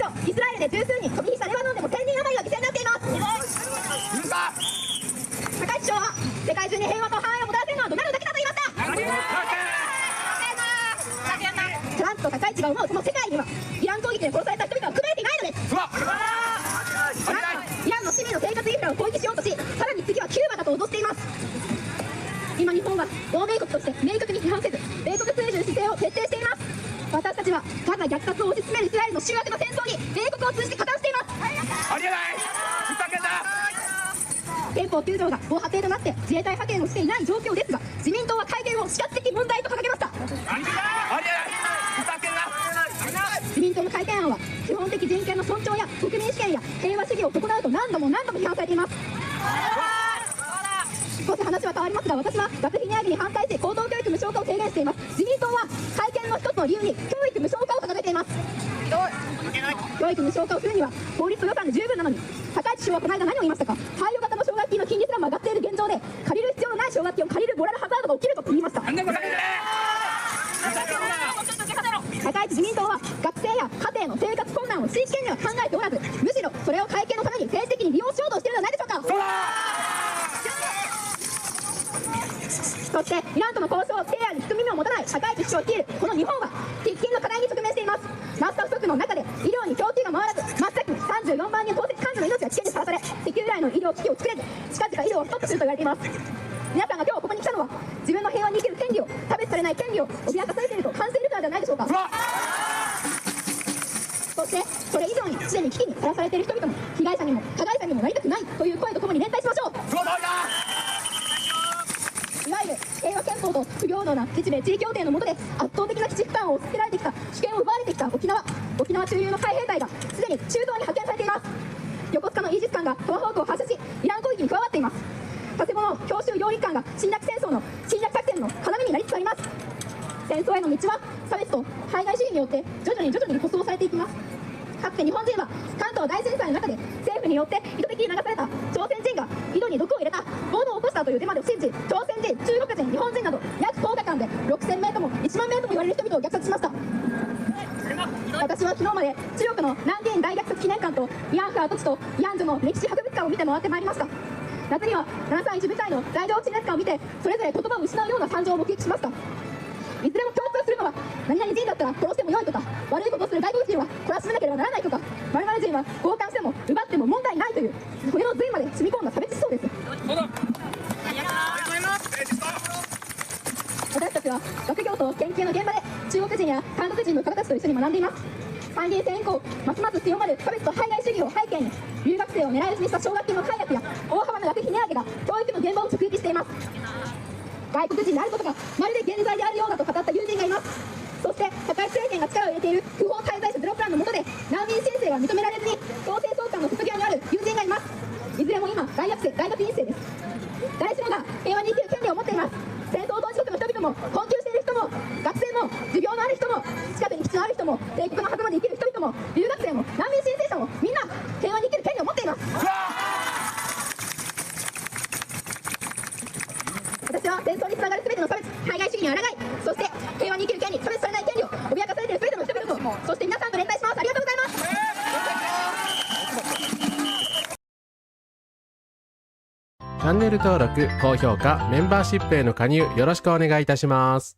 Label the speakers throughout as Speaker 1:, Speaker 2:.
Speaker 1: 所、イスラエルで十数人、飛び火したレバノンでも1000人余りが犠牲になっています。高市首相は世界中に平和と繁栄をもたらせるのはドナルドだけだと言いました。トランプと高市が思うその世界にはイラン攻撃で殺された人々は含まれていないのです。イランの市民の生活インフラを攻撃しようとし、さらに次はキューバだと脅しています。今日本は同盟国として明確に批判せず、米国追従姿勢を徹底しています。私たちはガザ虐殺を推し進めるイスラエルの醜悪な戦争に米国を通じて加担しています。
Speaker 2: ありえない、ふざけた。
Speaker 1: 憲法9条が防波堤となって自衛隊派遣をしていない状況ですが、自民党は改憲を死活的問題と掲げました。
Speaker 2: ありえない、ふざけんな。
Speaker 1: 自民党の改憲案は基本的人権の尊重や国民主権や平和主義を損なうと何度も批判されています。少し話は変わりますが、私は学費値上げに反対し高等教育無償化を提言しています。自民党は改憲の一つの理由に教育無償化を掲げています。教育無償化をするには法律と予算で十分なのに、高市首相はこの間何を言いましたか。貸与型の奨学金の金利すらも上がっている現状で、借りる必要のない奨学金を借りるモラルハザードが起きると言いました。高市自民党は学生や家庭の生活困難を真剣には考えておらず、むしろそれを改憲のために政治的に利用しようとしているのではないでしょうか。そしてイランとの交渉、提案に聞く耳を持たない高市首相を率いるこの日本は喫緊の課題に直面しています。マスター不足の中で医療に供給が回らず、真っ先に34万人透析患者の命が危険にさらされ、石油由来の医療機器を作れず、近々医療をストップすると言われています。皆さんが今日ここに来たのは、自分の平和に生きる権利を、差別されない権利を脅かされていると感じているからではないでしょうか。そしてそれ以上にすでに危機にさらされている人々も被害者にも加害者にもなりたくないという声とともに連帯しましょう。いわゆる平和憲法と不平等な日米地位協定の下で圧倒的な基地負担を押し付けられてきた、主権を奪われてきた沖縄駐留の海兵隊がすでに中東に派遣されています。横須賀のイージス艦がトマホークを発射し、イラン攻撃に加わっています。佐世保の強襲揚陸艦が侵略作戦の要になりつつあります。戦争への道は差別と排外主義によって徐々に舗装されていきます。かつて日本人は関東大震災の中で政府によって意図的に流された朝鮮人が井戸に毒を入れた、暴動を起こしたというデマでを信じ、朝鮮人、中国人、日本人など約10日間で6000名とも1万名とも言われる人々を虐殺しました。私は昨日まで中国の南京大虐殺記念館と慰安婦跡地と慰安女の歴史博物館を見て回ってまいりました。夏には731部隊の罪状陳列館を見て、それぞれ言葉を失うような惨状を目撃しました。いずれも共通するのは、何々人だったら殺してもよいとか、悪いことをする外国人は懲らしめなければならないとか、〇〇人は強姦しても奪っても問題ないという骨の髄まで染み込んだ差別思想です。私たちは学業と研究の現場で中国人や韓国人の方たちと一緒に学んでいます。参議院選以降、ますます強まる差別と排外主義を背景に、留学生を狙い撃ちにした奨学金の解約や大幅な学費値上げが教育の現場を直撃しています。外国人であることがまるで現在であるようだと語った友人がいます。そして高市政権が力を入れている不法滞在者ゼロプランの下で難民申請が認められずに強制送還の副業にある友人がいます。いずれも今大学院生です。誰しもが平和に生きる権利を持っています。戦争当事国の人々も困窮している人も学生も授業のある人も近くに基地のある人も帝国の墓まで生きる人々も留学生も難民申請者もみんな平和に生きる権利を持っています。私は戦争につながる全ての差別、排外主義に抗い、そして平和に生きる権利、差別されない権利を脅かされている全ての人々と、そして皆さんと連帯します。ありがとうございます。
Speaker 3: チャンネル登録、高評価、メンバーシップへの加入よろしくお願いいたします。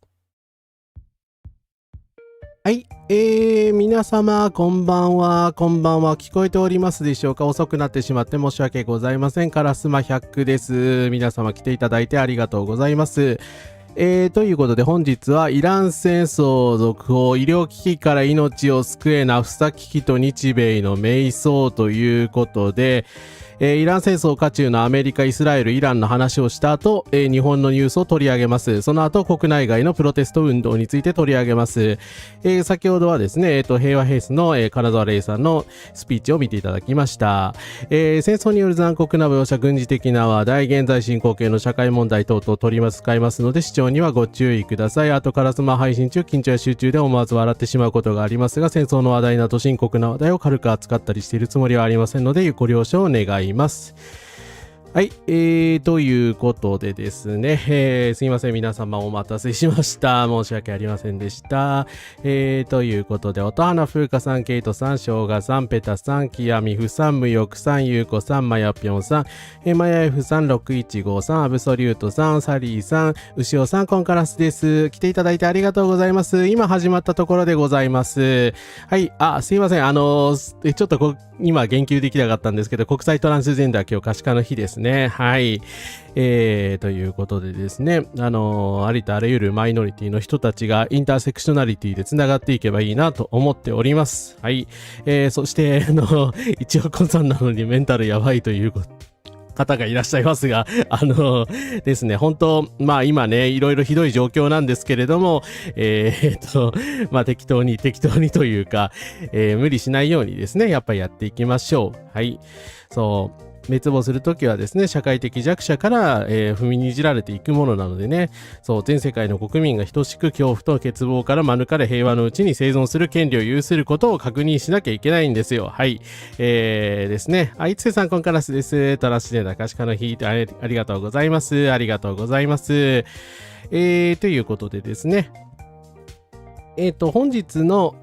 Speaker 3: はい、皆様こんばんは、聞こえておりますでしょうか。遅くなってしまって申し訳ございません。カラスマ100です。皆様来ていただいてありがとうございます。ということで本日はイラン戦争続報、医療危機から命を救えナフサ危機と日米の迷走ということで、イラン戦争渦中のアメリカ、イスラエル、イランの話をした後、日本のニュースを取り上げます。その後、国内外のプロテスト運動について取り上げます。先ほどはですね、平和ヘイスの、金沢玲さんのスピーチを見ていただきました。戦争による残酷な描写、軍事的な話題、現在進行形の社会問題等々取り扱いますので、視聴にはご注意ください。あとからスマ配信中、緊張や集中で思わず笑ってしまうことがありますが、戦争の話題など深刻な話題を軽く扱ったりしているつもりはありませんので、ご了承願います。はい、ということでですね、すいません、皆様お待たせしました。申し訳ありませんでした。ということで、音花風花さん、ケイトさん、しょうがさん、ペタさん、きやみふさん、むよくさん、ゆうこさん、まやぴょんさん、まやえふさん、615さん、アブソリュートさん、サリーさん、うしおさん、コンカラスです。来ていただいてありがとうございます。今始まったところでございます。はい、すいません、ちょっと今言及できなかったんですけど、国際トランスジェンダー今日可視化の日ですね。はい。ということでですね、ありとあらゆるマイノリティの人たちがインターセクショナリティで繋がっていけばいいなと思っております。はい。そして、一応コンさんなのにメンタルやばいという方がいらっしゃいますが、ですね、本当、まあ今ね、いろいろひどい状況なんですけれども、まあ適当にというか、無理しないようにですね、やっぱりやっていきましょう。はい。そう。滅亡するときはですね、社会的弱者から、踏みにじられていくものなのでね、そう、全世界の国民が等しく恐怖と欠乏から免れ平和のうちに生存する権利を有することを確認しなきゃいけないんですよ。はい。ですね。いつせさん、こんからすです。トラスジェンダー可視化の日、ありがとうございます。ありがとうございます。ということでですね。本日の、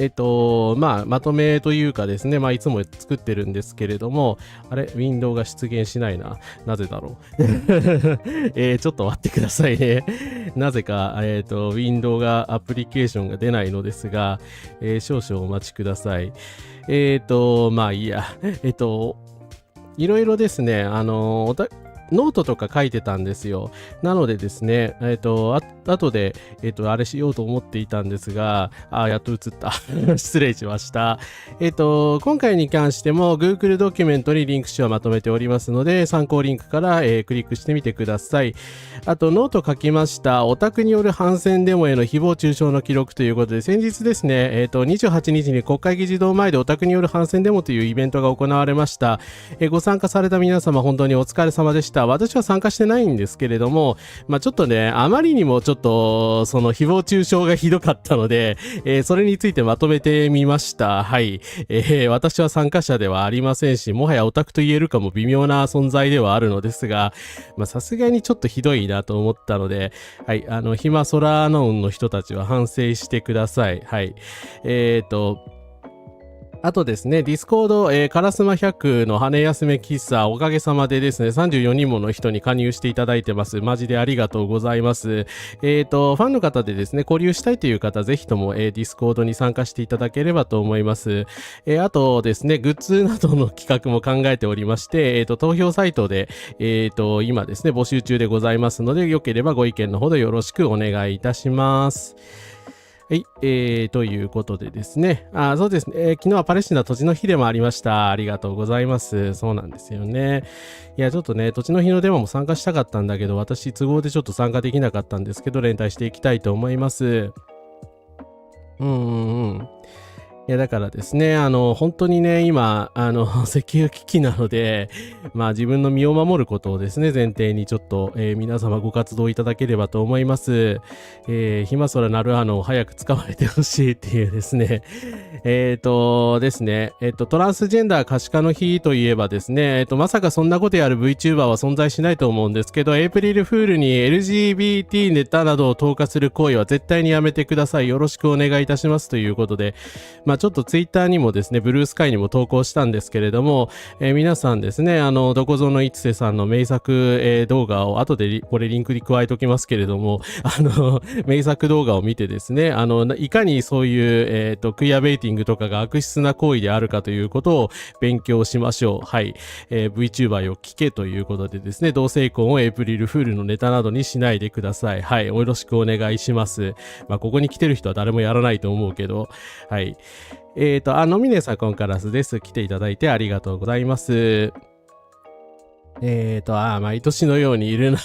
Speaker 3: まとめというかですね、いつも作ってるんですけれども、ウィンドウが出現しないな。なぜだろう。ちょっと待ってくださいね。なぜか、ウィンドウが、アプリケーションが出ないのですが、少々お待ちください。まあいいや。いろいろですね、ノートとか書いてたんですよ。なのでですね、後で、あれしようと思っていたんですが、やっと映った。失礼しました。今回に関しても Google ドキュメントにリンク集をまとめておりますので、参考リンクから、クリックしてみてください。あと、ノート書きました。オタクによる反戦デモへの誹謗中傷の記録ということで、先日ですね、28日に国会議事堂前でオタクによる反戦デモというイベントが行われました。ご参加された皆様、本当にお疲れ様でした。私は参加してないんですけれども、ちょっとね、あまりにもちょっと、その誹謗中傷がひどかったので、それについてまとめてみました。はい。私は参加者ではありませんし、もはやオタクと言えるかも微妙な存在ではあるのですが、さすがにちょっとひどいなと思ったので、はい、ヒマソラノンの人たちは反省してください。はい。あとですね、ディスコード、カラスマ100の羽休め喫茶、おかげさまでですね、34人もの人に加入していただいてます。マジでありがとうございます。ファンの方でですね、交流したいという方、ぜひとも、ディスコードに参加していただければと思います。あとですね、グッズなどの企画も考えておりまして、投票サイトで、今ですね、募集中でございますので、よければご意見のほどよろしくお願いいたします。はい、ということでですね。そうですね、昨日はパレスチナ土地の日でもありました。ありがとうございます。そうなんですよね。いや、ちょっとね、土地の日のデモも参加したかったんだけど、私都合でちょっと参加できなかったんですけど、連帯していきたいと思います。いや、だからですね、本当にね、今、石油危機なので、自分の身を守ることをですね、前提にちょっと、皆様ご活動いただければと思います。ひまそらなるを早く使われてほしいっていうですね、ですね、トランスジェンダー可視化の日といえばですね、まさかそんなことやる VTuber は存在しないと思うんですけど、エイプリルフールに LGBT ネタなどを投下する行為は絶対にやめてください。よろしくお願いいたしますということで、ちょっとツイッターにもですね、ブルースカイにも投稿したんですけれども、皆さんですね、どこぞのいつせさんの名作、動画を後でこれリンクに加えておきますけれども、名作動画を見てですね、いかにそういう、クイアベイティングとかが悪質な行為であるかということを勉強しましょう。はい。VTuber よ聞けということでですね、同性婚をエイプリルフールのネタなどにしないでください。はい。よろしくお願いします。ここに来てる人は誰もやらないと思うけど、はい。ノミネさんコンカラスです。来ていただいてありがとうございます。毎年のようにいるな。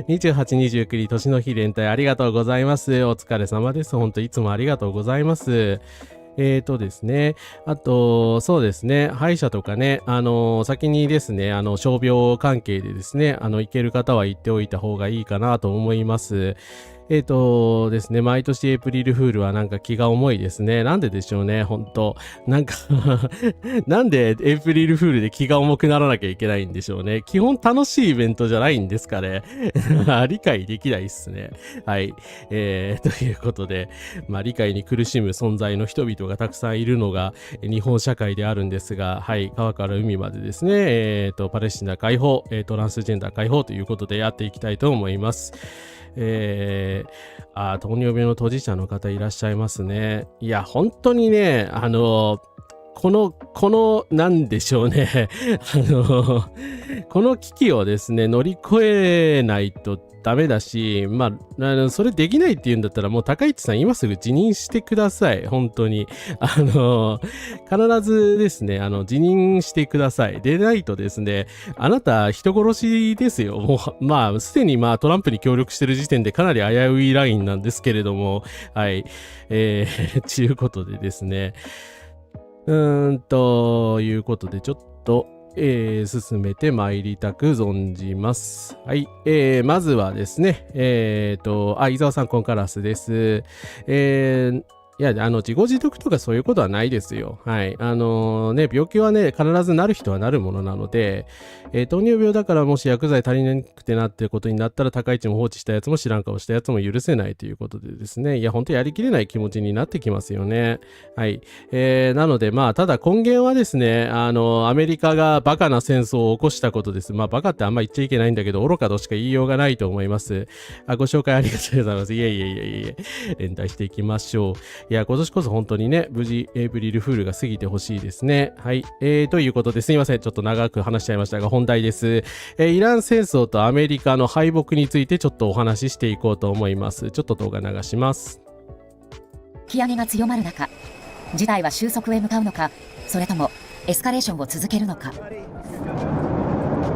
Speaker 3: 28、29に年の日連帯ありがとうございます。お疲れ様です。本当いつもありがとうございます。ですね。あと、そうですね。歯医者とかね、先にですね、傷病関係でですね、行ける方は行っておいた方がいいかなと思います。ですね、毎年エイプリルフールはなんか気が重いですね。なんででしょうね、ほんと。なんかなんでエイプリルフールで気が重くならなきゃいけないんでしょうね。基本楽しいイベントじゃないんですかね。理解できないっすね。はい。ということで、まあ理解に苦しむ存在の人々がたくさんいるのが日本社会であるんですが、はい、川から海までですね、パレスチナ解放、トランスジェンダー解放ということでやっていきたいと思います。糖尿病の当事者の方いらっしゃいますね。いや、本当にね、この、なんでしょうね。この危機をですね、乗り越えないとダメだし、まあ、それできないって言うんだったら、もう高市さん今すぐ辞任してください。本当に。必ずですね、辞任してください。でないとですね、あなた人殺しですよ。もう、まあ、すでにまあ、トランプに協力してる時点でかなり危ういラインなんですけれども、はい。ということでですね、ということで、ちょっと、進めて参りたく存じます。はい。まずはですね、伊沢さん、コンカラスです。いや、自業自得とかそういうことはないですよ。はい。病気はね、必ずなる人はなるものなので、糖尿病だからもし薬剤足りなくてなってことになったら、高市も放置したやつも知らん顔したやつも許せないということでですね、いや、本当やりきれない気持ちになってきますよね。はい。なので、まあ、ただ根源はですね、アメリカがバカな戦争を起こしたことです。まあ、バカってあんま言っちゃいけないんだけど、愚かとしか言いようがないと思います。ご紹介ありがとうございます。いえ、連帯していきましょう。いや、今年こそ本当にね、無事、エイプリルフールが過ぎてほしいですね。はい。ということですいません。ちょっと長く話しちゃいましたが、本題です。イラン戦争とアメリカの敗北についてちょっとお話ししていこうと思います。ちょっと動画流します。
Speaker 4: 引き上げが強まる中、事態は収束へ向かうのか、それともエスカレーションを続けるのか。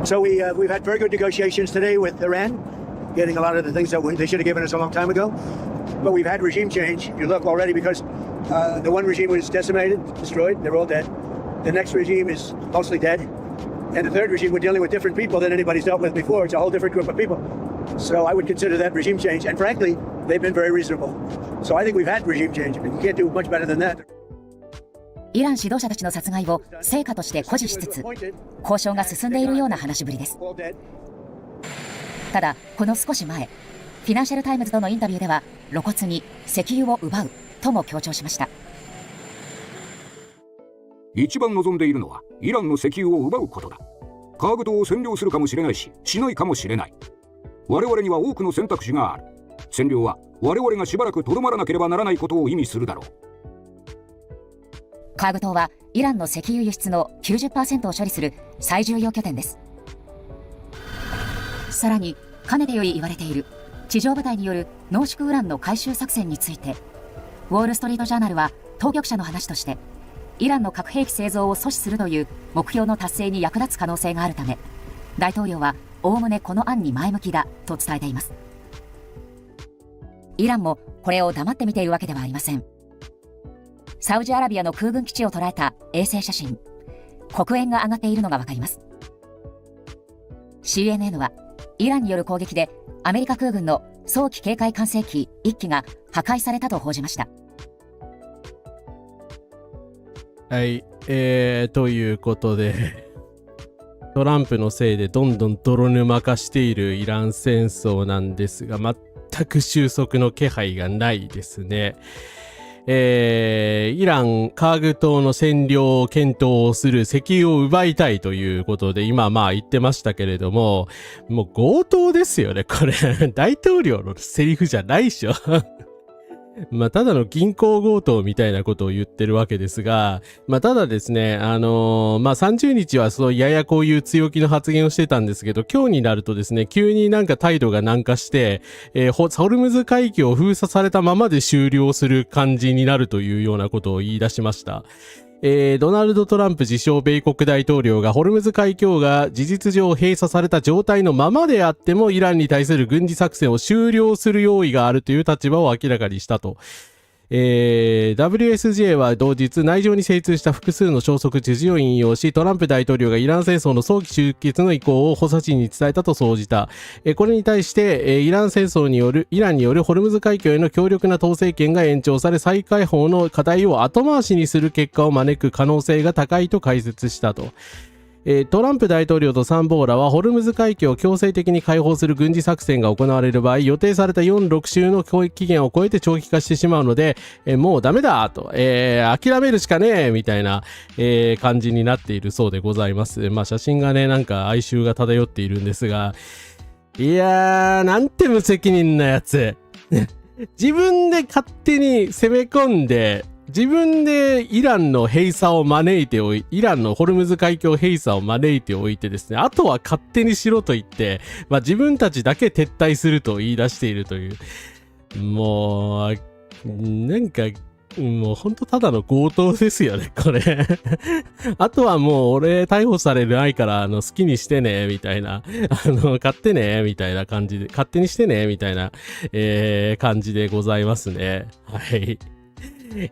Speaker 5: So we've had very good negotiations today with Iran, getting a lot of the things that they should have given us a long time ago. But we've had regime change. You look already because the one regime was decimated, destroyed. They're all dead. The next regime is mostly dead. And the third regime, we're dealing with different people than anybody's dealt with before. It's a whole different group of people. So I would consider that regime change. And frankly, they've been very reasonable. So I think we've had regime change. You can't do much better than that.
Speaker 4: イラン指導者たちの殺害を成果として誇示しつつ、交渉が進んでいるような話ぶりです。ただ、この少し前、フィナンシャルタイムズとのインタビューでは、露骨に石油を奪うとも強調しました。
Speaker 6: 一番望んでいるのはイランの石油を奪うことだ。カーグ島を占領するかもしれないし、しないかもしれない。我々には多くの選択肢がある。占領は我々がしばらくとどまらなければならないことを意味するだろう。
Speaker 4: カーグ島はイランの石油輸出の 90% を処理する最重要拠点です。さらに、かねてより言われている地上部隊による濃縮ウランの回収作戦について、ウォール・ストリート・ジャーナルは当局者の話として、イランの核兵器製造を阻止するという目標の達成に役立つ可能性があるため、大統領はおおむねこの案に前向きだと伝えています。イランもこれを黙って見ているわけではありません。サウジアラビアの空軍基地を捉えた衛星写真、黒煙が上がっているのがわかります。CNN はイランによる攻撃でアメリカ空軍の早期警戒管制機1機が破壊されたと報じました。
Speaker 3: はい、ということで、トランプのせいでどんどん泥沼化しているイラン戦争なんですが、全く収束の気配がないですね。イラン、カーグ島の占領を検討する石油を奪いたいということで、今言ってましたけれども、もう強盗ですよね、これ。大統領のセリフじゃないでしょ。ただの銀行強盗みたいなことを言ってるわけですが、ただですね、30日はややこういう強気の発言をしてたんですけど、今日になるとですね、急になんか態度が軟化して、ホルムズ海峡を封鎖されたままで終了する感じになるというようなことを言い出しました。ドナルド・トランプ自称米国大統領がホルムズ海峡が事実上閉鎖された状態のままであってもイランに対する軍事作戦を終了する用意があるという立場を明らかにしたと。WSJ は同日内情に精通した複数の消息筋を引用し、トランプ大統領がイラン戦争の早期終結の意向を補佐人に伝えたと報じた。これに対して、イランによるホルムズ海峡への強力な統制権が延長され、再開放の課題を後回しにする結果を招く可能性が高いと解説したと。トランプ大統領と参謀らはホルムズ海峡を強制的に開放する軍事作戦が行われる場合、予定された4、6週の期限を超えて長期化してしまうので、もうダメだと、諦めるしかねえみたいな、感じになっているそうでございます。まあ写真がね、なんか哀愁が漂っているんですが、いやー、なんて無責任なやつ。自分で勝手に攻め込んで、自分でイランの閉鎖を招いてイランのホルムズ海峡閉鎖を招いておいてですね、あとは勝手にしろと言って、まあ自分たちだけ撤退すると言い出しているという。もう、なんか、もうほんとただの強盗ですよね、これ。あとはもう俺逮捕されるないから好きにしてね、みたいな。買ってね、みたいな感じで、勝手にしてね、みたいな、感じでございますね。はい。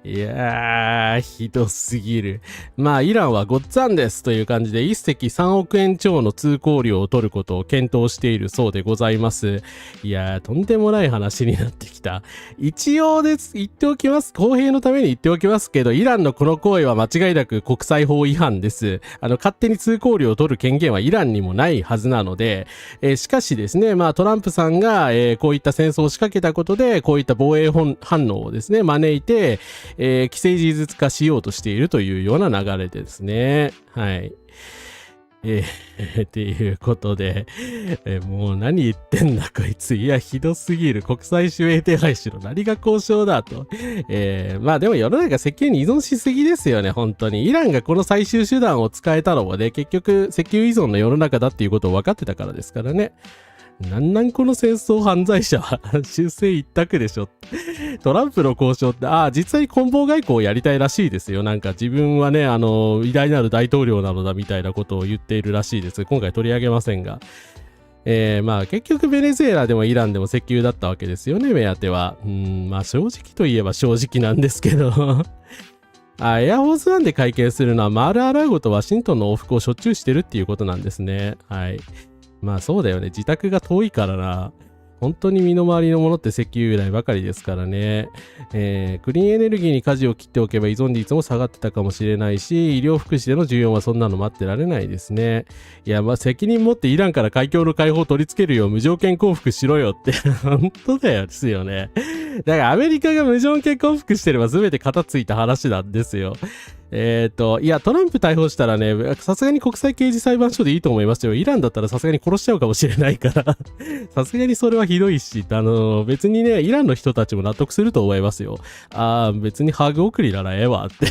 Speaker 3: いやー、ひどすぎる。まあ、イランはごっつぁんですという感じで、一石3億円超の通行料を取ることを検討しているそうでございます。いやー、とんでもない話になってきた。一応です、言っておきます。公平のために言っておきますけど、イランのこの行為は間違いなく国際法違反です。勝手に通行料を取る権限はイランにもないはずなので、しかしですね、まあ、トランプさんが、こういった戦争を仕掛けたことで、こういった防衛反応をですね、招いて、既成事実化しようとしているというような流れですね。はい。っていうことで、もう何言ってんだこいつ。いや、ひどすぎる。国際指名手配しろ。何が交渉だと。まあでも世の中石油に依存しすぎですよね、本当に。イランがこの最終手段を使えたのもね、結局石油依存の世の中だっていうことを分かってたからですからね。なんこの戦争犯罪者は修正一択でしょ。トランプの交渉って、実際に棍棒外交をやりたいらしいですよ。なんか自分はね、偉大なる大統領なのだみたいなことを言っているらしいです。今回取り上げませんが。まあ結局ベネズエラでもイランでも石油だったわけですよね、目当ては。まあ正直といえば正直なんですけど。エアフォースワンで会見するのはマール・アラーゴとワシントンの往復をしょっちゅうしてるっていうことなんですね。はい。まあそうだよね。自宅が遠いからな。本当に身の回りのものって石油由来ばかりですからね。クリーンエネルギーに舵を切っておけば依存率も下がってたかもしれないし、医療福祉での需要はそんなの待ってられないですね。いや、まあ責任持ってイランから海峡の解放を取り付けるよう無条件降伏しろよって。本当だよですよね。だからアメリカが無条件降伏してれば全て片付いた話なんですよ。いや、トランプ逮捕したらね、さすがに国際刑事裁判所でいいと思いますよ。イランだったらさすがに殺しちゃうかもしれないから。さすがにそれはひどいし、別にね、イランの人たちも納得すると思いますよ。別にハグ送りならええわって。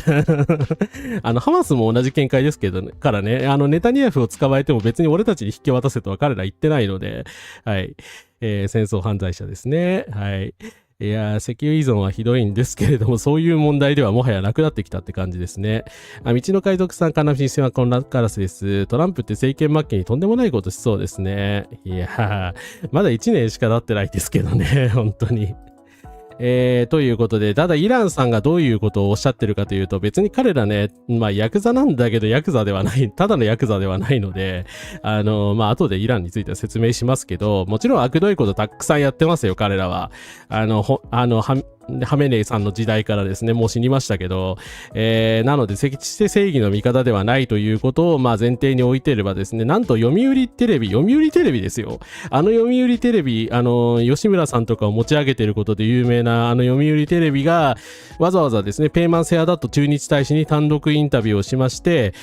Speaker 3: ハマスも同じ見解ですけどね、からね、ネタニヤフを捕まえても別に俺たちに引き渡せとは彼ら言ってないので、はい。戦争犯罪者ですね。はい。いやー、石油依存はひどいんですけれども、そういう問題ではもはやなくなってきたって感じですね。道の海賊さん、カナフィシは混乱カラスです。トランプって政権末期にとんでもないことしそうですね。いやー、まだ1年しか経ってないですけどね、本当に。ということで、ただイランさんがどういうことをおっしゃってるかというと、別に彼らね、まあヤクザなんだけどヤクザではない、ただのヤクザではないので、まあ後でイランについては説明しますけど、もちろん悪どいことたくさんやってますよ、彼らは。ハメネイさんの時代からですね、もう死にましたけど、なので、決して正義の味方ではないということを、まあ前提に置いてればですね、なんと読売テレビですよ。読売テレビ、吉村さんとかを持ち上げていることで有名な読売テレビが、わざわざですね、ペーマンセアダット駐日大使に単独インタビューをしまして、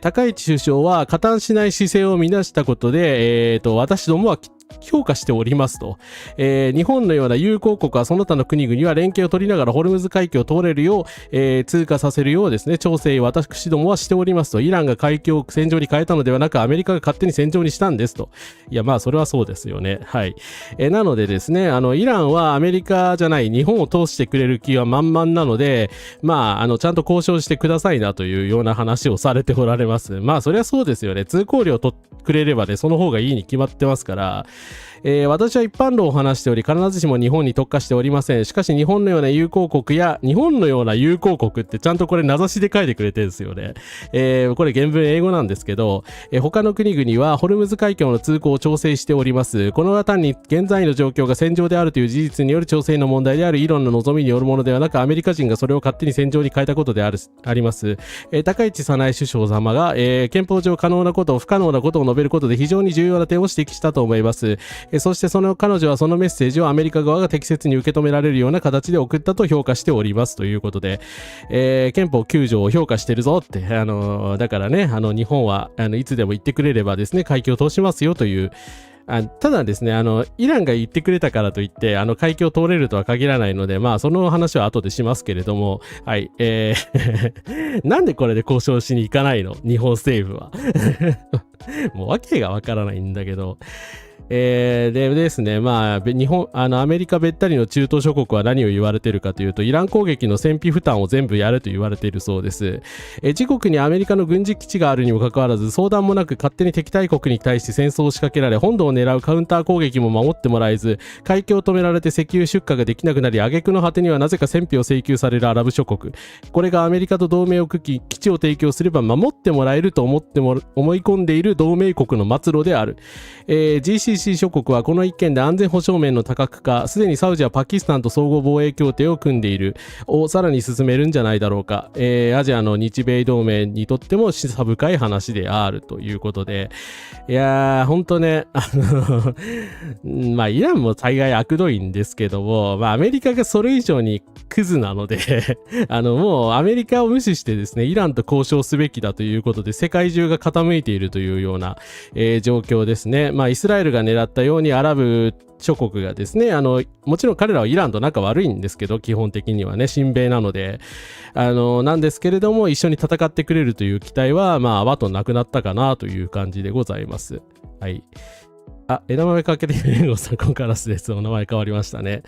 Speaker 3: 高市首相は加担しない姿勢を乱したことで、私どもは評価しておりますと、日本のような友好国はその他の国々は連携を取りながらホルムズ海峡を通れるよう、通過させるようですね、調整を私どもはしておりますと。イランが海峡を戦場に変えたのではなく、アメリカが勝手に戦場にしたんですと。いや、まあそれはそうですよね。はい。なのでですね、イランはアメリカじゃない日本を通してくれる気は満々なので、まあちゃんと交渉してくださいなというような話をされておられます。まあそれはそうですよね。通行料取ってくれればね、その方がいいに決まってますから。私は一般論を話しており、必ずしも日本に特化しておりません。しかし日本のような友好国や、日本のような友好国ってちゃんとこれ名指しで書いてくれてるんですよね。これ原文英語なんですけど、他の国々はホルムズ海峡の通行を調整しております。このは単に現在の状況が戦場であるという事実による調整の問題であるイーロンの望みによるものではなく、アメリカ人がそれを勝手に戦場に変えたことであります。高市早苗首相様が、憲法上可能なことを不可能なことを述べることで非常に重要な点を指摘したと思います。そして彼女はそのメッセージをアメリカ側が適切に受け止められるような形で送ったと評価しておりますということで、憲法9条を評価してるぞって、だからね、日本はいつでも言ってくれればですね、海峡を通しますよという、ただですね、イランが言ってくれたからといって、海峡を通れるとは限らないので、まあ、その話は後でしますけれども、はい、なんでこれで交渉しに行かないの？日本政府は。もう訳がわからないんだけど、でですね、まあ、アメリカべったりの中東諸国は何を言われているかというと、イラン攻撃の戦費負担を全部やると言われているそうです。自国にアメリカの軍事基地があるにもかかわらず、相談もなく勝手に敵対国に対して戦争を仕掛けられ、本土を狙うカウンター攻撃も守ってもらえず、海峡を止められて石油出荷ができなくなり、挙句の果てにはなぜか戦費を請求されるアラブ諸国。これがアメリカと同盟を組み、基地を提供すれば守ってもらえると思い込んでいる同盟国の末路である。GCC諸国はこの一件で安全保障面の多角化、すでにサウジはパキスタンと相互防衛協定を組んでいるをさらに進めるんじゃないだろうか。アジアの日米同盟にとっても示唆深い話であるということで、いやー、ほんとね、まあ、イランも大概悪どいんですけども、まあ、アメリカがそれ以上にクズなので、もうアメリカを無視してですね、イランと交渉すべきだということで、世界中が傾いているというような、状況ですね。まあ、イスラエルが狙ったようにアラブ諸国がですね、もちろん彼らはイランと仲悪いんですけど、基本的にはね、親米なので、なんですけれども、一緒に戦ってくれるという期待は、まあ、泡となくなったかなという感じでございます。はい。枝豆かけて連合さん、コンカラスです。お名前変わりましたね。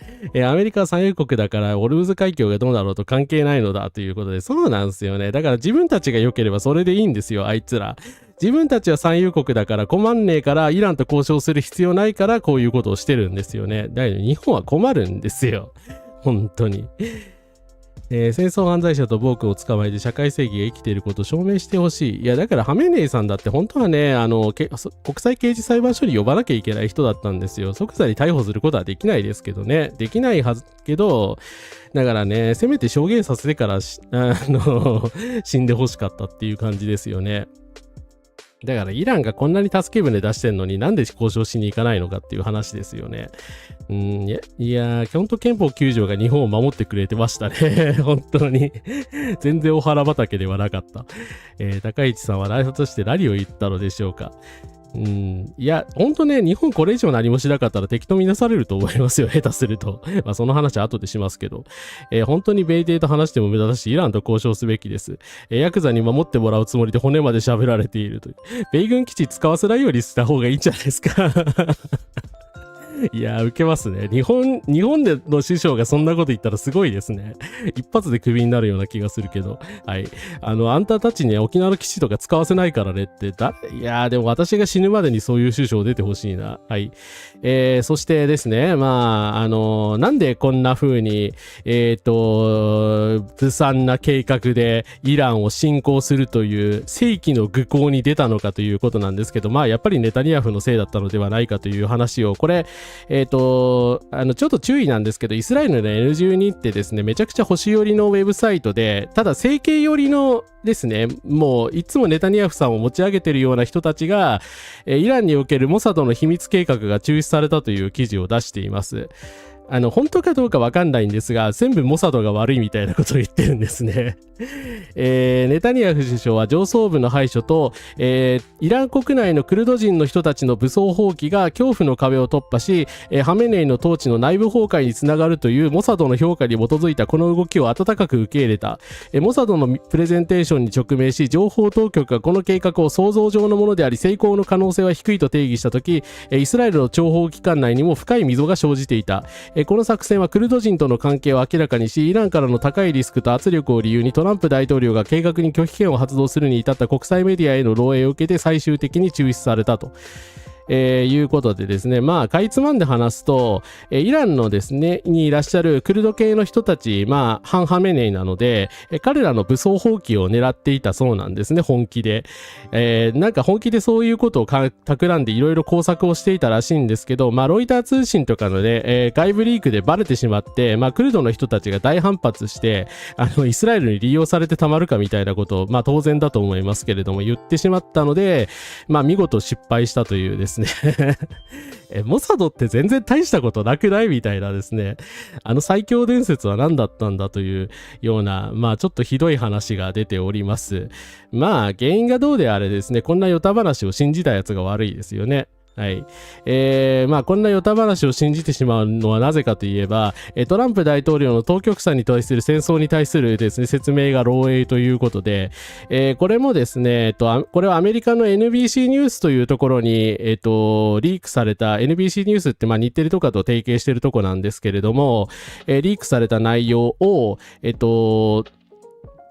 Speaker 3: アメリカは産油国だから、オルムズ海峡がどうだろうと関係ないのだということで、そうなんですよね。だから自分たちが良ければそれでいいんですよ、あいつら。自分たちは産油国だから困んねえから、イランと交渉する必要ないから、こういうことをしてるんですよね。だけど日本は困るんですよ。本当に。戦争犯罪者と暴君を捕まえて社会正義が生きていることを証明してほしい。いや、だからハメネイさんだって本当はね、国際刑事裁判所に呼ばなきゃいけない人だったんですよ。即座に逮捕することはできないですけどね。できないはずけど、だからね、せめて証言させてから死んでほしかったっていう感じですよね。だからイランがこんなに助け舟出してんのになんで交渉しに行かないのかっていう話ですよね。いや、本当憲法9条が日本を守ってくれてましたね。本当に。全然お腹畑ではなかった。高市さんはライフとして何を言ったのでしょうか。いや、ほんとね、日本これ以上何もしなかったら敵とみなされると思いますよ、下手すると。まあ、その話は後でしますけど。本当に米帝と話しても無駄だし、イランと交渉すべきです。ヤクザに守ってもらうつもりで骨まで喋られているという。米軍基地使わせないようにした方がいいんじゃないですか。いやー、受けますね。日本での首相がそんなこと言ったらすごいですね。一発でクビになるような気がするけど。はい。あんたたちに沖縄の基地とか使わせないからねって、いやー、でも私が死ぬまでにそういう首相出てほしいな。はい。そしてですね、まあ、なんでこんな風に、ずさんな計画でイランを侵攻するという世紀の愚行に出たのかということなんですけど、まあ、やっぱりネタニヤフのせいだったのではないかという話を、これ、ちょっと注意なんですけど、イスラエルの N12 ってですね、めちゃくちゃ保守寄りのウェブサイトで、ただ政権寄りのですね、もういつもネタニヤフさんを持ち上げてるような人たちが、イランにおけるモサドの秘密計画が中止されたという記事を出しています。本当かどうかわかんないんですが、全部モサドが悪いみたいなことを言ってるんですね。ネタニヤフ首相は上層部の排除と、イラン国内のクルド人の人たちの武装蜂起が恐怖の壁を突破し、ハメネイの統治の内部崩壊につながるというモサドの評価に基づいたこの動きを温かく受け入れた。モサドのプレゼンテーションに直面し、情報当局がこの計画を想像上のものであり成功の可能性は低いと定義したとき、イスラエルの諜報機関内にも深い溝が生じていた。この作戦はクルド人との関係を明らかにし、イランからの高いリスクと圧力を理由にトランプ大統領が計画に拒否権を発動するに至った国際メディアへの漏洩を受けて最終的に中止されたと。いうことでですね、まあ、かいつまんで話すと、イランのですね、にいらっしゃるクルド系の人たち、まあ、反ハメネイなので、彼らの武装蜂起を狙っていたそうなんですね、本気で。なんか本気でそういうことを企んでいろいろ工作をしていたらしいんですけど、まあ、ロイター通信とかのね、外部リークでバレてしまって、まあ、クルドの人たちが大反発して、イスラエルに利用されてたまるかみたいなことを、まあ、当然だと思いますけれども、言ってしまったので、まあ、見事失敗したというですねモサドって全然大したことなくないみたいなですね、最強伝説は何だったんだというような、まあちょっとひどい話が出ております。まあ原因がどうであれですね、こんなヨタ話を信じたやつが悪いですよね。はい。まあこんなヨタ話を信じてしまうのはなぜかといえば、トランプ大統領の当局者に対する戦争に対するですね、説明が漏洩ということで、これもですね、これはアメリカの NBC ニュースというところに、リークされた、NBC ニュースってまあ日テレとかと提携してるとこなんですけれども、リークされた内容を、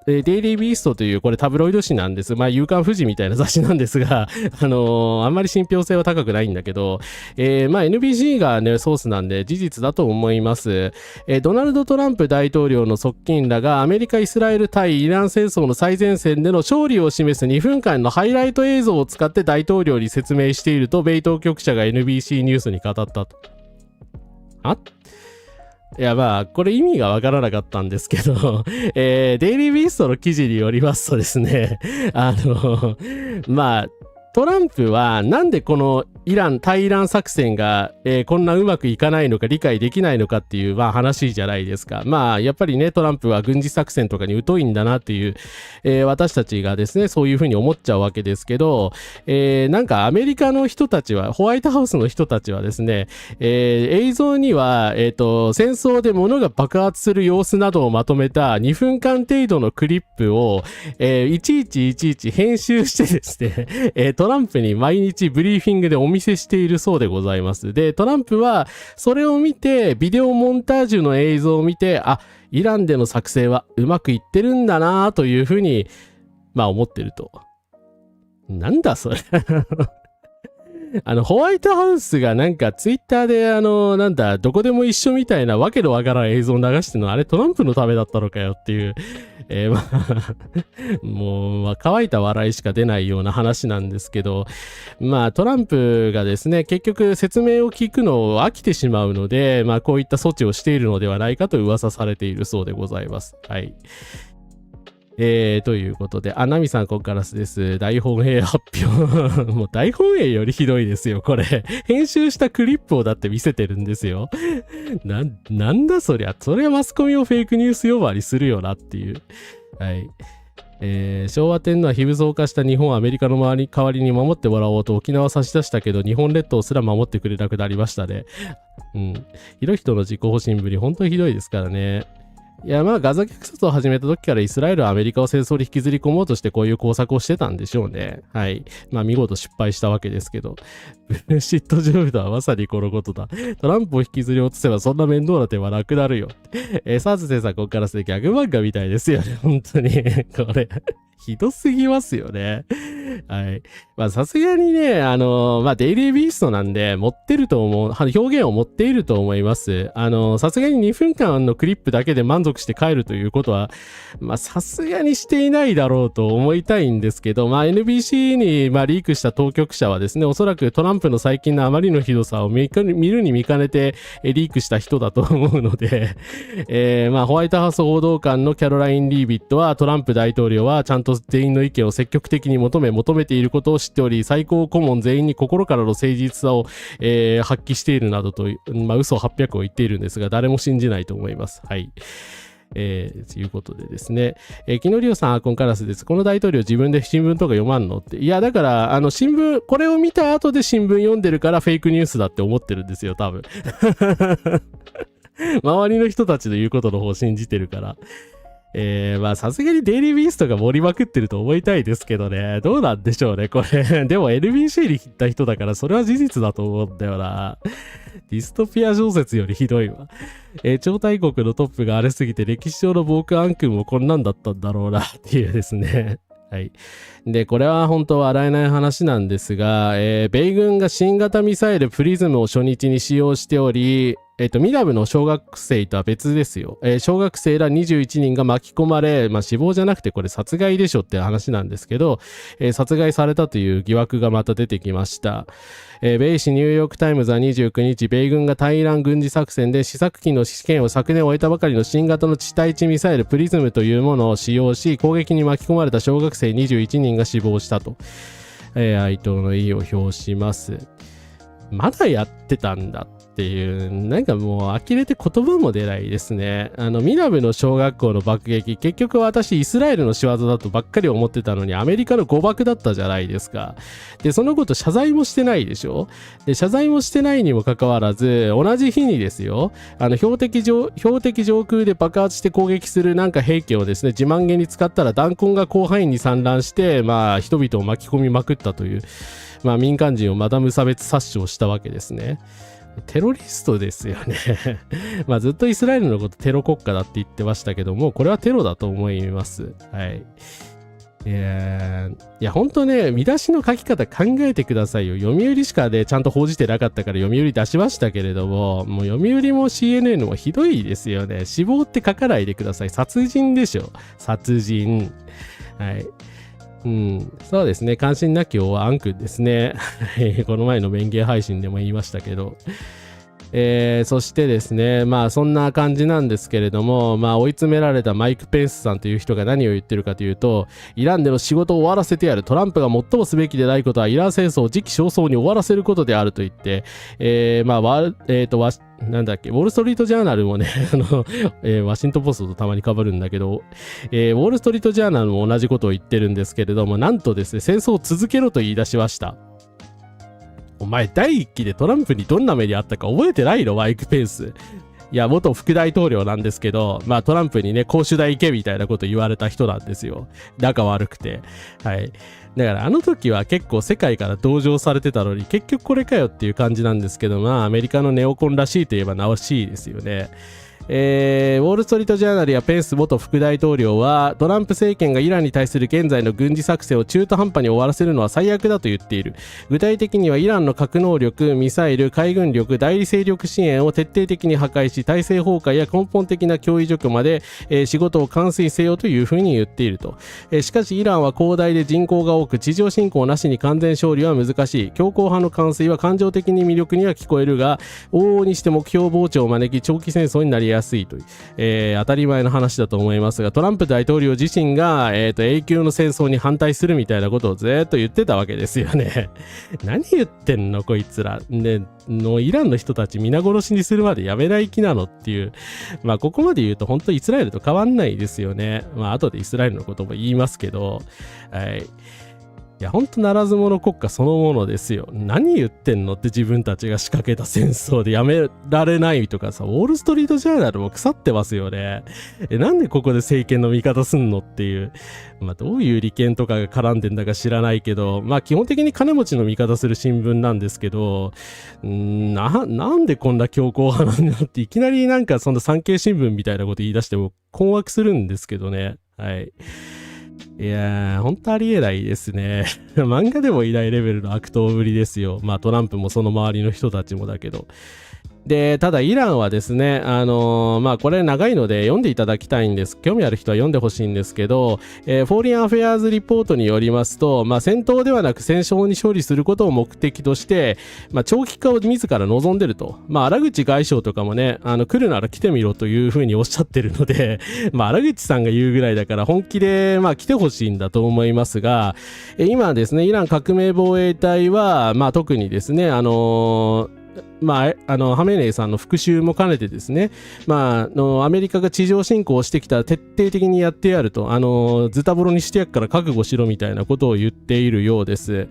Speaker 3: デイリービーストというこれタブロイド紙なんです。まあ、夕刊富士みたいな雑誌なんですが、あんまり信憑性は高くないんだけど、まあ、NBC がね、ソースなんで事実だと思います。ドナルド・トランプ大統領の側近らがアメリカ・イスラエル対イラン戦争の最前線での勝利を示す2分間のハイライト映像を使って大統領に説明していると、米当局者が NBC ニュースに語ったと。いやまあこれ意味がわからなかったんですけど、デイリービーストの記事によりますとですね、まあトランプはなんでこの対イラン作戦が、こんなうまくいかないのか理解できないのかっていう、まあ、話じゃないですか。まあやっぱりねトランプは軍事作戦とかに疎いんだなっていう、私たちがですねそういうふうに思っちゃうわけですけど、なんかアメリカの人たちはホワイトハウスの人たちはですね、映像には、戦争で物が爆発する様子などをまとめた2分間程度のクリップを、いちいち編集してですね、トランプに毎日ブリーフィングでお見せしているそうでございます。で、トランプはそれを見て、ビデオモンタージュの映像を見て、イランでの作戦はうまくいってるんだなというふうに、まあ思ってると。なんだそれ。ホワイトハウスがなんかツイッターでなんだ、どこでも一緒みたいなわけのわからん映像を流してるの、あれトランプのためだったのかよっていう、まあ、もう、まあ、乾いた笑いしか出ないような話なんですけど、まあ、トランプがですね、結局説明を聞くのを飽きてしまうので、まあ、こういった措置をしているのではないかと噂されているそうでございます。はい。ということで、ナミさんここからです。大本営発表。もう大本営よりひどいですよ、これ。編集したクリップをだって見せてるんですよ。なんだそりゃ。それはマスコミをフェイクニュース呼ばわりするよなっていう。はい。昭和天皇は非武装化した日本はアメリカの代わりに守ってもらおうと沖縄を差し出したけど、日本列島すら守ってくれなくなりましたね。うん。ひどい人の自己保身ぶり、本当にひどいですからね。いやまあガザ虐殺を始めた時からイスラエルはアメリカを戦争に引きずり込もうとしてこういう工作をしてたんでしょうね。はい。まあ見事失敗したわけですけど。ブルシットジョブとはまさにこのことだ。トランプを引きずり落とせばそんな面倒な手はなくなるよ。サーズセンさんここからしてギャグ漫画みたいですよね。本当に。これ。ひどすぎますよね。はい。まあさすがにね、まあデイリービーストなんで持ってると思う、表現を持っていると思います。さすがに2分間のクリップだけで満足して帰るということは、まあさすがにしていないだろうと思いたいんですけど、まあ NBC にまあリークした当局者はですね、おそらくトランプの最近のあまりのひどさを見るに見かねてリークした人だと思うので、まあホワイトハウス報道官のキャロライン・リービットはトランプ大統領はちゃんと全員の意見を積極的に求めていることを知っており、最高顧問全員に心からの誠実さを、発揮しているなどと、まあ、嘘800を言っているんですが、誰も信じないと思います。はい。ということでですね。キノリオさん、アーコンカラスです。この大統領自分で新聞とか読まんのって。いや、だから、新聞、これを見た後で新聞読んでるからフェイクニュースだって思ってるんですよ、多分。周りの人たちの言うことの方を信じてるから。まあさすがにデイリービーストが盛りまくってると思いたいですけどね。どうなんでしょうね、これ。でも NBC に行った人だからそれは事実だと思うんだよな。ディストピア小説よりひどいわ。超大国のトップが荒れすぎて歴史上の防空暗空もこんなんだったんだろうなっていうですね。はい。で、これは本当笑えない話なんですが、米軍が新型ミサイルプリズムを初日に使用しており、ミラブの小学生とは別ですよ。小学生ら21人が巻き込まれ、死亡じゃなくてこれ殺害でしょって話なんですけど、殺害されたという疑惑がまた出てきました。米紙ニューヨークタイムズは29日、米軍が対イラン軍事作戦で試作機の試験を昨年終えたばかりの新型の地対地ミサイルプリズムというものを使用し、攻撃に巻き込まれた小学生21人が死亡したと、哀悼の意を表します。まだやってたんだっていう、なんかもう呆れて言葉も出ないですね。ミラブの小学校の爆撃、結局私イスラエルの仕業だとばっかり思ってたのにアメリカの誤爆だったじゃないですか。で、そのこと謝罪もしてないでしょ。で、謝罪もしてないにもかかわらず、同じ日にですよ、標的上空で爆発して攻撃するなんか兵器をですね、自慢げに使ったら弾痕が広範囲に散乱して、人々を巻き込みまくったという、民間人をまだ無差別殺傷したわけですね。テロリストですよね。ずっとイスラエルのことテロ国家だって言ってましたけども、これはテロだと思います。はい。いや、ほんとね、見出しの書き方考えてくださいよ。読売しかでちゃんと報じてなかったから読売出しましたけれども、もう読売も CNN もひどいですよね。死亡って書かないでください。殺人でしょ。殺人。はい。そうですね。関心なき王はアン君ですね。この前の免言配信でも言いましたけど。そしてですね、そんな感じなんですけれども、追い詰められたマイク・ペンスさんという人が何を言ってるかというと、イランでの仕事を終わらせてやる。トランプが最もすべきでないことはイラン戦争を時期尚早に終わらせることであると言って、なんだっけ、ウォールストリートジャーナルもね、ワシントンポストとたまに被るんだけど、ウォールストリートジャーナルも同じことを言ってるんですけれども、なんとですね、戦争を続けろと言い出しました。お前第一期でトランプにどんな目にあったか覚えてないの？マイク・ペンス。いや、元副大統領なんですけど、トランプにね、公主代行けみたいなこと言われた人なんですよ。仲悪くて。はい。だからあの時は結構世界から同情されてたのに、結局これかよっていう感じなんですけど、アメリカのネオコンらしいといえばなおしいですよね。ウォールストリートジャーナルやペンス元副大統領は、トランプ政権がイランに対する現在の軍事作戦を中途半端に終わらせるのは最悪だと言っている。具体的にはイランの核能力、ミサイル、海軍力、代理勢力支援を徹底的に破壊し、体制崩壊や根本的な脅威除去まで、仕事を完遂せよというふうに言っていると。しかしイランは広大で人口が多く、地上侵攻なしに完全勝利は難しい。強硬派の完遂は感情的に魅力には聞こえるが、往々にして目標膨張を招き長期戦争になりやすいという、当たり前の話だと思いますが、トランプ大統領自身が、永久の戦争に反対するみたいなことをずっと言ってたわけですよね。何言ってんのこいつら。イランの人たち皆殺しにするまでやめない気なのっていう。ここまで言うと本当イスラエルと変わんないですよね。後でイスラエルのことも言いますけど、はい。いや、ほんとならず者国家そのものですよ。何言ってんのって自分たちが仕掛けた戦争でやめられないとかさ、ウォールストリートジャーナルも腐ってますよね。なんでここで政権の味方すんのっていう。どういう利権とかが絡んでんだか知らないけど、基本的に金持ちの味方する新聞なんですけど、なんでこんな強硬派なんだっていきなりなんかそんな産経新聞みたいなこと言い出しても困惑するんですけどね。はい。いやー、ほんとありえないですね。漫画でもいないレベルの悪党ぶりですよ。トランプもその周りの人たちもだけど。で、ただイランはですね、これ長いので読んでいただきたいんです。興味ある人は読んでほしいんですけど、フォーリンアフェアーズリポートによりますと、戦闘ではなく戦勝に勝利することを目的として、長期化を自ら望んでると。荒口外相とかもね、来るなら来てみろというふうにおっしゃってるので、荒口さんが言うぐらいだから本気で、来てほしいんだと思いますが、今ですね、イラン革命防衛隊は、特にですね、ハメネイさんの復讐も兼ねてですね、アメリカが地上侵攻してきたら徹底的にやってやると、ズタボロにしてやっから覚悟しろみたいなことを言っているようです。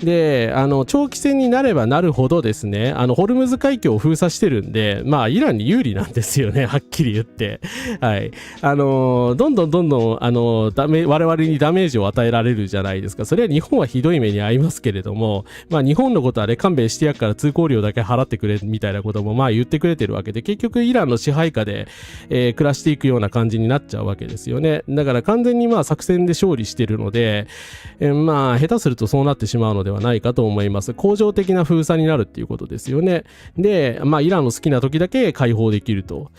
Speaker 3: で、長期戦になればなるほどですね、ホルムズ海峡を封鎖してるんで、イランに有利なんですよね、はっきり言って。はい。どんどん、我々にダメージを与えられるじゃないですか。それは日本はひどい目に遭いますけれども、日本のことはね、勘弁してやっから通行料だけ払っってくれみたいなこともまあ言ってくれてるわけで、結局イランの支配下で、暮らしていくような感じになっちゃうわけですよね。だから完全にまあ作戦で勝利してるので、まあ下手するとそうなってしまうのではないかと思います。恒常的な封鎖になるっていうことですよね。で、まあイランの好きな時だけ解放できると。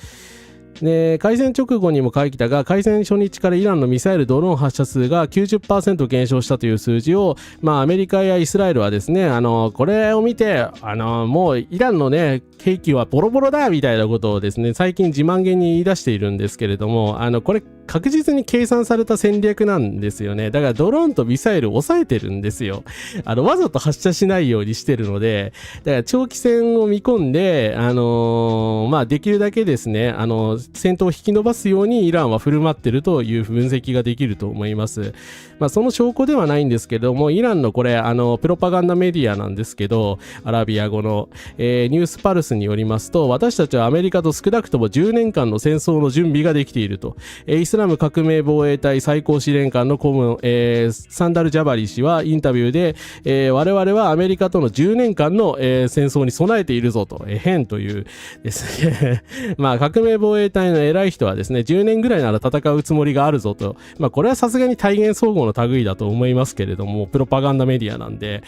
Speaker 3: で、開戦直後にも書いたが、開戦初日からイランのミサイルドローン発射数が 90% 減少したという数字を、まあアメリカやイスラエルはですね、これを見て、もうイランのね、兵器はボロボロだみたいなことをですね、最近自慢げに言い出しているんですけれども、これ確実に計算された戦略なんですよね。だからドローンとミサイルを抑えてるんですよ。わざと発射しないようにしてるので、だから長期戦を見込んで、まあできるだけですね、戦闘を引き延ばすようにイランは振る舞ってるという分析ができると思います。まあその証拠ではないんですけども、イランのこれ、プロパガンダメディアなんですけど、アラビア語の、ニュースパルスによりますと、私たちはアメリカと少なくとも10年間の戦争の準備ができていると。イスラム革命防衛隊最高司令官の顧問、サンダル・ジャバリ氏はインタビューで、我々はアメリカとの10年間の、戦争に備えているぞと、変というですね、まあ革命防衛隊の偉い人はですね、10年ぐらいなら戦うつもりがあるぞと、まあこれはさすがに体現総合の類だと思いますけれども、プロパガンダメディアなんで、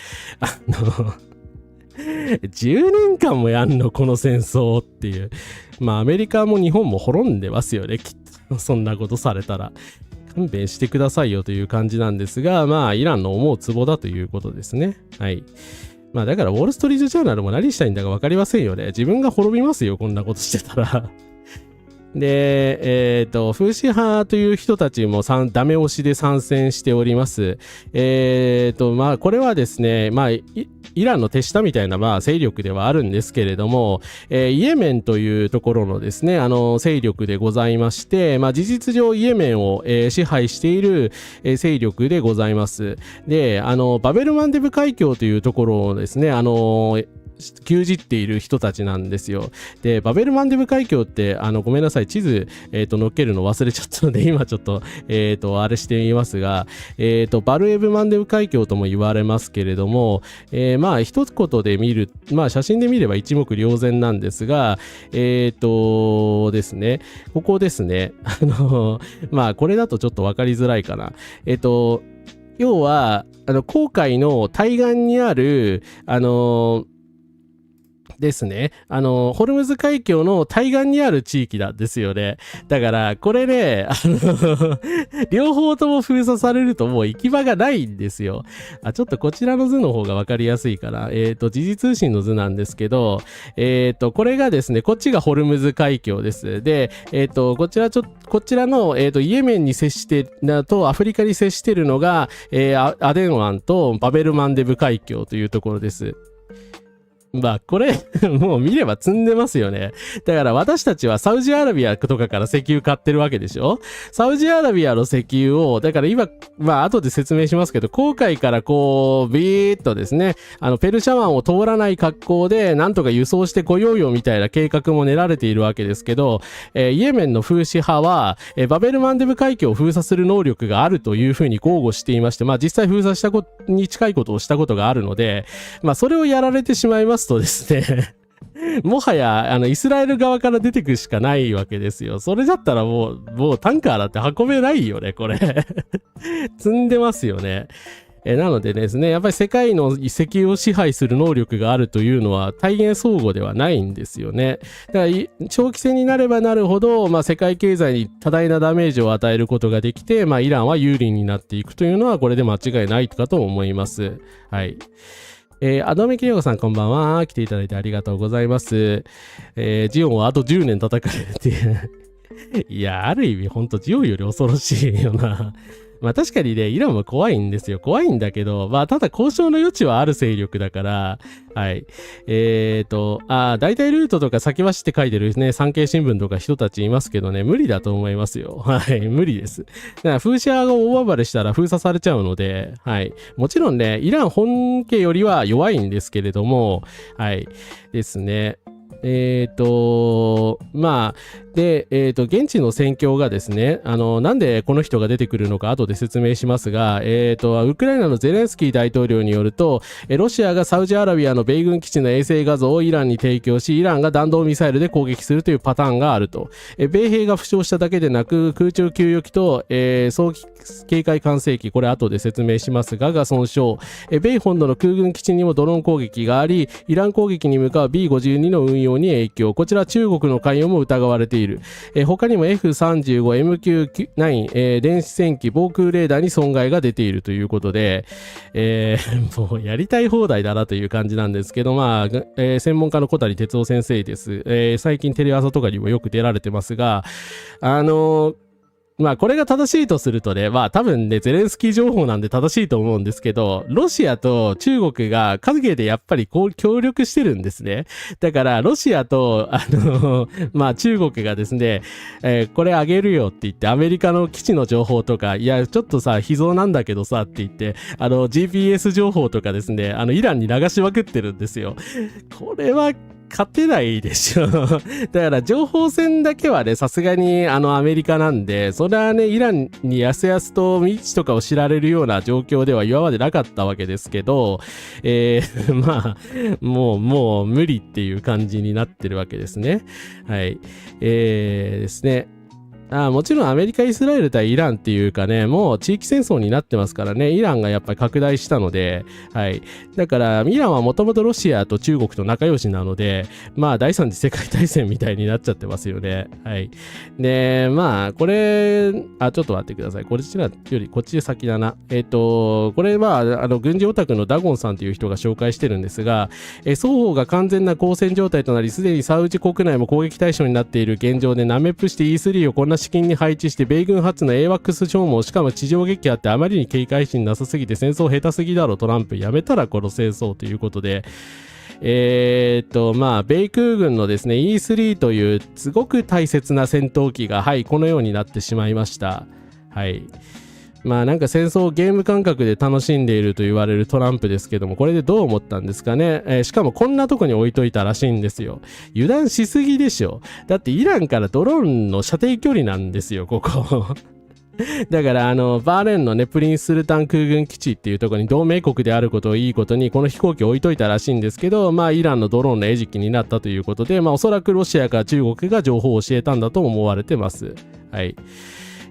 Speaker 3: 10年間もやんのこの戦争っていう。まあアメリカも日本も滅んでますよね、きっと。そんなことされたら。勘弁してくださいよという感じなんですが、まあイランの思うツボだということですね。はい。まあだからウォールストリートジャーナルも何したいんだか分かりませんよね。自分が滅びますよ、こんなことしてたら。で、風刺派という人たちもダメ押しで参戦しております。まあ、これはですね、まあ、イランの手下みたいな、まあ、勢力ではあるんですけれども、イエメンというところのですね、勢力でございまして、まあ、事実上イエメンを、支配している、勢力でございます。で、バベルマンデブ海峡というところをですね、牛耳っている人たちなんですよ。で、バベルマンデブ海峡って、ごめんなさい、地図、載っけるの忘れちゃったので、今ちょっと、あれしてみますが、バルエブマンデブ海峡とも言われますけれども、まあ、一言で見る、まあ、写真で見れば一目瞭然なんですが、ですね、ここですね、まあ、これだとちょっとわかりづらいかな。要は、紅海の対岸にある、ですね。ホルムズ海峡の対岸にある地域なんですよね。だから、これね、両方とも封鎖されるともう行き場がないんですよ。ちょっとこちらの図の方がわかりやすいかな。時事通信の図なんですけど、これがですね、こっちがホルムズ海峡です。で、こちらの、イエメンに接してとアフリカに接してるのが、アデン湾とバベルマンデブ海峡というところです。まあこれもう見れば積んでますよね。だから私たちはサウジアラビアとかから石油買ってるわけでしょ。サウジアラビアの石油を、だから今、まあ後で説明しますけど、紅海からこう、ビーッとですね、ペルシャ湾を通らない格好で、なんとか輸送してこようよみたいな計画も練られているわけですけど、イエメンの風刺派は、バベルマンデブ海峡を封鎖する能力があるというふうに豪語していまして、まあ実際封鎖したことに近いことをしたことがあるので、まあそれをやられてしまいますとですねもはやイスラエル側から出てくしかないわけですよ。それだったらもうタンカーだって運べないよね、これ積んでますよね。なのでですね、やっぱり世界の石油を支配する能力があるというのは体現相互ではないんですよね。だから長期戦になればなるほど、まあ、世界経済に多大なダメージを与えることができて、まあ、イランは有利になっていくというのはこれで間違いないかと思います。はい。アドメキリオコさんこんばんは。来ていただいてありがとうございます。ジオンはあと10年戦えるっていう。いや、ある意味ほんとジオンより恐ろしいよな。まあ確かにね、イランも怖いんですよ。怖いんだけど、まあただ交渉の余地はある勢力だから、はい。大体ルートとか先走って書いてるね、産経新聞とか人たちいますけどね、無理だと思いますよ。はい、無理です。だから風刺派が大暴れしたら封鎖されちゃうので、はい。もちろんね、イラン本家よりは弱いんですけれども、はい。ですね。まあ、で、現地の戦況がですね、なんでこの人が出てくるのか後で説明しますが、ウクライナのゼレンスキー大統領によると、ロシアがサウジアラビアの米軍基地の衛星画像をイランに提供し、イランが弾道ミサイルで攻撃するというパターンがあると。米兵が負傷しただけでなく、空中給与機と、早期警戒管制機、これ後で説明しますが損傷。米本土の空軍基地にもドローン攻撃があり、イラン攻撃に向かう B52 の運用に影響。こちら中国の関与も疑われている。他にも F35、MQ9、電子戦機、防空レーダーに損害が出ているということで、もうやりたい放題だなという感じなんですけど、まあ、専門家の小谷哲夫先生です。最近テレ朝とかにもよく出られてますが、まあこれが正しいとするとね、まあ多分ね、ゼレンスキー情報なんで正しいと思うんですけど、ロシアと中国が陰でやっぱりこう協力してるんですね。だからロシアと、まあ中国がですね、これあげるよって言ってアメリカの基地の情報とか、いやちょっとさ、秘蔵なんだけどさって言って、GPS 情報とかですね、イランに流しまくってるんですよ。これは勝てないでしょ。だから情報戦だけはね、さすがにアメリカなんで、それはね、イランにやすやすと位置とかを知られるような状況では今までなかったわけですけど、まあ、もう無理っていう感じになってるわけですね。はい。ですね。もちろんアメリカ、イスラエル対イランっていうかね、もう地域戦争になってますからね、イランがやっぱり拡大したので、はい。だから、イランはもともとロシアと中国と仲良しなので、まあ、第三次世界大戦みたいになっちゃってますよね。はい。で、まあ、これ、ちょっと待ってください。こちらより、こっち先だな。これは、軍事オタクのダゴンさんという人が紹介してるんですが、双方が完全な交戦状態となり、すでにサウジ国内も攻撃対象になっている現状で、ナメプして E3 をこんな資金に配置して米軍発の AWACS 消耗、しかも地上撃破ってあまりに警戒心なさすぎて戦争下手すぎだろトランプやめたらこの戦争ということで、まあ米空軍のですね E3 というすごく大切な戦闘機がはいこのようになってしまいました。はい。まあなんか戦争をゲーム感覚で楽しんでいると言われるトランプですけども、これでどう思ったんですかね。しかもこんなとこに置いといたらしいんですよ。油断しすぎでしょ。だってイランからドローンの射程距離なんですよ、ここ。だからバーレーンのねプリンススルタン空軍基地っていうところに同盟国であることをいいことにこの飛行機を置いといたらしいんですけど、まあイランのドローンの餌食になったということで、まあおそらくロシアか中国が情報を教えたんだと思われてます。はい。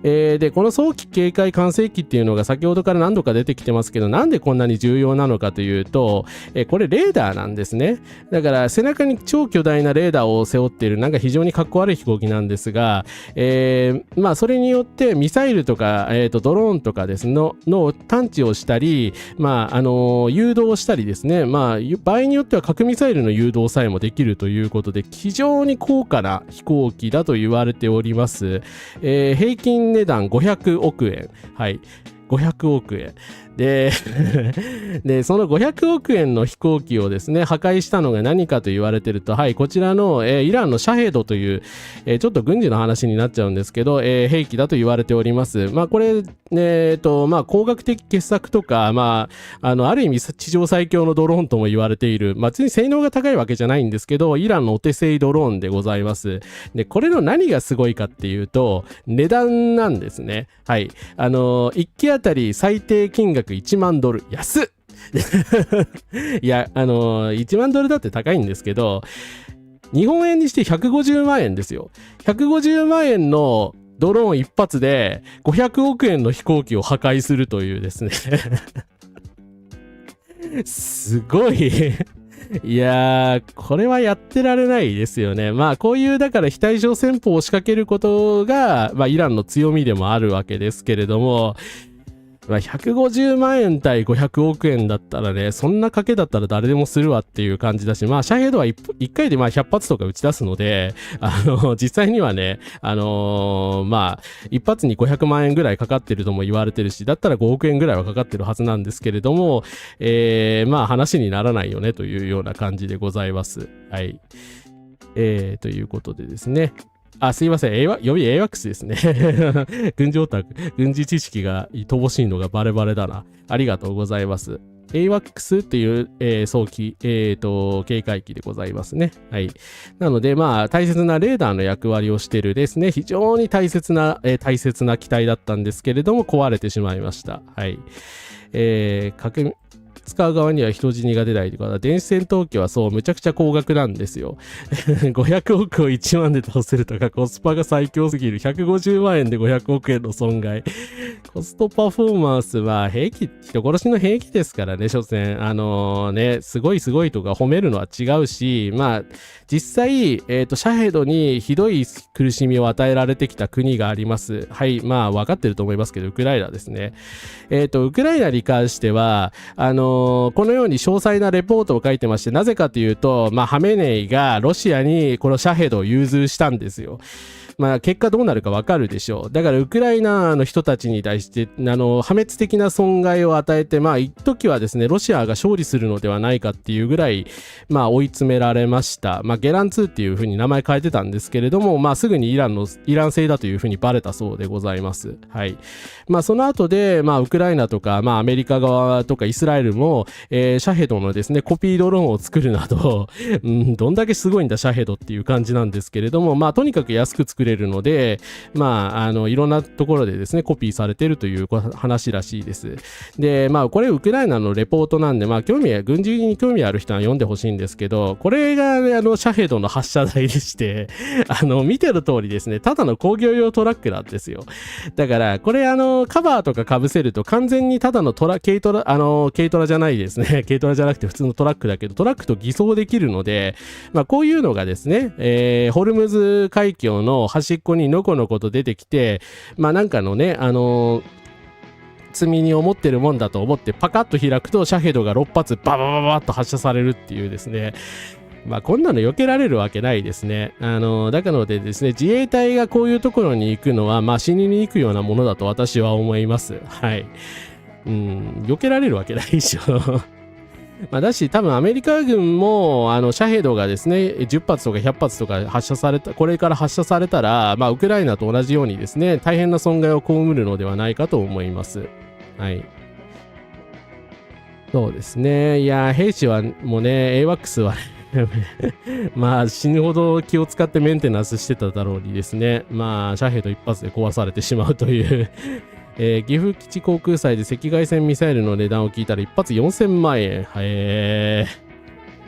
Speaker 3: でこの早期警戒管制機っていうのが先ほどから何度か出てきてますけど、なんでこんなに重要なのかというと、これレーダーなんですね。だから背中に超巨大なレーダーを背負っているなんか非常にかっこ悪い飛行機なんですが、まあそれによってミサイルとか、ドローンとかですの探知をしたり、まあ誘導したりですね、まあ場合によっては核ミサイルの誘導さえもできるということで非常に高価な飛行機だと言われております。平均値段500億円。はい。500億円。で、その500億円の飛行機をですね、破壊したのが何かと言われてると、はい、こちらの、イランのシャヘドという、ちょっと軍事の話になっちゃうんですけど、兵器だと言われております。まあ、これ、まあ、工学的傑作とか、まあ、ある意味地上最強のドローンとも言われている、まあ、別に性能が高いわけじゃないんですけど、イランのお手製ドローンでございます。で、これの何がすごいかっていうと、値段なんですね。はい。1機あたり最低金額1万ドル。安っいや、1万ドルだって高いんですけど、日本円にして150万円ですよ。150万円のドローン一発で500億円の飛行機を破壊するというですねすごいいやー、これはやってられないですよね。まあ、こういう、だから非対称戦法を仕掛けることが、まあ、イランの強みでもあるわけですけれども、まあ、150万円対500億円だったらね、そんな賭けだったら誰でもするわっていう感じだし、まあ、シャヘドは1回でまあ100発とか打ち出すので、実際にはね、まあ、1発に500万円ぐらいかかってるとも言われてるし、だったら5億円ぐらいはかかってるはずなんですけれども、まあ、話にならないよねというような感じでございます。はい。ということでですね。すいません。予備 AWACS ですね。軍事オタク、軍事知識が乏しいのがバレバレだな。ありがとうございます。AWACS っていう、早期、警戒機でございますね。はい。なので、まあ、大切なレーダーの役割をしているですね、非常に大切な機体だったんですけれども、壊れてしまいました。はい。使う側には人死にが出ないとか、電子戦闘機はそう、むちゃくちゃ高額なんですよ。500億を1万で倒せるとか、コスパが最強すぎる。150万円で500億円の損害。コストパフォーマンスは人殺しの兵器ですからね、所詮。すごいとか褒めるのは違うし、まあ、実際、シャヘドにひどい苦しみを与えられてきた国があります。はい、まあ、分かってると思いますけど、ウクライナですね。ウクライナに関しては、このように詳細なレポートを書いてまして、なぜかというと、まあ、ハメネイがロシアにこのシャヘドを融通したんですよ。まあ、結果どうなるかわかるでしょう。だからウクライナの人たちに対して破滅的な損害を与えて、まあ一時はですねロシアが勝利するのではないかっていうぐらい、まあ、追い詰められました。まあ、ゲラン2っていうふうに名前変えてたんですけれども、まあ、すぐにイラン製だというふうにバレたそうでございます。はい。まあ、その後で、まあ、ウクライナとか、まあ、アメリカ側とかイスラエルも、シャヘドのですねコピードローンを作るなど、どんだけすごいんだシャヘドっていう感じなんですけれども、まあ、とにかく安く作れるので、まあ、いろんなところでですねコピーされてるという話らしいです。で、まあ、これウクライナのレポートなんで、まあ、軍事に興味ある人は読んでほしいんですけど、これが、シャヘドの発射台でして見てる通りですね、ただの工業用トラックなんですよ。だからこれカバーとか被せると完全にただの軽トラじゃないですね。軽トラじゃなくて普通のトラックだけど、トラックと偽装できるので、まあ、こういうのがですね、ホルムズ海峡の端っこにのこのこと出てきて、まあなんかのね積み荷を持ってるもんだと思ってパカッと開くとシャヘドが6発ババババッと発射されるっていうですね、まあこんなの避けられるわけないですね。だからでですね、自衛隊がこういうところに行くのはまあ死にに行くようなものだと私は思います。はい。避けられるわけないでしょ。まあだし、多分アメリカ軍もシャヘドがですね10発とか100発とかこれから発射されたら、まあウクライナと同じようにですね大変な損害を被るのではないかと思います。はい。そうですね。いや兵士はもうね AWACS はまあ死ぬほど気を使ってメンテナンスしてただろうにですね、まあシャヘド一発で壊されてしまうという岐阜基地航空祭で赤外線ミサイルの値段を聞いたら一発4000万円。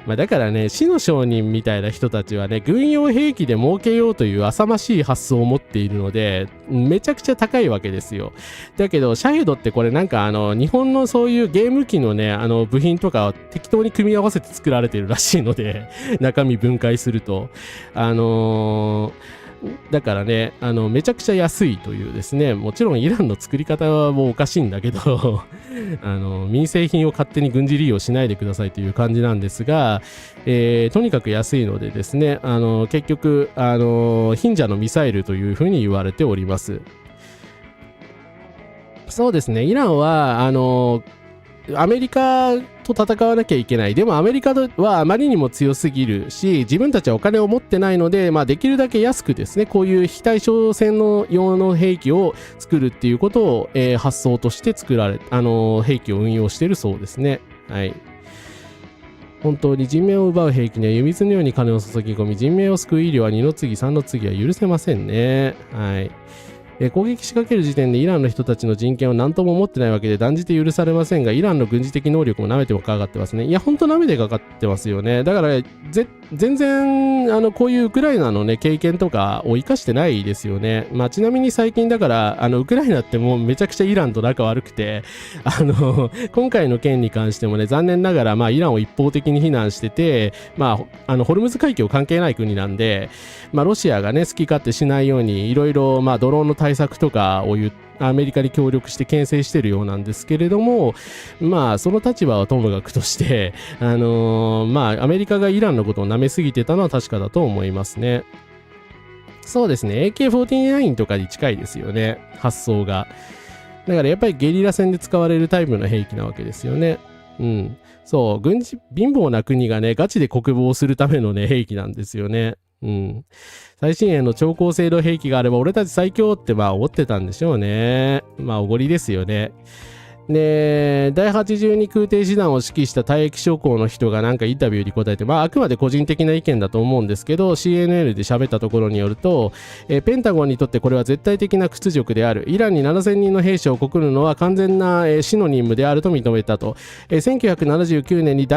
Speaker 3: まあだからね、死の商人みたいな人たちはね、軍用兵器で儲けようという浅ましい発想を持っているので、めちゃくちゃ高いわけですよ。だけど、シャヘドってこれなんか日本のそういうゲーム機のね、部品とかを適当に組み合わせて作られてるらしいので、中身分解すると。だからね、めちゃくちゃ安いというですね、もちろんイランの作り方はもうおかしいんだけど、民生品を勝手に軍事利用しないでくださいという感じなんですが、とにかく安いのでですね、結局、貧者のミサイルというふうに言われております。そうですね、イランは、アメリカと戦わなきゃいけない。でもアメリカはあまりにも強すぎるし、自分たちはお金を持ってないので、まあできるだけ安くですね、こういう非対称戦の用の兵器を作るっていうことを、発想として兵器を運用しているそうですね。はい。本当に人命を奪う兵器には湯水のように金を注ぎ込み、人命を救う医療は2の次、3の次は許せませんね。はい。攻撃仕掛ける時点でイランの人たちの人権を何とも思ってないわけで断じて許されませんが、イランの軍事的能力も舐めてかかってますね。いや、ほんと舐めてかかってますよね。だから、全然、こういうウクライナのね、経験とかを生かしてないですよね。まあ、ちなみに最近だから、ウクライナってもうめちゃくちゃイランと仲悪くて、今回の件に関してもね、残念ながら、まあ、イランを一方的に非難してて、まあ、ホルムズ海峡関係ない国なんで、まあ、ロシアがね、好き勝手しないように、いろいろ、まあ、ドローンの対策とかをアメリカに協力して牽制してるようなんですけれども、まあその立場はともかくとしてまあアメリカがイランのことを舐めすぎてたのは確かだと思いますね。そうですね、 AK-49 とかに近いですよね、発想が。だからやっぱりゲリラ戦で使われるタイプの兵器なわけですよね。そう、貧乏な国がねガチで国防するためのね兵器なんですよね。最新鋭の超高精度兵器があれば俺たち最強ってまあ思ってたんでしょうね。まあおごりですよね。で、第82空挺師団を指揮した退役将校の人がなんかインタビューに答えて、あくまで個人的な意見だと思うんですけど、CNN で喋ったところによると、ペンタゴンにとってこれは絶対的な屈辱である。イランに7000人の兵士を送るのは完全なシノニムであると認めたと。1979年に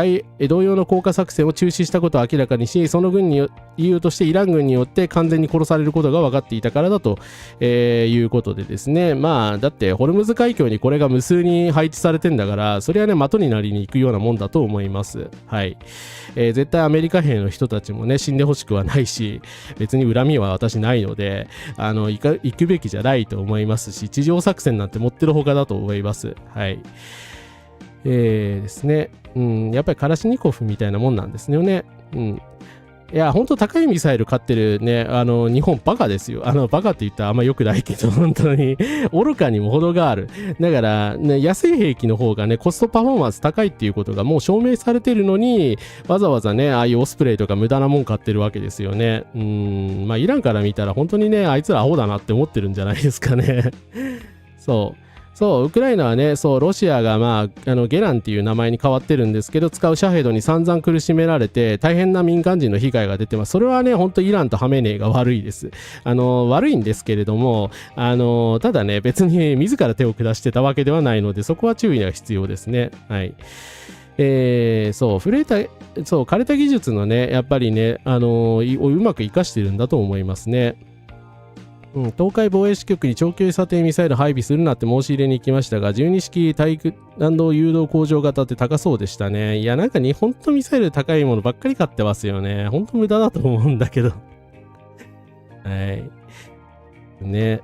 Speaker 3: 同様の降下作戦を中止したことを明らかにし、その理由としてイラン軍によって完全に殺されることが分かっていたからだと、いうことでですね。だってホルムズ海峡にこれが無数に配置されてんだから、それはね、的になりに行くようなもんだと思います。はい。絶対アメリカ兵の人たちもね、死んでほしくはないし、別に恨みは私ないので、行くべきじゃないと思いますし、地上作戦なんて持ってるほかだと思います。はい。ですね。やっぱりカラシニコフみたいなもんなんですよね。いや、本当高いミサイル買ってるね、日本バカですよ。バカって言ったらあんま良くないけど、本当に、愚かにも程がある。だから、ね、安い兵器の方がね、コストパフォーマンス高いっていうことがもう証明されてるのに、わざわざね、ああいうオスプレイとか無駄なもん買ってるわけですよね。イランから見たら本当にね、あいつらアホだなって思ってるんじゃないですかね。そう、ウクライナはね、ロシアがゲランっていう名前に変わってるんですけど、使うシャヘドに散々苦しめられて、大変な民間人の被害が出てます。それはね、本当イランとハメネイが悪いです。悪いんですけれども、ただね、別に自ら手を下してたわけではないので、そこは注意が必要ですね。はい。枯れた技術のね、やっぱりね、うまく活かしてるんだと思いますね。東海防衛支局に長距離射程ミサイル配備するなって申し入れに行きましたが、12式対弾道誘導向上型って高そうでしたね。いや、なんか日本とミサイル高いものばっかり買ってますよね。ほんと無駄だと思うんだけど。はい。ね。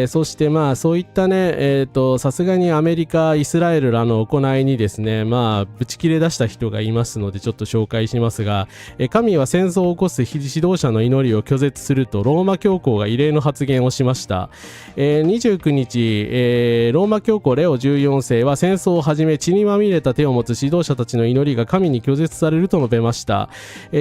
Speaker 3: そしてそういったね、さすがにアメリカ、イスラエルらの行いにですね、ぶち切れ出した人がいますので、ちょっと紹介しますが、神は戦争を起こす指導者の祈りを拒絶すると、ローマ教皇が異例の発言をしました。29日、ローマ教皇レオ14世は戦争をはじめ血にまみれた手を持つ指導者たちの祈りが神に拒絶されると述べました。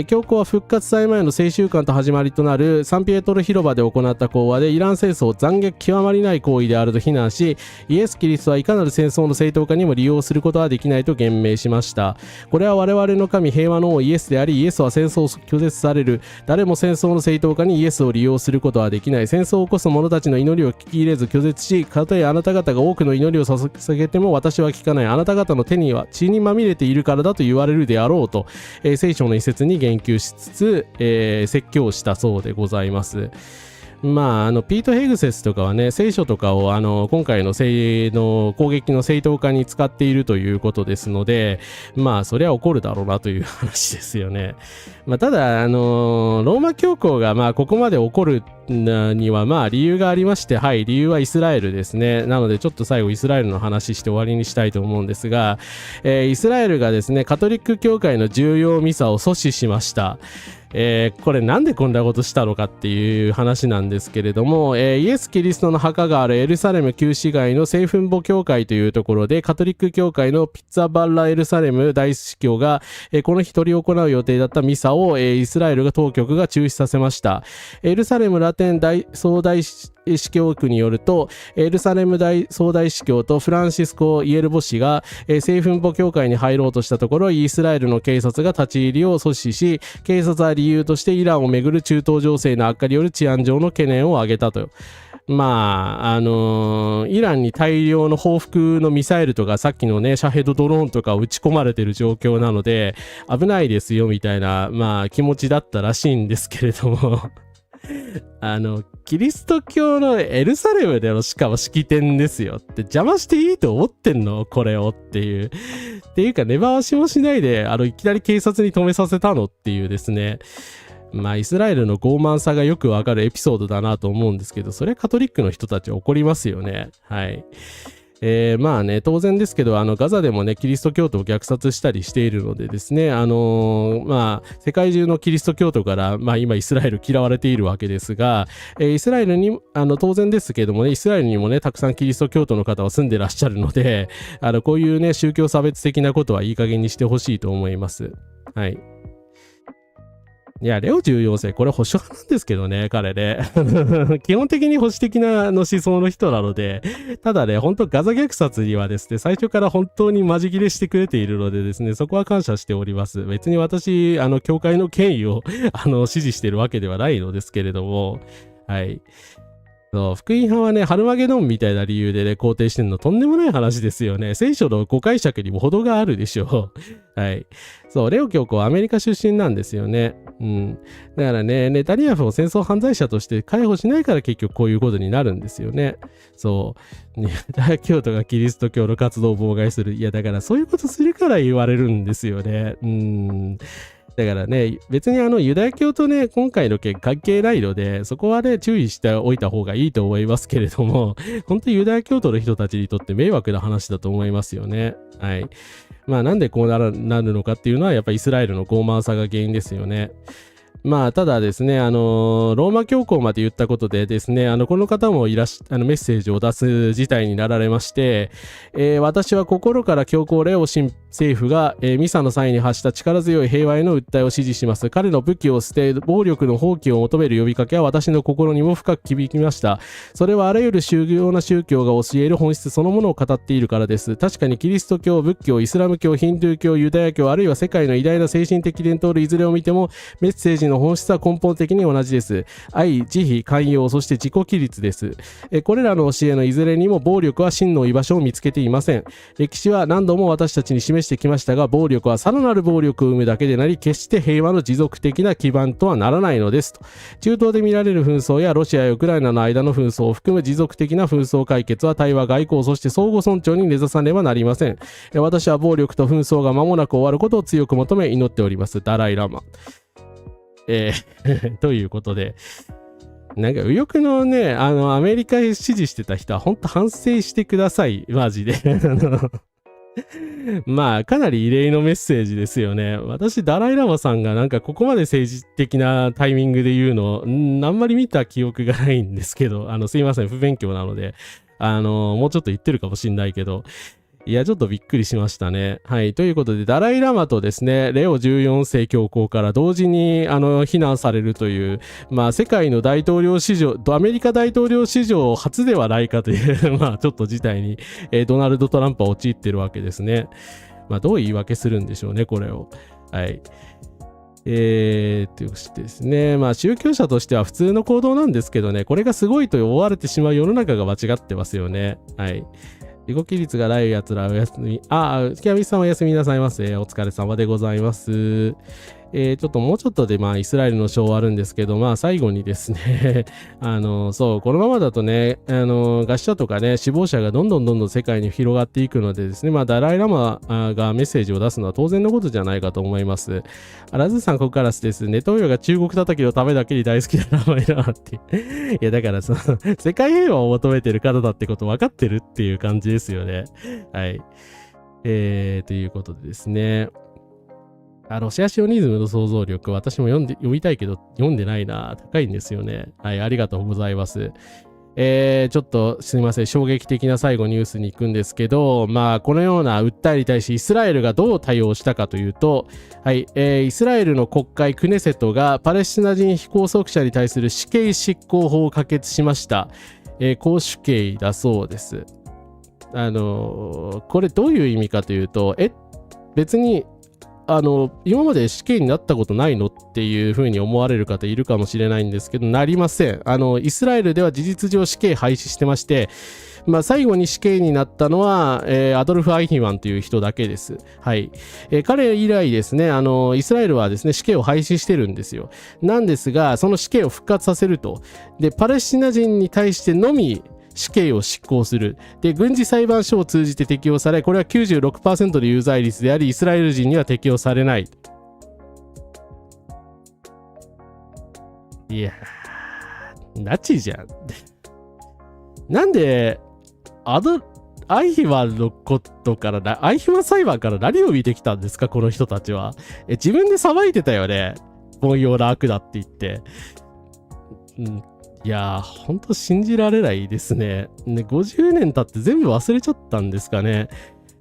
Speaker 3: 教皇は復活祭前の聖週間と始まりとなるサンピエトロ広場で行った講話で、イラン戦争を残虐極まりない行為であると非難し、イエス・キリストはいかなる戦争の正当化にも利用することはできないと言明しました。これは我々の神平和の王イエスであり、イエスは戦争を拒絶される。誰も戦争の正当化にイエスを利用することはできない。戦争を起こす者たちの祈りを聞き入れず拒絶し、たとえあなた方が多くの祈りを捧げても私は聞かない。あなた方の手には血にまみれているからだと言われるであろうと、聖書の一節に言及しつつ、説教したそうでございます。ピート・ヘグセスとかはね、聖書とかを今回の攻撃の正当化に使っているということですので、そりゃ怒るだろうなという話ですよね。ただ、ローマ教皇がここまで怒るには理由がありまして、はい、理由はイスラエルですね。なのでちょっと最後イスラエルの話して終わりにしたいと思うんですが、イスラエルがですね、カトリック教会の重要ミサを阻止しました。これなんでこんなことしたのかっていう話なんですけれども、イエス・キリストの墓があるエルサレム旧市街の聖墳墓教会というところで、カトリック教会のピッツァバッラ・エルサレム大司教が、この日執り行う予定だったミサを、イスラエルが当局が中止させました。エルサレムラテン総大司教区によると、エルサレム総大司教とフランシスコ・イエルボ氏が、聖墳墓教会に入ろうとしたところ、イスラエルの警察が立ち入りを阻止し、警察は理由としてイランをめぐる中東情勢の悪化による治安上の懸念を挙げたと。イランに大量の報復のミサイルとか、さっきのね、シャヘドドローンとか撃ち込まれてる状況なので、危ないですよみたいな、気持ちだったらしいんですけれども、キリスト教のエルサレムでのしかも式典ですよって邪魔していいと思ってんのこれをっていうか根回しもしないでいきなり警察に止めさせたのっていうですね。イスラエルの傲慢さがよくわかるエピソードだなと思うんですけど、それカトリックの人たち怒りますよね。はい。当然ですけど、ガザでもね、キリスト教徒を虐殺したりしているのでですね、世界中のキリスト教徒から、今イスラエル嫌われているわけですが、イスラエルに、当然ですけどもね、イスラエルにもね、たくさんキリスト教徒の方は住んでらっしゃるので、こういうね、宗教差別的なことはいい加減にしてほしいと思います。はい。いや、レオ14世、これ保守派なんですけどね、彼ね。基本的に保守的な思想の人なので、ただね、本当ガザ虐殺にはですね、最初から本当にマジ切れしてくれているのでですね、そこは感謝しております。別に私、教会の権威を、支持しているわけではないのですけれども、はい。そう、福音派はね、ハルマゲドンみたいな理由でね、肯定してるのとんでもない話ですよね。聖書の誤解釈にも程があるでしょう。はい。そう、レオ教皇はアメリカ出身なんですよね。うん。だからね、ネタニヤフを戦争犯罪者として逮捕しないから結局こういうことになるんですよね。そう。ユダヤ教徒がキリスト教の活動を妨害する。いや、だからそういうことするから言われるんですよね。だからね、別にユダヤ教とね、今回の件関係ないので、そこはね、注意しておいた方がいいと思いますけれども、本当にユダヤ教徒の人たちにとって迷惑な話だと思いますよね。はい。まあなんでこうなるのかっていうのは、やっぱイスラエルの傲慢さが原因ですよね。まあ、ただですね、ローマ教皇まで言ったことでですね、この方もメッセージを出す事態になられまして、私は心から教皇レオ新政府が、ミサの際に発した力強い平和への訴えを支持します。彼の武器を捨て、暴力の放棄を求める呼びかけは私の心にも深く響きました。それはあらゆる主要な宗教が教える本質そのものを語っているからです。確かにキリスト教、仏教、イスラム教、ヒンドゥー教、ユダヤ教、あるいは世界の偉大な精神的伝統のいずれを見ても、メッセージの本質は根本的に同じです。愛、慈悲、寛容、そして自己規律です。これらの教えのいずれにも暴力は真の居場所を見つけていません。歴史は何度も私たちに示してきましたが、暴力はさらなる暴力を生むだけでなり、決して平和の持続的な基盤とはならないのですと。中東で見られる紛争やロシアやウクライナの間の紛争を含む持続的な紛争解決は対話、外交、そして相互尊重に根ざさねばなりません。私は暴力と紛争が間もなく終わることを強く求め祈っております。ダライラマ。ということで、なんか右翼のね、アメリカへ支持してた人は本当反省してください。マジで。まあ、かなり異例のメッセージですよね。私、ダライラマさんがなんかここまで政治的なタイミングで言うの、あんまり見た記憶がないんですけど、すいません、不勉強なので、もうちょっと言ってるかもしんないけど、いや、ちょっとびっくりしましたね。はい。ということで、ダライラマとですね、レオ14世教皇から同時に、非難されるという、まあ、世界の大統領史上、アメリカ大統領史上初ではないかという、まあ、ちょっと事態に、ドナルド・トランプは陥ってるわけですね。まあ、どう言い訳するんでしょうね、これを。はい。としてですね、まあ宗教者としては普通の行動なんですけどね、これがすごいと思われてしまう世の中が間違ってますよね。はい。自己規律がないやつらおやすみ。キャミさんおやすみなさいませ。お疲れ様でございます。ちょっともうちょっとでまあイスラエルの章あるんですけど、まあ最後にですねそう、このままだとね、餓死者とかね、死亡者がどんどん世界に広がっていくのでですね、まあダライラマがメッセージを出すのは当然のことじゃないかと思います。アラズさん、ここからです。ネトウヨが中国叩きのためだけに大好きな名前だなって。いや、だから世界平和を求めてる方だってこと分かってるっていう感じですよね。はい。ということでですね。ロシアシオニズムの想像力、私も読みたいけど読んでないな。高いんですよね。はい、ありがとうございます。ちょっとすみません、衝撃的な最後ニュースに行くんですけど、まあ、このような訴えに対しイスラエルがどう対応したかというと、はい、イスラエルの国会クネセットがパレスチナ人非拘束者に対する死刑執行法を可決しました。公主刑だそうです。これどういう意味かというと、別に今まで死刑になったことないのっていう風に思われる方いるかもしれないんですけど、なりません。イスラエルでは事実上死刑廃止してまして、まあ、最後に死刑になったのは、アドルフ・アイヒマンという人だけです。はい。彼以来ですね、イスラエルはですね、死刑を廃止してるんですよ。なんですが、その死刑を復活させると。で、パレスチナ人に対してのみ、死刑を執行する。で、軍事裁判所を通じて適用され、これは 96% で有罪率であり、イスラエル人には適用されない。いやー、ナチじゃん。なんで、アイヒマンのことから、アイヒマン裁判から何を見てきたんですか、この人たちは。自分で裁いてたよね。凡庸な悪だって言って。いやー、ほんと信じられないですね。50年経って全部忘れちゃったんですかね。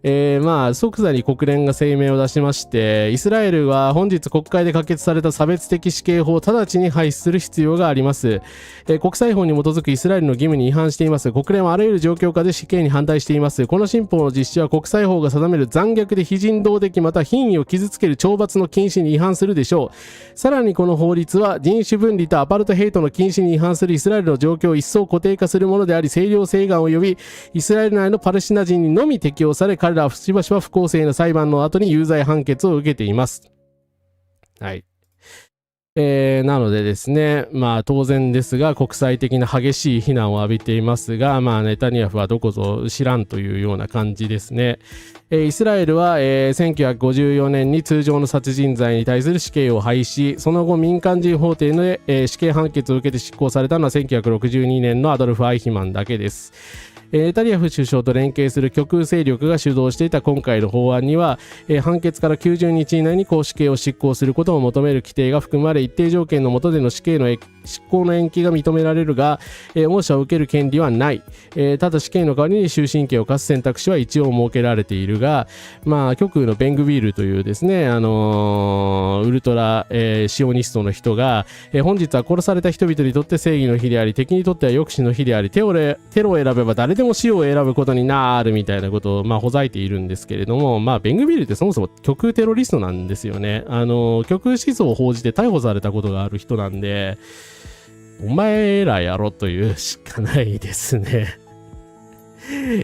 Speaker 3: 即座に国連が声明を出しまして、イスラエルは本日国会で可決された差別的死刑法を直ちに廃止する必要があります。国際法に基づくイスラエルの義務に違反しています。国連はあらゆる状況下で死刑に反対しています。この新法の実施は国際法が定める残虐で非人道的また品位を傷つける懲罰の禁止に違反するでしょう。さらにこの法律は人種分離とアパルトヘイトの禁止に違反するイスラエルの状況を一層固定化するものであり、清涼請願及びイスラエル内のパレスチナ人にのみ適用され、彼らはしばしば不公正な裁判の後に有罪判決を受けています。はい。なのでですね、当然ですが国際的な激しい非難を浴びていますが、ネタニヤフはどこぞ知らんというような感じですね。イスラエルは、1954年に通常の殺人罪に対する死刑を廃止、その後民間人法廷の、死刑判決を受けて執行されたのは1962年のアドルフ・アイヒマンだけです。ネタニヤフ首相と連携する極右勢力が主導していた今回の法案には、判決から90日以内に死刑を執行することを求める規定が含まれ、一定条件の下での死刑の執行の延期が認められるが、恩赦を受ける権利はない。ただ死刑の代わりに終身刑を課す選択肢は一応設けられているが、極右のベングビールというですね、ウルトラ、シオニストの人が、本日は殺された人々にとって正義の日であり、敵にとっては抑止の日であり、テロを選べば誰でも死を選ぶことになるみたいなことをほざいているんですけれども、ベングビールってそもそも極右テロリストなんですよね。極右思想を報じて逮捕されたことがある人なんで、お前らやろというしかないですね。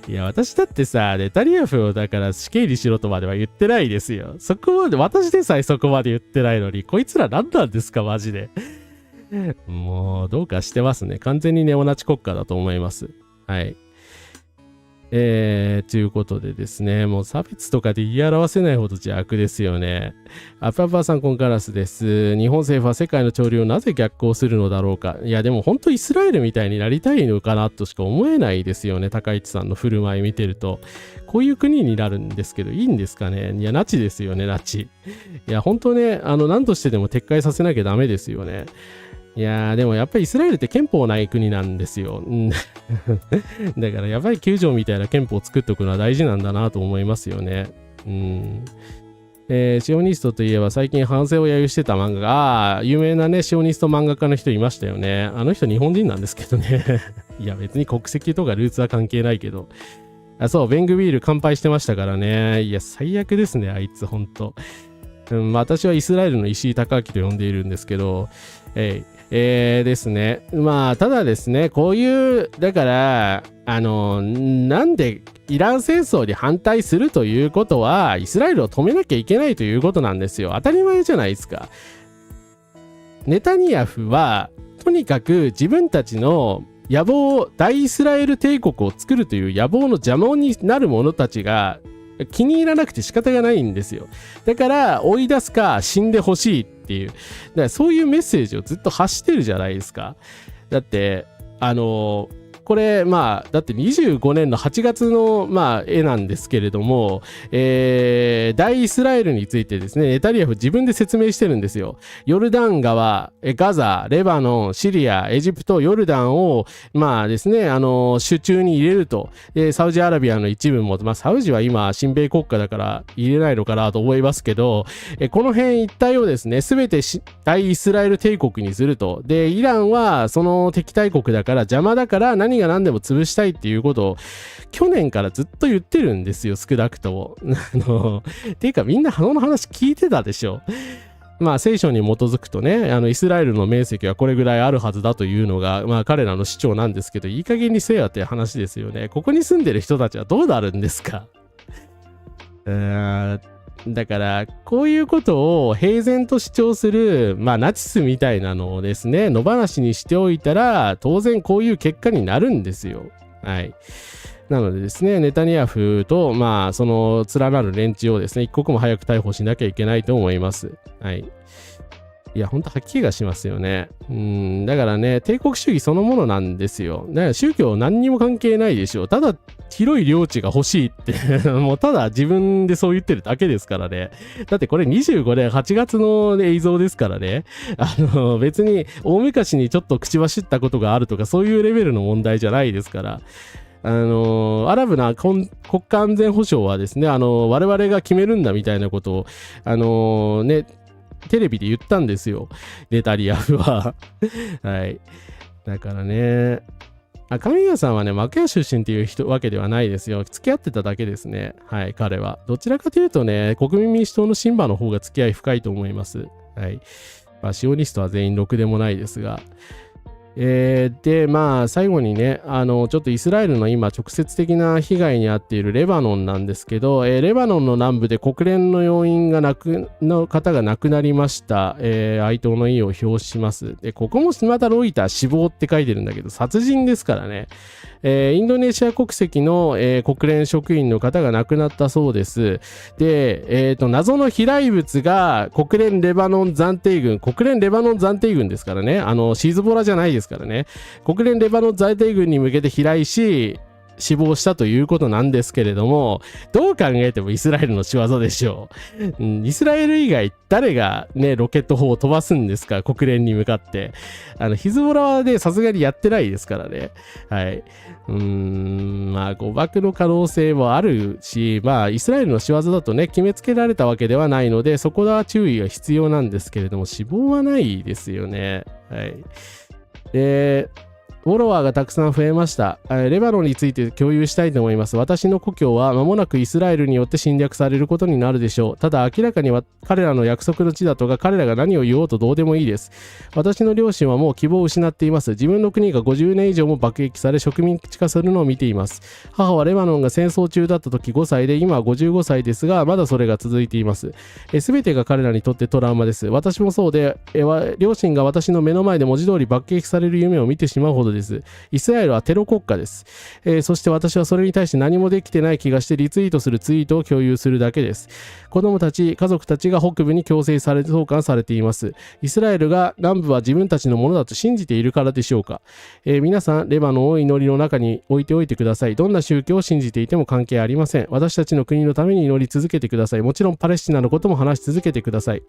Speaker 3: いや、私だってさ、ネタニヤフをだから死刑にしろとまでは言ってないですよ。そこまで、私でさえそこまで言ってないのに、こいつら何なんですか、マジで。もう、どうかしてますね。完全にネオナチ国家だと思います。はい。ということでですね、もう差別とかで言い表せないほど邪悪ですよね。アパパさんコンカラスです。日本政府は世界の潮流をなぜ逆行するのだろうか。いや、でも本当イスラエルみたいになりたいのかなとしか思えないですよね。高市さんの振る舞い見てると。こういう国になるんですけど、いいんですかね。いや、ナチですよね、ナチ。いや、本当ね、何としてでも撤回させなきゃダメですよね。いやー、でもやっぱりイスラエルって憲法ない国なんですよ。だからやっぱり9条みたいな憲法を作っておくのは大事なんだなと思いますよね。シオニストといえば最近反省を揶揄してた漫画が、有名なね、シオニスト漫画家の人いましたよね。あの人日本人なんですけどね。いや、別に国籍とかルーツは関係ないけど。そう、ベングビール乾杯してましたからね。いや、最悪ですね、あいつ、ほんと。私はイスラエルの石井貴明と呼んでいるんですけど、ですね。ただですね、こういう、だから、なんでイラン戦争に反対するということは、イスラエルを止めなきゃいけないということなんですよ。当たり前じゃないですか。ネタニヤフは、とにかく自分たちの野望、大イスラエル帝国を作るという野望の邪魔になる者たちが、気に入らなくて仕方がないんですよ。だから追い出すか死んでほしいっていう。だからそういうメッセージをずっと発してるじゃないですか。だってこれだって25年の8月の絵なんですけれども、大イスラエルについてですね、ネタニヤフ自分で説明してるんですよ。ヨルダン川、ガザ、レバノン、シリア、エジプト、ヨルダンをですね、手中に入れると。サウジアラビアの一部も、サウジは今親米国家だから入れないのかなと思いますけど、この辺一帯をですね、すべて大イスラエル帝国にすると。で、イランはその敵対国だから邪魔だから何が何でも潰したいっていうことを去年からずっと言ってるんですよ、少なくとも。っていうかみんなの話聞いてたでしょ。聖書に基づくとね、イスラエルの面積はこれぐらいあるはずだというのが、彼らの主張なんですけど、いい加減にせえやって話ですよね。ここに住んでる人たちはどうなるんですか。だからこういうことを平然と主張するナチスみたいなのをですね野放しにしておいたら当然こういう結果になるんですよ。はい。なのでですね、ネタニヤフとその連なる連中をですね一刻も早く逮捕しなきゃいけないと思います。はい。いや、ほんと吐き気がしますよね。だからね、帝国主義そのものなんですよ。だから宗教何にも関係ないでしょ。ただ、広い領地が欲しいってもうただ自分でそう言ってるだけですからね。だってこれ25年8月の映像ですからね。別に大昔にちょっと口走ったことがあるとかそういうレベルの問題じゃないですから。アラブの国家安全保障はですね、我々が決めるんだみたいなことを、テレビで言ったんですよ、ネタニヤフは。はい。だからね、神谷さんはね、幕屋出身っていうわけではないですよ。付き合ってただけですね。はい、彼は。どちらかというとね、国民民主党のシンバの方が付き合い深いと思います。はい。シオニストは全員ろくでもないですが。で、最後にね、ちょっとイスラエルの今、直接的な被害に遭っているレバノンなんですけど、レバノンの南部で国連の要員の方が亡くなりました。哀悼の意を表します。で、ここもまたロイター死亡って書いてるんだけど、殺人ですからね。インドネシア国籍の、国連職員の方が亡くなったそうです。で、謎の飛来物が国連レバノン暫定軍ですからね。シーズボラじゃないですからね。国連レバノン暫定軍に向けて飛来し、死亡したということなんですけれども、どう考えてもイスラエルの仕業でしょう。イスラエル以外誰がね、ロケット砲を飛ばすんですか、国連に向かって。ヒズボラはね、さすがにやってないですからね。はい。誤爆の可能性もあるし、イスラエルの仕業だとね、決めつけられたわけではないので、そこは注意が必要なんですけれども、死亡はないですよね。はい。フォロワーがたくさん増えました。レバノンについて共有したいと思います。私の故郷は間もなくイスラエルによって侵略されることになるでしょう。ただ明らかには彼らの約束の地だとか彼らが何を言おうとどうでもいいです。私の両親はもう希望を失っています。自分の国が50年以上も爆撃され植民地化するのを見ています。母はレバノンが戦争中だった時5歳で今は55歳ですがまだそれが続いています。すべてが彼らにとってトラウマです。私もそうで、両親が私の目の前で文字通り爆撃される夢を見てしまうほどです。イスラエルはテロ国家です。そして私はそれに対して何もできてない気がしてリツイートするツイートを共有するだけです。子供たち、家族たちが北部に強制されて送還されています。イスラエルが南部は自分たちのものだと信じているからでしょうか。皆さん、レバノンを祈りの中に置いておいてください。どんな宗教を信じていても関係ありません。私たちの国のために祈り続けてください。もちろんパレスチナのことも話し続けてください。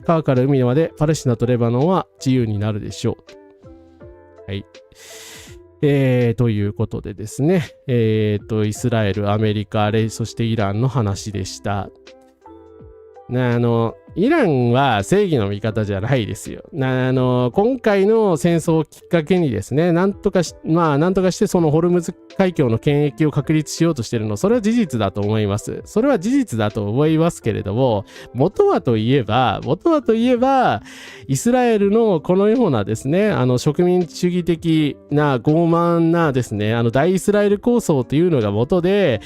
Speaker 3: 川から海までパレスチナとレバノンは自由になるでしょう。はい。ということでですね、イスラエル、アメリカ、そしてイランの話でした。イランは正義の味方じゃないですよ。今回の戦争をきっかけにですね、なんとかしてそのホルムズ海峡の権益を確立しようとしているの、それは事実だと思います。それは事実だと思いますけれども、元はといえば、イスラエルのこのようなですね、植民地主義的な傲慢なですね、大イスラエル構想というのが元で、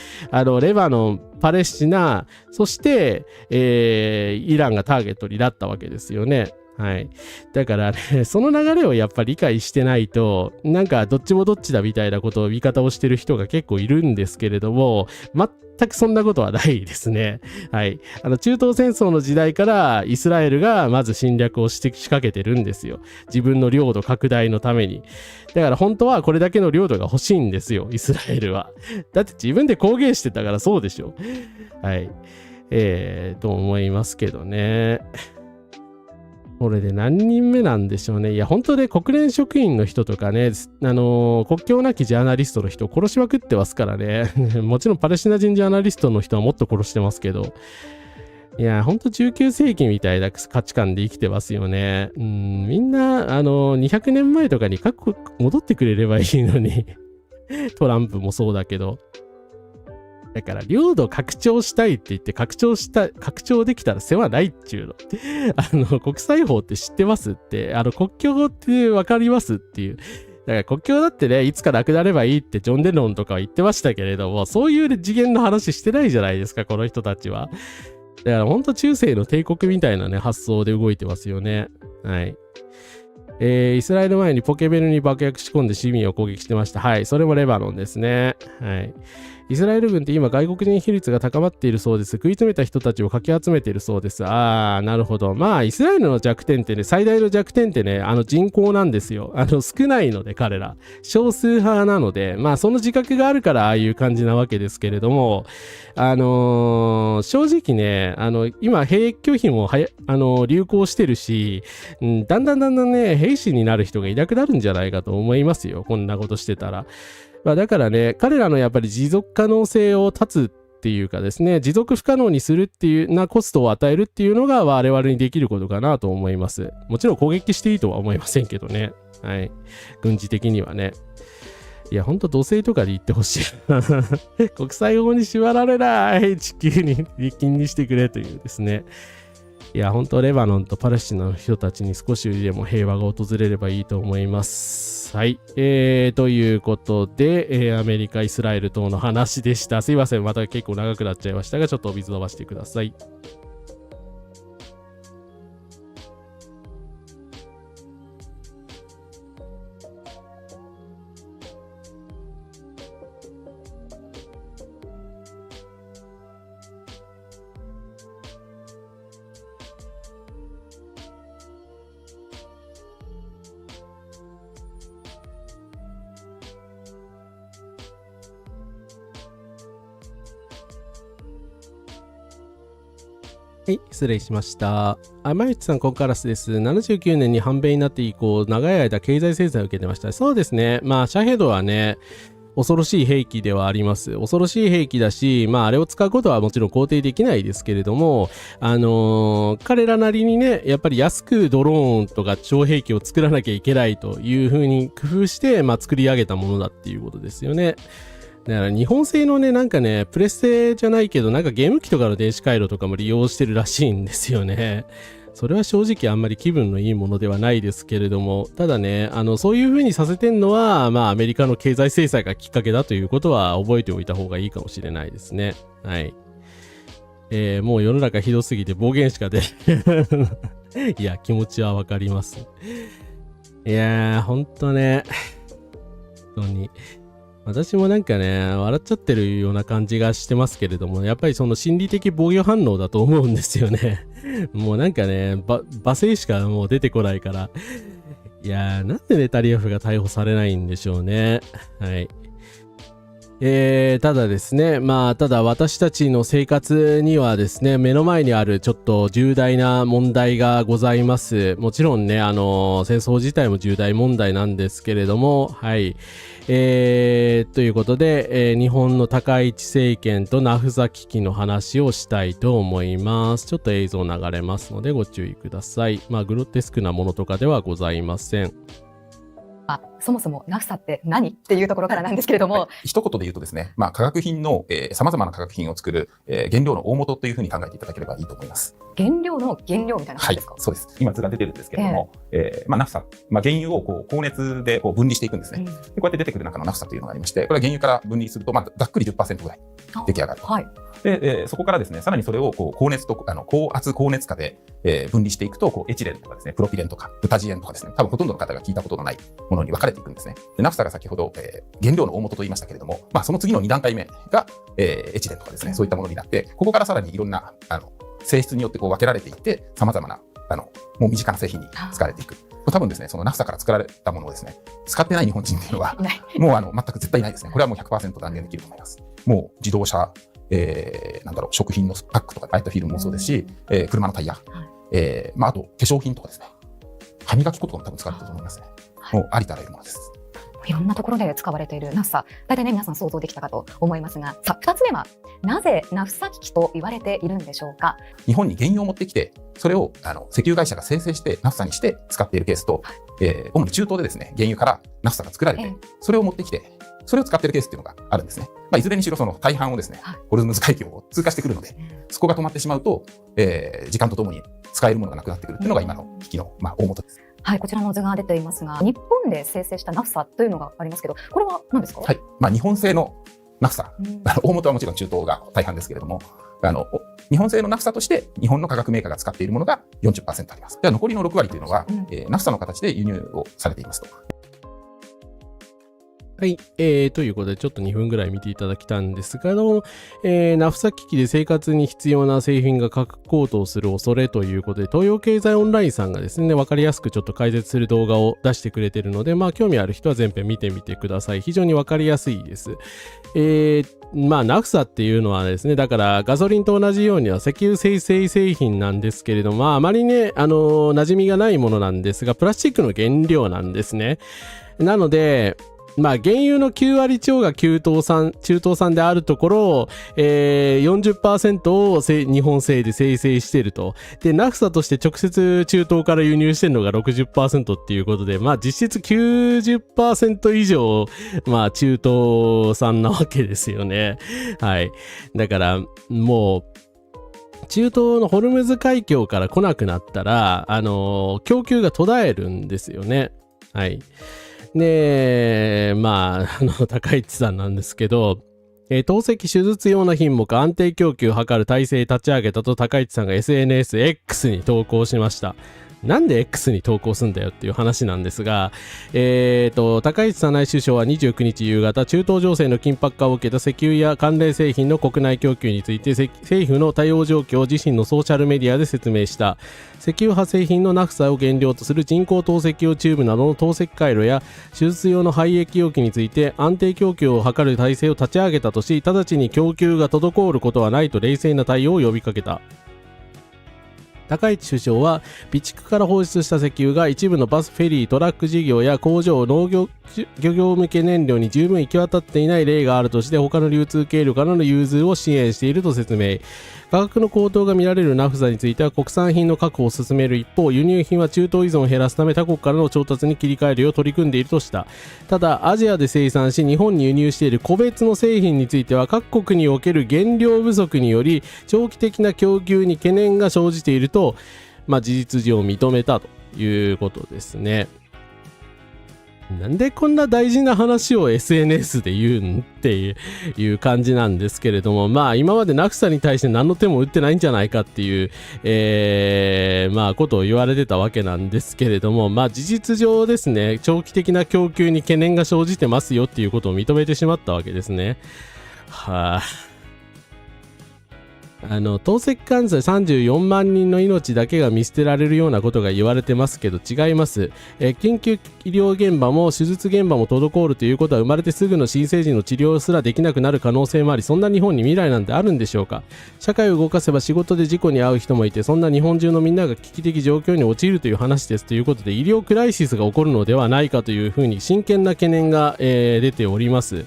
Speaker 3: レバノン、パレスチナ、そして、イランがターゲットになったわけですよね。はい。だからね、その流れをやっぱり理解してないと、なんかどっちもどっちだみたいなことを見方をしてる人が結構いるんですけれども、全くそんなことはないですね。はい。中東戦争の時代からイスラエルがまず侵略を仕掛けてるんですよ。自分の領土拡大のために。だから本当はこれだけの領土が欲しいんですよ、イスラエルは。だって自分で公言してたからそうでしょ。はい。と思いますけどね。これで何人目なんでしょうね。いや、本当で国連職員の人とかね、国境なきジャーナリストの人を殺しまくってますからね。もちろんパレスチナ人ジャーナリストの人はもっと殺してますけど。いや、ほんと19世紀みたいな価値観で生きてますよね。みんな、200年前とかに戻ってくれればいいのに。トランプもそうだけど。だから領土拡張したいって言って拡張できたら世話ないっちゅうの。国際法って知ってますって、国境ってわかりますっていう。だから国境だってね、いつかなくなればいいってジョン・レノンとかは言ってましたけれども、そういう次元の話してないじゃないですか、この人たちは。だからほんと中世の帝国みたいなね、発想で動いてますよね。はい。イスラエル前にポケベルに爆薬仕込んで市民を攻撃してました。はい。それもレバノンですね。はい。イスラエル軍って今外国人比率が高まっているそうです。食い詰めた人たちをかき集めているそうです。なるほど。イスラエルの弱点ってね、最大の弱点ってね、人口なんですよ。少ないので彼ら。少数派なので、その自覚があるからああいう感じなわけですけれども、正直ね、今兵役拒否も流行してるし、だんだんね、兵士になる人がいなくなるんじゃないかと思いますよ。こんなことしてたら。だからね、彼らのやっぱり持続可能性を断つっていうかですね、持続不可能にするっていうなコストを与えるっていうのが我々にできることかなと思います。もちろん攻撃していいとは思いませんけどね。はい。軍事的にはね。いや、ほんと土星とかで言ってほしい。国際法に縛られない地球に禁にしてくれというですね。いや、ほんとレバノンとパレスチナの人たちに少しでも平和が訪れればいいと思います。はい。ということで、アメリカ、イスラエル等の話でした。すいません。また結構長くなっちゃいましたが、ちょっとお水飲ませてください。はい、失礼しました。まゆちさん、コンカラスです。79年に反米になって以降、長い間経済制裁を受けてました。そうですね。シャヘドはね、恐ろしい兵器ではあります。恐ろしい兵器だし、あれを使うことはもちろん肯定できないですけれども、彼らなりにね、やっぱり安くドローンとか超兵器を作らなきゃいけないというふうに工夫して、作り上げたものだっていうことですよね。だから日本製のね、プレステじゃないけど、ゲーム機とかの電子回路とかも利用してるらしいんですよね。それは正直あんまり気分のいいものではないですけれども、ただね、そういう風にさせてんのは、アメリカの経済制裁がきっかけだということは覚えておいた方がいいかもしれないですね。はい。もう世の中ひどすぎて暴言しか出ない。いや、気持ちはわかります。いやー、ほんとね。本当に。私も笑っちゃってるような感じがしてますけれども、やっぱりその心理的防御反応だと思うんですよね。もう罵声しかもう出てこないから。いやー、なんでネタニヤフが逮捕されないんでしょうね。はい。ただですね、ただ私たちの生活にはですね、目の前にあるちょっと重大な問題がございます。もちろんね、戦争自体も重大問題なんですけれども、はい。ということで、日本の高市政権とナフザ危機の話をしたいと思います。ちょっと映像流れますのでご注意ください。グロテスクなものとかではございません。
Speaker 7: そもそもナフサって何っていうところからなんですけれども、
Speaker 8: 一言で言うとですね、化学品の様々な化学品を作る原料の大元というふうに考えていただければいいと思います。
Speaker 7: 原料の原料みたいな感じですか？
Speaker 8: はい、そうです。今図が出てるんですけれども、ナフサ、原油を高熱で分離していくんですね。でこうやって出てくる中のナフサというのがありまして、これは原油から分離すると、ざっくり 10% ぐらい出来上がる。
Speaker 7: はい。
Speaker 8: で、そこからですね、さらにそれを高熱と高圧高熱化で分離していくと、エチレンとかですね、プロピレンとかブタジエンとかですね、多分ほとんどの方が聞いたことのないものに分かれていくんですね。でナフサが先ほど、原料の大元と言いましたけれども、その次の2段階目が、エチレンとかですね、そういったものになって、ここからさらにいろんな性質によって分けられていって、様々なもう身近な製品に使われていく。多分ですね、そのナフサから作られたものをですね、使ってない日本人っていうのは、もう全く絶対ないですね。これはもう 100% 断言できると思います。もう自動車、食品のパックとかライトフィルムもそうですし、車のタイヤ、あと化粧品とかですね、歯磨き粉とかも多分使われてると思いますね。もうありとあらゆるものです。
Speaker 7: いろんなところで使われているナフサ、大体ね皆さん想像できたかと思いますが、さあ2つ目はなぜナフサ危機と言われているんでしょうか。
Speaker 8: 日本に原油を持ってきて、それを石油会社が生成してナフサにして使っているケースと、主に中東でですね、原油からナフサが作られて、それを持ってきてそれを使っているケースっていうのがあるんですね。いずれにしろその大半をですね、ホルムズ海峡を通過してくるので、そこが止まってしまうと、時間とともに使えるものがなくなってくるっていうのが今の危機の大元です。
Speaker 7: はい、こちらの図が出ていますが、日本で生成したナフサというのがありますけど、これは何ですか？
Speaker 8: はい、日本製のナフサ、大元はもちろん中東が大半ですけれども、日本製のナフサとして日本の化学メーカーが使っているものが 40% あります。では残りの6割というのは、ナフサの形で輸入をされていますと。
Speaker 3: はい、ということでちょっと2分ぐらい見ていただきたんですが、ナフサ危機で生活に必要な製品が価格高騰する恐れということで、東洋経済オンラインさんがですね、分かりやすくちょっと解説する動画を出してくれているので、興味ある人は全編見てみてください。非常に分かりやすいです。ナフサっていうのはですね、だからガソリンと同じようには石油精製製品なんですけれども、あまりね、馴染みがないものなんですが、プラスチックの原料なんですね。なので、まあ原油の9割超が中東産であるところ、40% を日本製で生成していると。で、ナフサとして直接中東から輸入してるのが 60% っていうことで、まあ実質 90% 以上、まあ中東産なわけですよね。はい。だから、もう、中東のホルムズ海峡から来なくなったら、供給が途絶えるんですよね。はい。で、まあ、高市さんなんですけど、透析手術用の品目安定供給を図る体制立ち上げたと高市さんが SNSX に投稿しました。なんで X に投稿すんだよっていう話なんですが、高市早苗首相は29日夕方、中東情勢の緊迫化を受けた石油や関連製品の国内供給について政府の対応状況を自身のソーシャルメディアで説明した。石油派製品のナフサを原料とする人工透析用チューブなどの透析回路や手術用の廃液容器について安定供給を図る体制を立ち上げたとし、直ちに供給が滞ることはないと冷静な対応を呼びかけた。高市首相は備蓄から放出した石油が一部のバス、フェリー、トラック事業や工場、農業、漁業向け燃料に十分行き渡っていない例があるとして他の流通経路からの融通を支援していると説明。価格の高騰が見られるナフサについては国産品の確保を進める一方、輸入品は中東依存を減らすため他国からの調達に切り替えるよう取り組んでいるとした。ただ、アジアで生産し日本に輸入している個別の製品については各国における原料不足により長期的な供給に懸念が生じていると、事実上認めたということですね。なんでこんな大事な話を SNS で言うんっていう感じなんですけれども、今までナフサに対して何の手も打ってないんじゃないかっていう、ことを言われてたわけなんですけれども、事実上ですね、長期的な供給に懸念が生じてますよっていうことを認めてしまったわけですね。透析患者34万人の命だけが見捨てられるようなことが言われてますけど違います。緊急医療現場も手術現場も滞るということは生まれてすぐの新生児の治療すらできなくなる可能性もあり、そんな日本に未来なんてあるんでしょうか。社会を動かせば仕事で事故に遭う人もいて、そんな日本中のみんなが危機的状況に陥るという話ですということで、医療クライシスが起こるのではないかというふうに真剣な懸念が、出ております。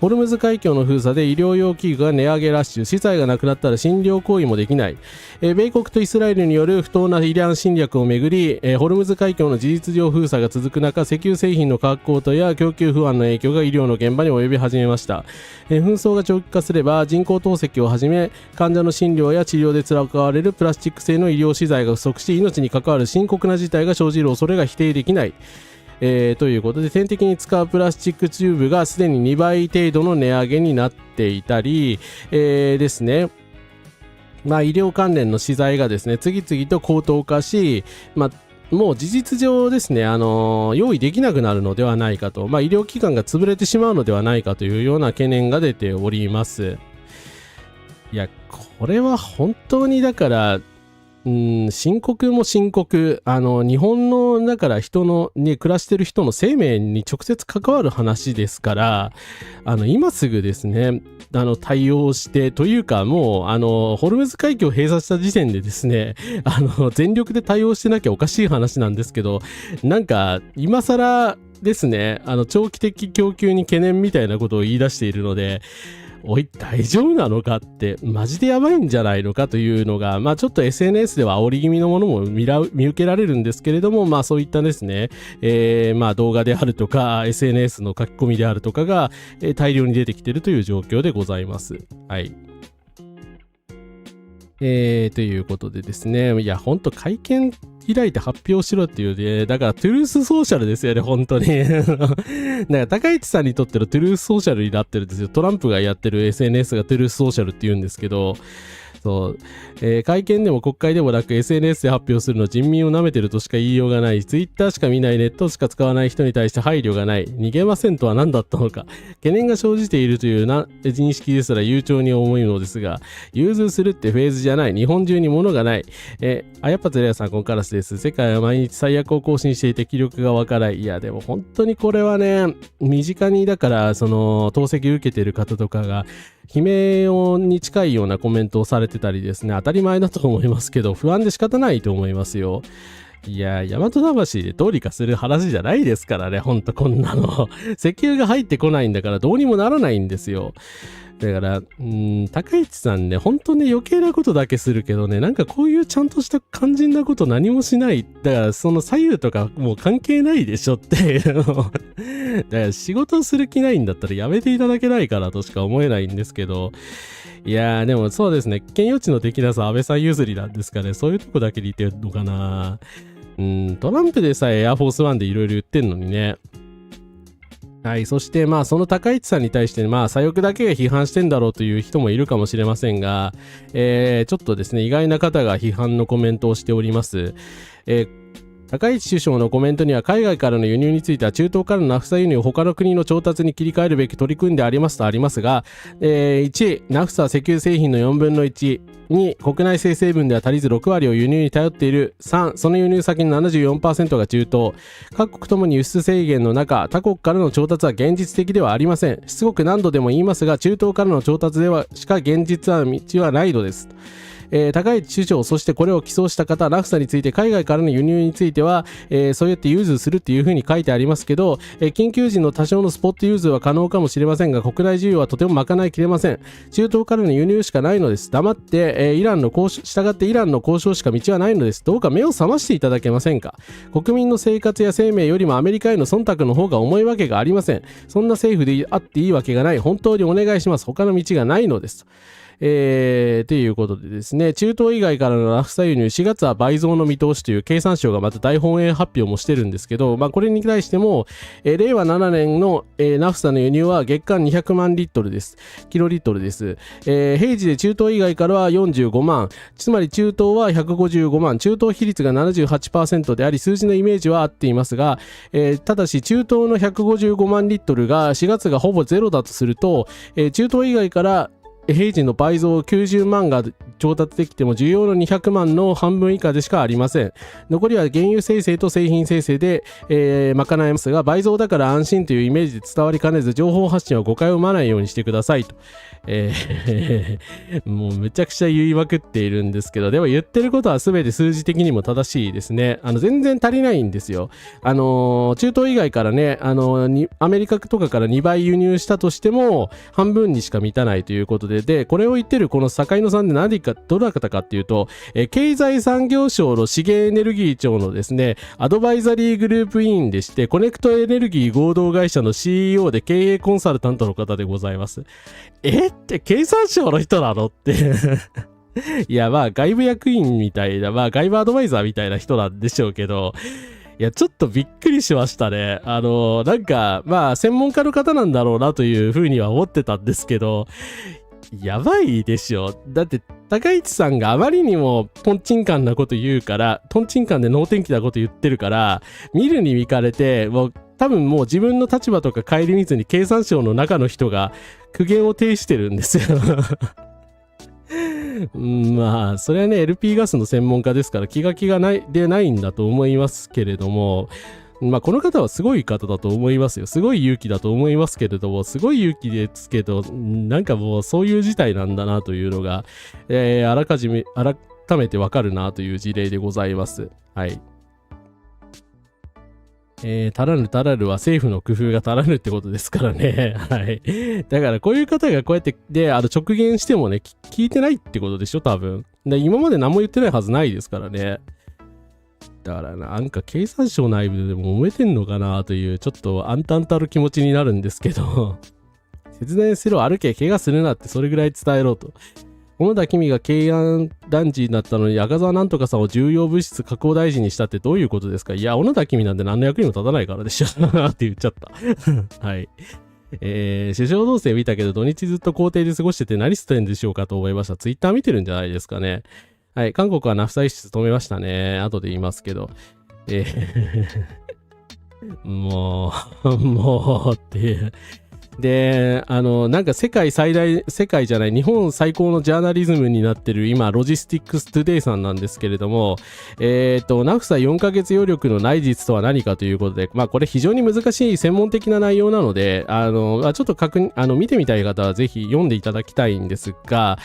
Speaker 3: ホルムズ海峡の封鎖で医療用器具が値上げラッシュ、資材がなくなったら診療行為もできない。米国とイスラエルによる不当なイラン侵略をめぐり、ホルムズ海峡の事実上封鎖が続く中、石油製品の価格高騰や供給不安の影響が医療の現場に及び始めました。紛争が長期化すれば人工透析をはじめ患者の診療や治療で使われるプラスチック製の医療資材が不足し、命に関わる深刻な事態が生じる恐れが否定できない。ということで、点滴に使うプラスチックチューブがすでに2倍程度の値上げになっていたり、ですね、医療関連の資材がですね、次々と高騰化し、もう事実上ですね、用意できなくなるのではないかと、医療機関が潰れてしまうのではないかというような懸念が出ております。いや、これは本当にだから、深刻も深刻。日本の、だから人の、ね、暮らしてる人の生命に直接関わる話ですから、今すぐですね、対応して、というかもう、ホルムズ海峡を閉鎖した時点でですね、全力で対応してなきゃおかしい話なんですけど、なんか、今更ですね、長期的供給に懸念みたいなことを言い出しているので、おい大丈夫なのかってマジでやばいんじゃないのかというのが、ちょっと SNS では煽り気味のものも見受けられるんですけれども、そういったですね、動画であるとか SNS の書き込みであるとかが、大量に出てきているという状況でございます。はい。ということでですね、いやほんと会見開いて発表しろっていうね、だからトゥルースソーシャルですよね、本当に。高市さんにとってのトゥルースソーシャルになってるんですよ。トランプがやってる SNS がトゥルースソーシャルって言うんですけど、そう、会見でも国会でもなく SNS で発表するの人民を舐めてるとしか言いようがない。Twitter しか見ないネットしか使わない人に対して配慮がない。逃げませんとは何だったのか。懸念が生じているという認識ですら悠長に思うのですが、融通するってフェーズじゃない。日本中に物がない。やっぱゼレアさん、コンカラスです。世界は毎日最悪を更新していて気力がわからない。いや、でも本当にこれはね、身近にだから、透析受けてる方とかが、悲鳴に近いようなコメントをされてたりですね、当たり前だと思いますけど、不安で仕方ないと思いますよ。いや、大和魂でどうにかする話じゃないですからね、ほんとこんなの。石油が入ってこないんだからどうにもならないんですよ。だから、高市さんね、ほんとね、余計なことだけするけどね、なんかこういうちゃんとした肝心なこと何もしない。だから、その左右とかもう関係ないでしょっていうの。だから仕事をする気ないんだったらやめていただけないからとしか思えないんですけど、いやーでもそうですね、権余地のできなさ安倍さん譲りなんですかね、そういうとこだけで言ってるのかな。トランプでさえエアフォースワンでいろいろ言ってんのにね。はい、そしてまあその高市さんに対してまあ左翼だけが批判してんだろうという人もいるかもしれませんが、ちょっとですね、意外な方が批判のコメントをしております。高市首相のコメントには、海外からの輸入については中東からのナフサ輸入を他の国の調達に切り替えるべき取り組んでありますとありますが、1、ナフサ石油製品の4分の1、2、国内生成分では足りず6割を輸入に頼っている。3、その輸入先の 74% が中東。各国ともに輸出制限の中、他国からの調達は現実的ではありません。しつこく何度でも言いますが、中東からの調達ではしか現実は道はないのです。高市首相、そしてこれを起草した方、ナフサについて海外からの輸入については、そうやって融通するっていうふうに書いてありますけど、緊急時の多少のスポット融通は可能かもしれませんが、国内需要はとても賄いきれません。中東からの輸入しかないのです。黙って、従ってイランの交渉しか道はないのです。どうか目を覚ましていただけませんか。国民の生活や生命よりもアメリカへの忖度の方が重いわけがありません。そんな政府であっていいわけがない。本当にお願いします。他の道がないのです。ということでですね、中東以外からのナフサ輸入4月は倍増の見通しという経産省がまた大本営発表もしてるんですけど、これに対しても、令和7年の、ナフサの輸入は月間200万リットルです。キロリットルです。平時で中東以外からは45万、つまり中東は155万、中東比率が 78% であり、数字のイメージは合っていますが、ただし中東の155万リットルが4月がほぼゼロだとすると、中東以外から平時の倍増90万が調達できても需要の200万の半分以下でしかありません。残りは原油生成と製品生成で、賄えますが、倍増だから安心というイメージで伝わりかねず、情報発信は誤解を生まないようにしてくださいと。もうめちゃくちゃ言いまくっているんですけど、でも言ってることは全て数字的にも正しいですね。全然足りないんですよ。中東以外からね、アメリカとかから2倍輸入したとしても半分にしか満たないということで、これを言ってるこの坂井さんでどなたかっていうと、経済産業省の資源エネルギー庁のですね、アドバイザリーグループ委員でして、コネクトエネルギー合同会社の CEO で経営コンサルタントの方でございます。って経産省の人なのっていや、外部役員みたいな、外部アドバイザーみたいな人なんでしょうけど、いや、ちょっとびっくりしましたね。なんか、専門家の方なんだろうなというふうには思ってたんですけど、やばいでしょ。だって、高市さんがあまりにもトンチンカンなこと言うから、トンチンカンで能天気なこと言ってるから、見るに見かねて、多分もう自分の立場とか顧みずに経産省の中の人が苦言を呈してるんですよ。それはね、LP ガスの専門家ですから気がないんだと思いますけれども、この方はすごい方だと思いますよ。すごい勇気だと思いますけれども、すごい勇気ですけど、なんかもうそういう事態なんだなというのが、改めてわかるなという事例でございます。はい。足らぬは政府の工夫が足らぬってことですからね。はい。だからこういう方がこうやって直言してもね、聞いてないってことでしょ、多分。今まで何も言ってないはずないですからね。だからなんか経産省内部でも揉めてんのかなというちょっと暗淡たる気持ちになるんですけど節電しろ、歩け、怪我するなってそれぐらい伝えろと。小野田公が慶安男児になったのに赤澤なんとかさんを重要物質加工大臣にしたってどういうことですか。いや、小野田公なんて何の役にも立たないからでしょって言っちゃったはい。首相同棲見たけど土日ずっと校庭で過ごしてて何してんでしょうかと思いました。ツイッター見てるんじゃないですかね。はい、韓国はナフサ輸出止めましたね。後で言いますけど。もうっていう。で、なんか世界じゃない、日本最高のジャーナリズムになってる今、ロジスティックストゥデイさんなんですけれども、ナフサ4ヶ月余力の内実とは何かということで、まあこれ非常に難しい専門的な内容なので、ちょっと見てみたい方はぜひ読んでいただきたいんですが、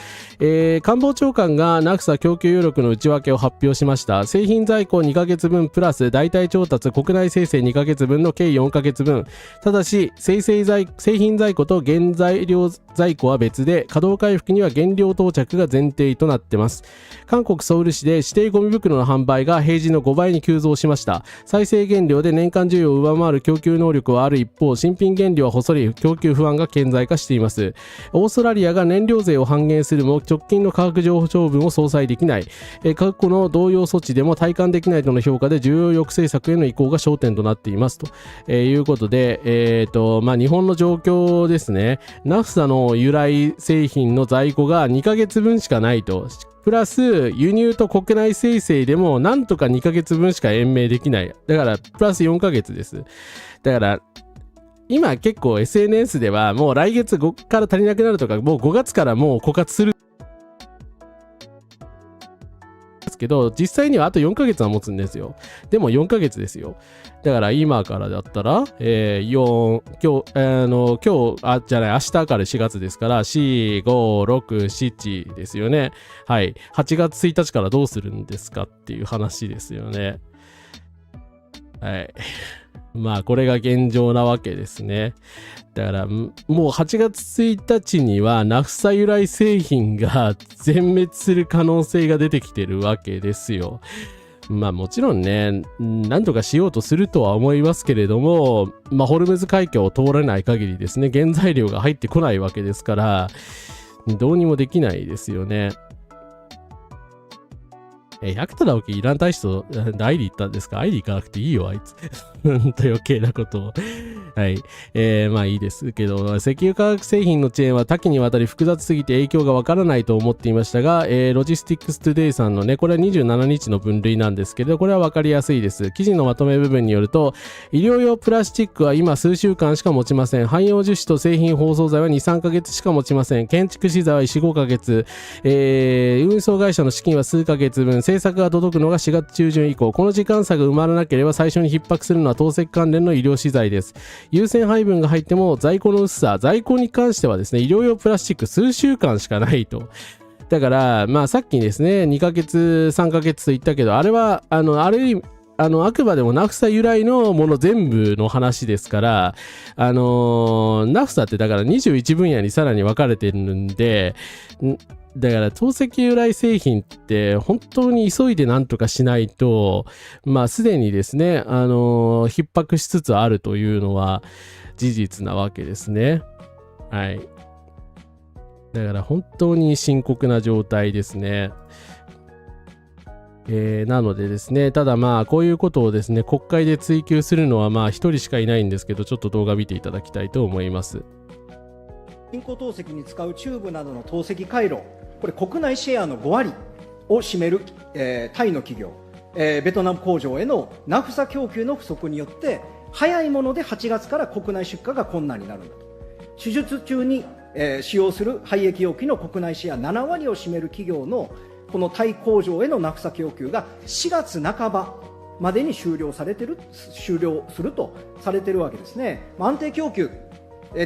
Speaker 3: 官房長官がナフサ供給余力の内訳を発表しました。製品在庫2ヶ月分プラス代替調達国内生成2ヶ月分の計4ヶ月分。ただし、製品在庫と原材料在庫は別で、稼働回復には原料到着が前提となっています。韓国ソウル市で指定ゴミ袋の販売が平時の5倍に急増しました。再生原料で年間需要を上回る供給能力はある一方、新品原料は細り、供給不安が顕在化しています。オーストラリアが燃料税を半減するも、直近の価格上昇分を相殺できない。過去の同様措置でも体感できないとの評価で、需要抑制策への移行が焦点となっていますと、いうことで、日本の状況ですね。ナフサの由来製品の在庫が2ヶ月分しかないと。プラス輸入と国内生成でもなんとか2ヶ月分しか延命できない。だからプラス4ヶ月です。だから今結構 SNS ではもう来月5から足りなくなるとか、もう5月からもう枯渇するけど、実際にはあと4ヶ月は持つんですよ。でも4ヶ月ですよ。だから今からだったら、明日から4月ですから、4、5、6、7ですよね。はい。8月1日からどうするんですかっていう話ですよね。はい。まあこれが現状なわけですね。だからもう8月1日にはナフサ由来製品が全滅する可能性が出てきてるわけですよ。まあもちろんね、何とかしようとするとは思いますけれども、ホルムズ海峡を通らない限りですね、原材料が入ってこないわけですから、どうにもできないですよね。百田直樹イラン大使とアイリ行ったんですか？アイリ行かなくていいよ、あいつ。ほんと余計なことを。はい。まあいいですけど、石油化学製品のチェーンは多岐にわたり複雑すぎて影響がわからないと思っていましたが、ロジスティックストゥデイさんのね、これは27日の分類なんですけれど、これはわかりやすいです。記事のまとめ部分によると、医療用プラスチックは今数週間しか持ちません。汎用樹脂と製品包装材は2、3ヶ月しか持ちません。建築資材は4、5ヶ月。運送会社の資金は数ヶ月分。政策が届くのが4月中旬以降。この時間差が埋まらなければ最初に逼迫するのは透析関連の医療資材です。優先配分が入っても在庫の薄さ、在庫に関してはですね、医療用プラスチック数週間しかないと。だから、さっきですね、2ヶ月、3ヶ月と言ったけど、あれは、あくまでもナフサ由来のもの全部の話ですから、ナフサってだから21分野にさらに分かれてるんで、だから透析由来製品って本当に急いで何とかしないと、すでにですね、逼迫しつつあるというのは事実なわけですね。はい。だから本当に深刻な状態ですね。なのでですね、ただこういうことをですね、国会で追及するのは一人しかいないんですけど、ちょっと動画見ていただきたいと思います。
Speaker 9: 人工透析に使うチューブなどの透析回路、これ国内シェアの5割を占める、タイの企業、ベトナム工場へのナフサ供給の不足によって早いもので8月から国内出荷が困難になるんだと。手術中に、使用する廃液容器の国内シェア7割を占める企業のこのタイ工場へのナフサ供給が4月半ばまでに終了するとされているわけですね。安定供給、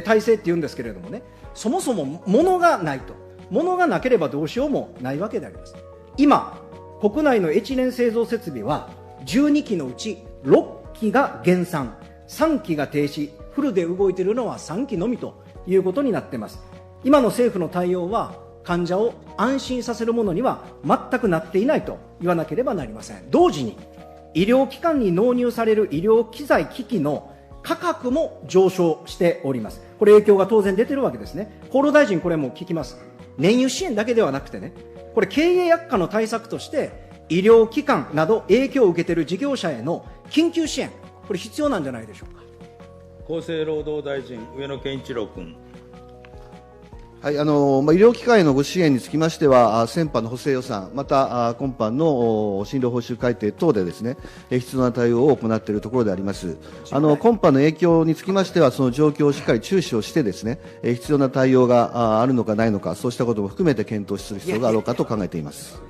Speaker 9: 体制って言うんですけれどもね、そもそも物がないと。物がなければどうしようもないわけであります。今、国内のエチレン製造設備は12機のうち6機が減産、3機が停止、フルで動いているのは3機のみということになっています。今の政府の対応は患者を安心させるものには全くなっていないと言わなければなりません。同時に医療機関に納入される医療機材機器の価格も上昇しております。これ影響が当然出ているわけですね。厚労大臣これも聞きます。燃油支援だけではなくてね、これ経営悪化の対策として医療機関など影響を受けている事業者への緊急支援、これ必要なんじゃないでしょうか。
Speaker 10: 厚生労働大臣、上野賢一郎君。はい、医療機関へのご支援につきましては、先般の補正予算、また今般の診療報酬改定等でですね、必要な対応を行っているところであります。今般の影響につきましては、その状況をしっかり注視をしてですね、必要な対応があるのかないのか、そうしたことも含めて検討する必要があろうかと考えています。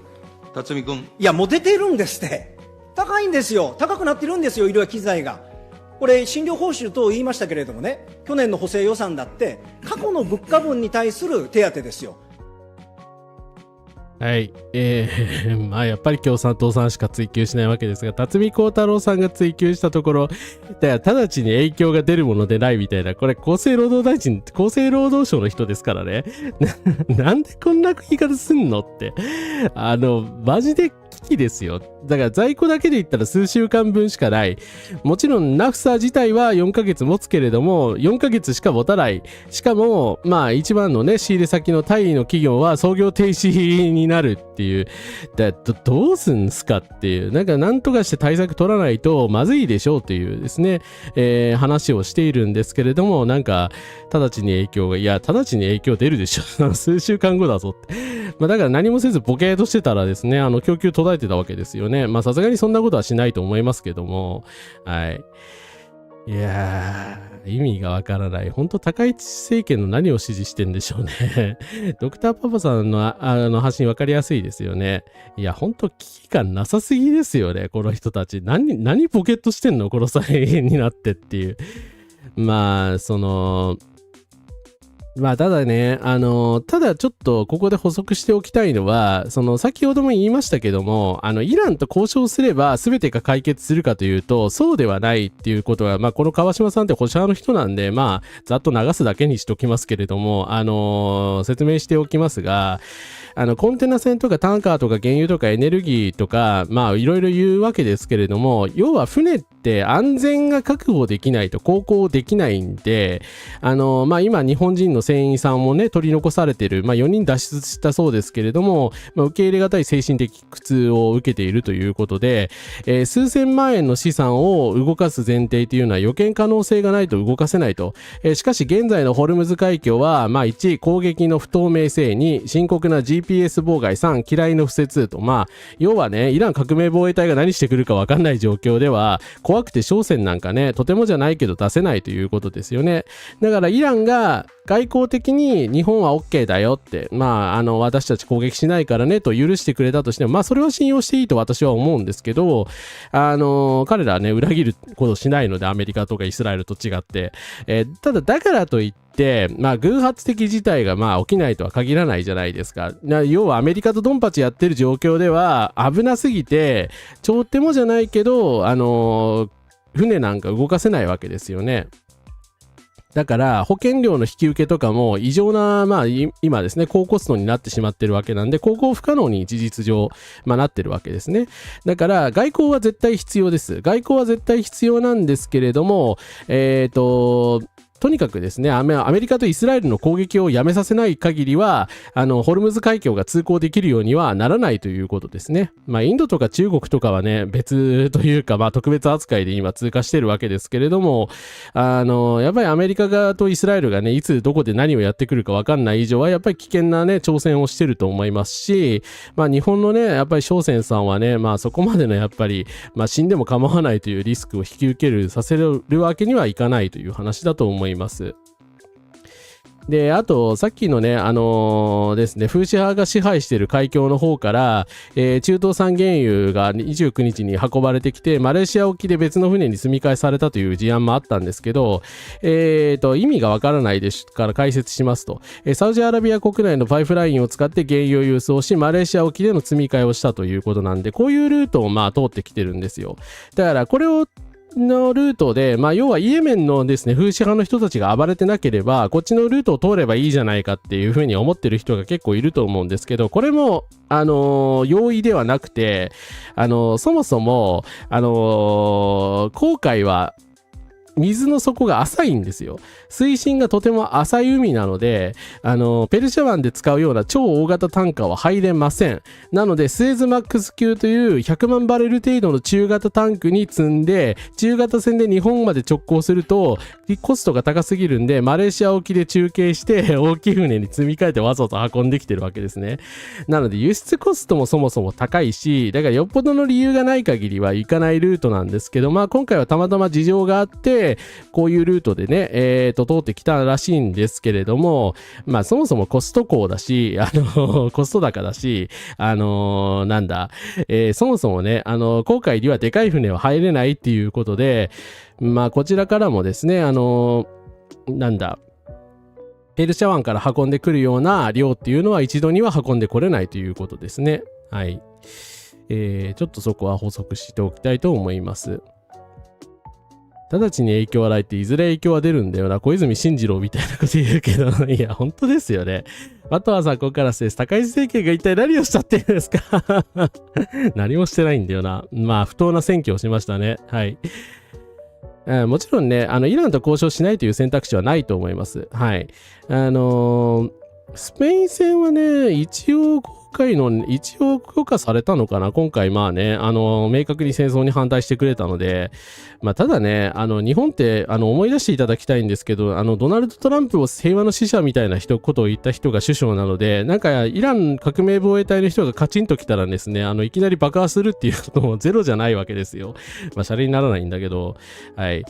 Speaker 11: 辰巳君。
Speaker 9: いや、もう出てるんですって。高いんですよ。高くなってるんですよ、医療機材が。これ診療報酬と言いましたけれどもね、去年の補正予算だって過去の物価分に対する手当ですよ。
Speaker 3: はい。まあやっぱり共産党さんしか追及しないわけですが、辰巳孝太郎さんが追及したところ、直ちに影響が出るものでないみたいな、これ厚生労働省の人ですからね。なんでこんな言い方すんのって。マジで危機ですよ。だから在庫だけで言ったら数週間分しかない。もちろんナフサ自体は4ヶ月持つけれども、4ヶ月しか持たない。しかも、まあ一番のね、仕入れ先のタイの企業は操業停止になるっていう。どうすんすかっていう。なんとかして対策取らないとまずいでしょうというですね、話をしているんですけれども、直ちに影響が、いや、直ちに影響出るでしょ。数週間後だぞって。まあだから何もせずボケーとしてたらですね、供給途絶えてたわけですよね。まあさすがにそんなことはしないと思いますけども、はい。いやー、意味がわからない。本当高市政権の何を支持してんでしょうね。ドクターパパさんの発信わかりやすいですよね。いや、本当危機感なさすぎですよね、この人たち。何ポケットしてんのこの際になってっていう。まあ、まあ、ただね、ただちょっとここで補足しておきたいのは、先ほども言いましたけども、イランと交渉すれば全てが解決するかというと、そうではないっていうことは、まあ、この川島さんって保守派の人なんで、まあ、ざっと流すだけにしときますけれども、説明しておきますが、コンテナ船とかタンカーとか原油とかエネルギーとか、まあ、いろいろ言うわけですけれども、要は船って安全が確保できないと航行できないんで、まあ、今日本人の船員さんもね、取り残されてる、まあ、4人脱出したそうですけれども、まあ、受け入れがたい精神的苦痛を受けているということで、数千万円の資産を動かす前提というのは予見可能性がないと動かせないと。しかし現在のホルムズ海峡は、まあ、1、攻撃の不透明性、2、深刻な GPS 妨害、3、機雷の不接と、まあ、要はね、イラン革命防衛隊が何してくるか分かんない状況では、怖くて商船なんかね、とてもじゃないけど出せないということですよね。だからイランが外交的に日本は OK だよって、まあ、私たち攻撃しないからねと許してくれたとしても、まあ、それは信用していいと私は思うんですけど、彼らはね、裏切ることしないので、アメリカとかイスラエルと違って、ただ、だからといって、まあ、偶発的事態がまあ起きないとは限らないじゃないですか。要はアメリカとドンパチやってる状況では危なすぎて、ちょっともじゃないけど、船なんか動かせないわけですよね。だから保険料の引き受けとかも異常な、まあ今ですね、高コストになってしまってるわけなんで、航行不可能に事実上、まあなってるわけですね。だから外交は絶対必要です。外交は絶対必要なんですけれども、とにかくですね、アメリカとイスラエルの攻撃をやめさせない限りは、ホルムズ海峡が通行できるようにはならないということですね。まあ、インドとか中国とかはね、別というか、まあ、特別扱いで今通過してるわけですけれども、やっぱりアメリカ側とイスラエルがね、いつどこで何をやってくるか分かんない以上は、やっぱり危険なね、挑戦をしてると思いますし、まあ、日本のね、やっぱり商船さんはね、まあ、そこまでのやっぱり、まあ、死んでも構わないというリスクを引き受けるさせるわけにはいかないという話だと思います。で、あと、さっきのね、ですね、フーシ派が支配している海峡の方から、中東産原油が29日に運ばれてきて、マレーシア沖で別の船に積み替えされたという事案もあったんですけど、意味がわからないですから解説しますと、サウジアラビア国内のパイプラインを使って原油を輸送し、マレーシア沖での積み替えをしたということなんで、こういうルートをまあ通ってきてるんですよ。だから、これをのルートで、まあ、要はイエメンのですね、フーシ派の人たちが暴れてなければ、こっちのルートを通ればいいじゃないかっていうふうに思ってる人が結構いると思うんですけど、これも、容易ではなくて、そもそも、航海は、水の底が浅いんですよ。水深がとても浅い海なので、ペルシャ湾で使うような超大型タンカーは入れません。なので、スエズマックス級という100万バレル程度の中型タンクに積んで、中型船で日本まで直行すると、コストが高すぎるんで、マレーシア沖で中継して、大きい船に積み替えてわざわざ運んできてるわけですね。なので、輸出コストもそもそも高いし、だからよっぽどの理由がない限りは行かないルートなんですけど、まあ今回はたまたま事情があって、こういうルートでね、通ってきたらしいんですけれども、まあそもそもコスト高だし、コスト高だし、なんだ、そもそもね、航海にはでかい船は入れないっていうことで、まあこちらからもですね、なんだ、ペルシャ湾から運んでくるような量っていうのは一度には運んでこれないということですね。はい。ちょっとそこは補足しておきたいと思います。直ちに影響はないっていずれ影響は出るんだよな。小泉進次郎みたいなこと言うけど、いや、本当ですよね。あとはさ、ここからです。高市政権が一体何をしたっていうんですか何もしてないんだよな。まあ、不当な選挙をしましたね。はい。もちろんね、イランと交渉しないという選択肢はないと思います。はい。スペイン戦はね、一応許可されたのかな今回まあね、明確に戦争に反対してくれたので、まあただね、日本って、思い出していただきたいんですけど、ドナルド・トランプを平和の使者みたいなことを言った人が首相なので、なんかイラン革命防衛隊の人がカチンと来たらですね、いきなり爆破するっていうこともゼロじゃないわけですよ。まあ、シャレにならないんだけど、はい。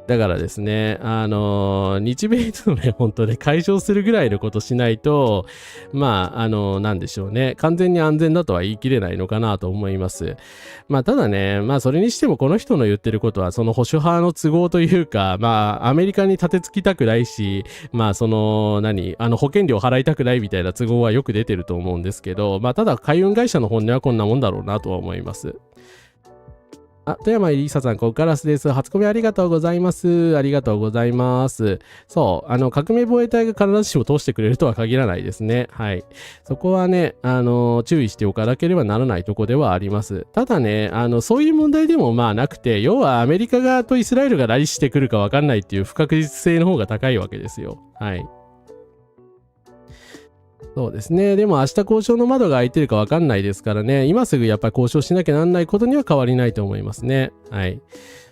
Speaker 3: だからですね、日米同盟本当ね、解消するぐらいのことしないと、まあ、なんでしょうね、完全に安全だとは言い切れないのかなと思います。まあ、ただね、まあ、それにしてもこの人の言ってることは、その保守派の都合というか、まあ、アメリカに立てつきたくないし、まあ、保険料払いたくないみたいな都合はよく出てると思うんですけど、まあ、ただ、海運会社の本音はこんなもんだろうなとは思います。富山りささん、ここからです。初コメありがとうございます。ありがとうございます。そう、革命防衛隊が必ずしも通してくれるとは限らないですね。はい。そこはね、注意しておかなければならないとこではあります。ただね、そういう問題でもまあなくて、要はアメリカ側とイスラエルがラリしてくるかわかんないっていう不確実性の方が高いわけですよ。はい。そうですね。でも明日交渉の窓が開いてるか分かんないですからね。今すぐやっぱり交渉しなきゃなんないことには変わりないと思いますね。はい。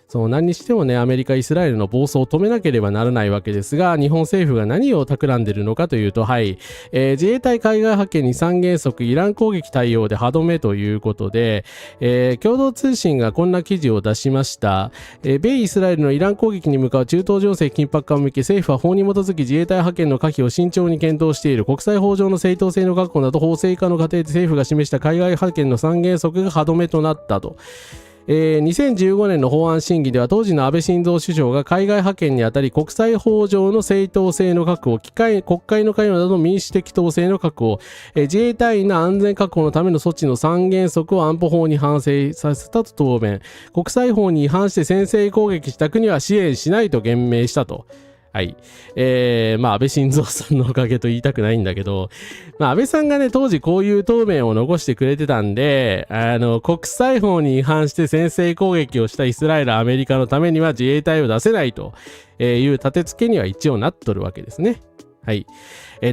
Speaker 3: そう、何にしてもね、アメリカ、イスラエルの暴走を止めなければならないわけですが、日本政府が何を企んでいるのかというと、はい、自衛隊海外派遣に3原則、イラン攻撃対応で歯止めということで、共同通信がこんな記事を出しました。米イスラエルのイラン攻撃に向かう中東情勢緊迫化を向け、政府は法に基づき自衛隊派遣の可否を慎重に検討している。国際法上の正当性の確保など法制化の過程で政府が示した海外派遣の3原則が歯止めとなったと。2015年の法案審議では当時の安倍晋三首相が海外派遣にあたり国際法上の正当性の確保、国会の関与などの民主的統制の確保、自衛隊員の安全確保のための措置の3原則を安保法に反省させたと答弁。国際法に違反して先制攻撃した国は支援しないと言明したと。はい。まあ、安倍晋三さんのおかげと言いたくないんだけど、まあ、安倍さんがね、当時こういう答弁を残してくれてたんで、国際法に違反して先制攻撃をしたイスラエル、アメリカのためには自衛隊を出せないという立て付けには一応なっとるわけですね。はい。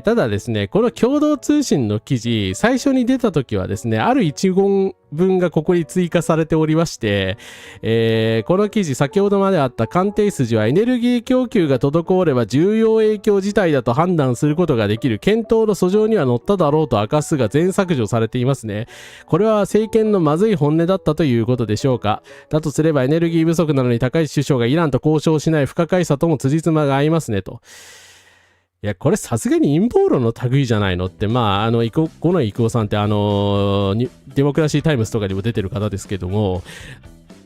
Speaker 3: ただですね、この共同通信の記事、最初に出た時はですね、ある一言文がここに追加されておりまして、この記事、先ほどまであった官邸筋はエネルギー供給が滞れば重要影響事態だと判断することができる検討の訴状には載っただろうと明かすが全削除されていますね。これは政権のまずい本音だったということでしょうか。だとすればエネルギー不足なのに高市首相がイランと交渉しない不可解さとも辻褄が合いますねと。いや、これさすがに陰謀論の類じゃないのって、まあ、五野郁夫さんってデモクラシータイムズとかにも出てる方ですけども、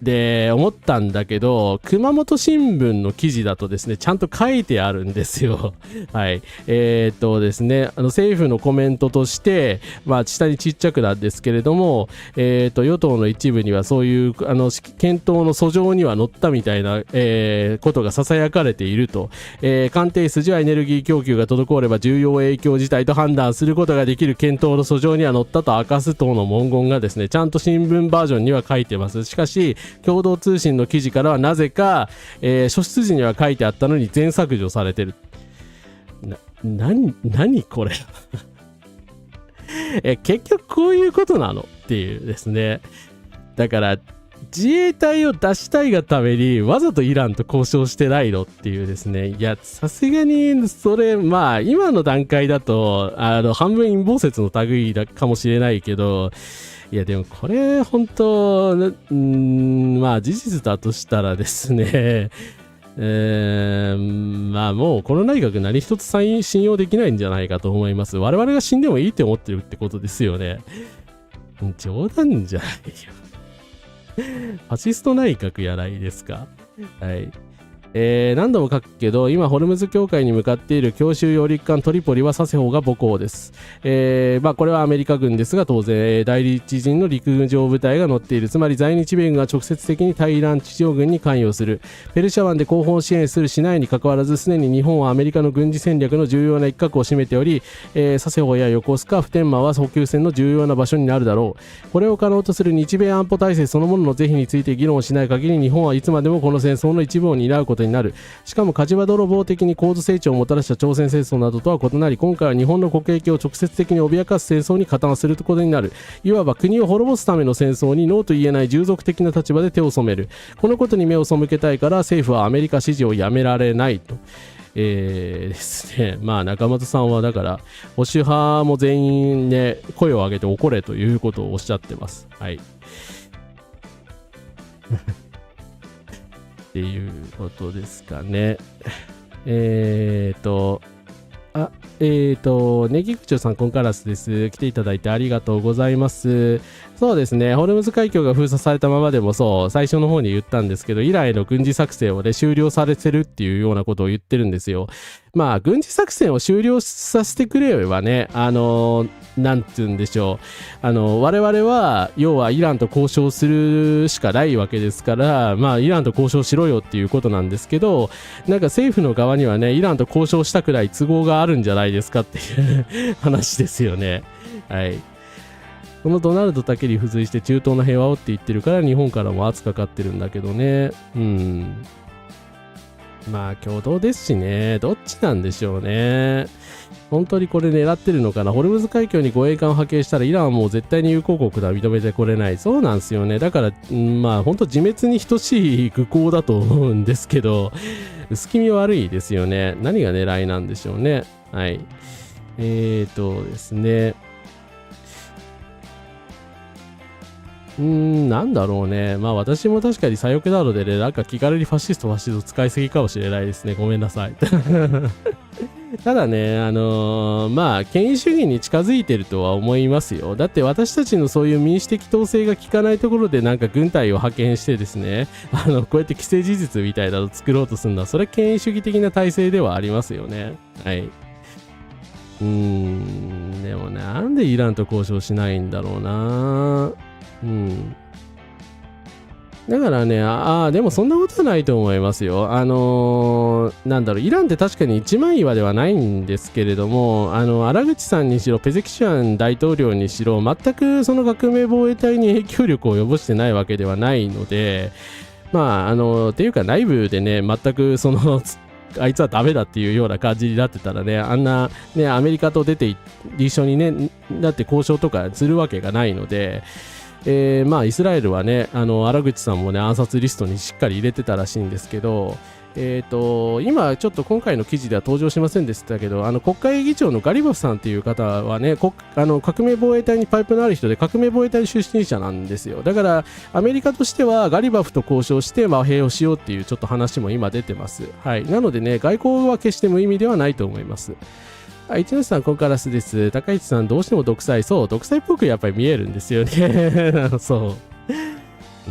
Speaker 3: で、思ったんだけど、熊本新聞の記事だとですね、ちゃんと書いてあるんですよ。はい。ですね、政府のコメントとして、まあ、下にちっちゃくなんですけれども、与党の一部にはそういう、検討の訴状には載ったみたいな、ことが囁かれていると。官邸筋はエネルギー供給が滞れば重要影響事態と判断することができる検討の訴状には載ったと明かす等の文言がですね、ちゃんと新聞バージョンには書いてます。しかし、共同通信の記事からはなぜか、書出時には書いてあったのに全削除されてる。何これ結局こういうことなのっていうですね。だから自衛隊を出したいがためにわざとイランと交渉してないのっていうですね。いや、さすがにそれ、まあ今の段階だと半分陰謀説の類だかもしれないけど、いやでもこれ本当まあ事実だとしたらですね、まあもうこの内閣何一つ信用できないんじゃないかと思います。我々が死んでもいいって思ってるってことですよね。冗談じゃないよ。ファシスト内閣やないですか。はい。何度も書くけど、今ホルムズ境界に向かっている強襲揚陸艦トリポリはサセホが母港です。まあこれはアメリカ軍ですが、当然第一陣の陸上部隊が乗っている。つまり在日米軍が直接的に対イラン地上軍に関与する。ペルシャ湾で後方を支援するしないに関わらず、すでに日本はアメリカの軍事戦略の重要な一角を占めており、サセホや横須賀、普天間は補給線の重要な場所になるだろう。これを可能とする日米安保体制そのものの是非について議論しない限り、日本はいつまでもこの戦争の一部を担うことになる。しかも火事場泥棒的に高度成長をもたらした朝鮮戦争などとは異なり、今回は日本の国益を直接的に脅かす戦争に加担することになる。いわば国を滅ぼすための戦争にノーと言えない従属的な立場で手を染める。このことに目を背けたいから政府はアメリカ支持をやめられないと。ですね。まあ中俣さんはだから保守派も全員ね声を上げて怒れということをおっしゃってます。はい。っていうことですかね。ネギクチョさん、コンカラスです。来ていただいてありがとうございます。そうですね、ホルムズ海峡が封鎖されたままでも最初の方に言ったんですけど、イランへの軍事作戦をね、終了されてるっていうようなことを言ってるんですよ。まあ、軍事作戦を終了させてくれればね、なんて言うんでしょう。我々は、要はイランと交渉するしかないわけですから、まあ、イランと交渉しろよっていうことなんですけど、なんか政府の側にはね、イランと交渉したくらい都合があるんじゃないですかっていう話ですよね。はい。このドナルドだけに付随して中東の平和をって言ってるから日本からも圧かかってるんだけどね。まあ共同ですしね。どっちなんでしょうね。本当にこれ狙ってるのかな。ホルムズ海峡に護衛艦を派遣したらイランはもう絶対に友好国だ認めてこれない。そうなんですよね。だから、まあ本当自滅に等しい愚行だと思うんですけど、薄気味悪いですよね。何が狙いなんでしょうね。はい。ですね。なんだろうね。まあ私も確かに左翼なのでね、なんか気軽にファシスト使いすぎかもしれないですね。ごめんなさい。ただね、まあ権威主義に近づいてるとは思いますよ。だって私たちのそういう民主的統制が効かないところでなんか軍隊を派遣してですね、こうやって既成事実みたいなのを作ろうとするのは、それは権威主義的な体制ではありますよね。はい。でもなんでイランと交渉しないんだろうな。だからね、でもそんなことはないと思いますよ。なんだろう、イランって確かに一枚岩ではないんですけれども、荒口さんにしろ、ペゼキシュアン大統領にしろ、全くその革命防衛隊に影響力を及ぼしてないわけではないので、まあ、っていうか内部でね、全くあいつはダメだっていうような感じになってたらね、あんなね、アメリカと出て一緒にね、だって交渉とかするわけがないので、まあイスラエルはね、荒口さんもね暗殺リストにしっかり入れてたらしいんですけど、今ちょっと今回の記事では登場しませんでしたけど、国会議長のガリバフさんっていう方はね、革命防衛隊にパイプのある人で革命防衛隊出身者なんですよ。だからアメリカとしてはガリバフと交渉して和平をしようっていうちょっと話も今出てます。はい。なのでね、外交は決して無意味ではないと思います。一ノ瀬さん、コンカラスです。高市さん、どうしても独裁。そう、独裁っぽくやっぱり見えるんですよね。そう。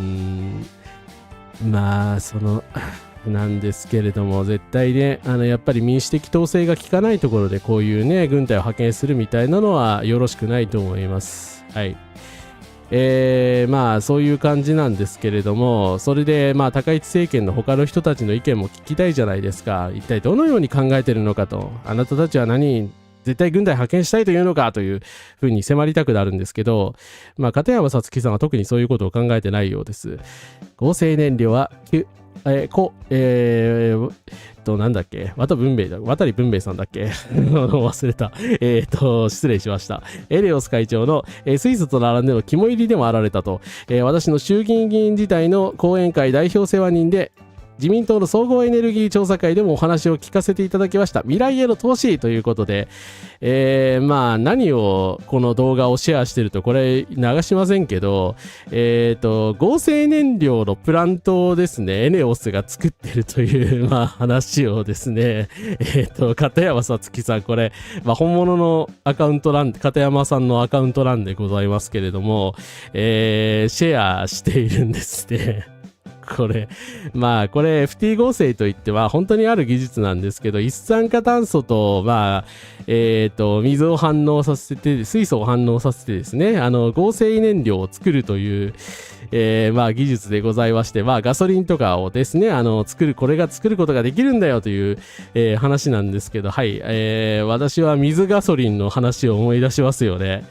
Speaker 3: まあ、なんですけれども、絶対ね、やっぱり民主的統制が効かないところで、こういうね、軍隊を派遣するみたいなのはよろしくないと思います。はい。まあそういう感じなんですけれども、それでまあ高市政権の他の人たちの意見も聞きたいじゃないですか。一体どのように考えてるのかと、あなたたちは何絶対軍隊派遣したいというのかというふうに迫りたくなるんですけど、片山さつきさんは特にそういうことを考えてないようです。合成燃料はなんだっけ、渡り文明さんだっけ忘れた。失礼しました。エレオス会長の、水素と並んでの肝入りでもあられたと、私の衆議院議員時代の後援会代表世話人で、自民党の総合エネルギー調査会でもお話を聞かせていただきました。未来への投資ということで、何をこの動画をシェアしてるとこれ流しませんけど、合成燃料のプラントをですね、エネオスが作ってるという、話をですね、片山さつきさん、これ、本物のアカウントなんで、片山さんのアカウントなんでございますけれども、シェアしているんですね。これ FT 合成といって本当にある技術なんですけど、一酸化炭素と水を反応させて、水素を反応させてですね、合成燃料を作るという、技術でございまして、ガソリンとかをですね、これが作ることができるんだよという、話なんですけど、はい、私は水ガソリンの話を思い出しますよね。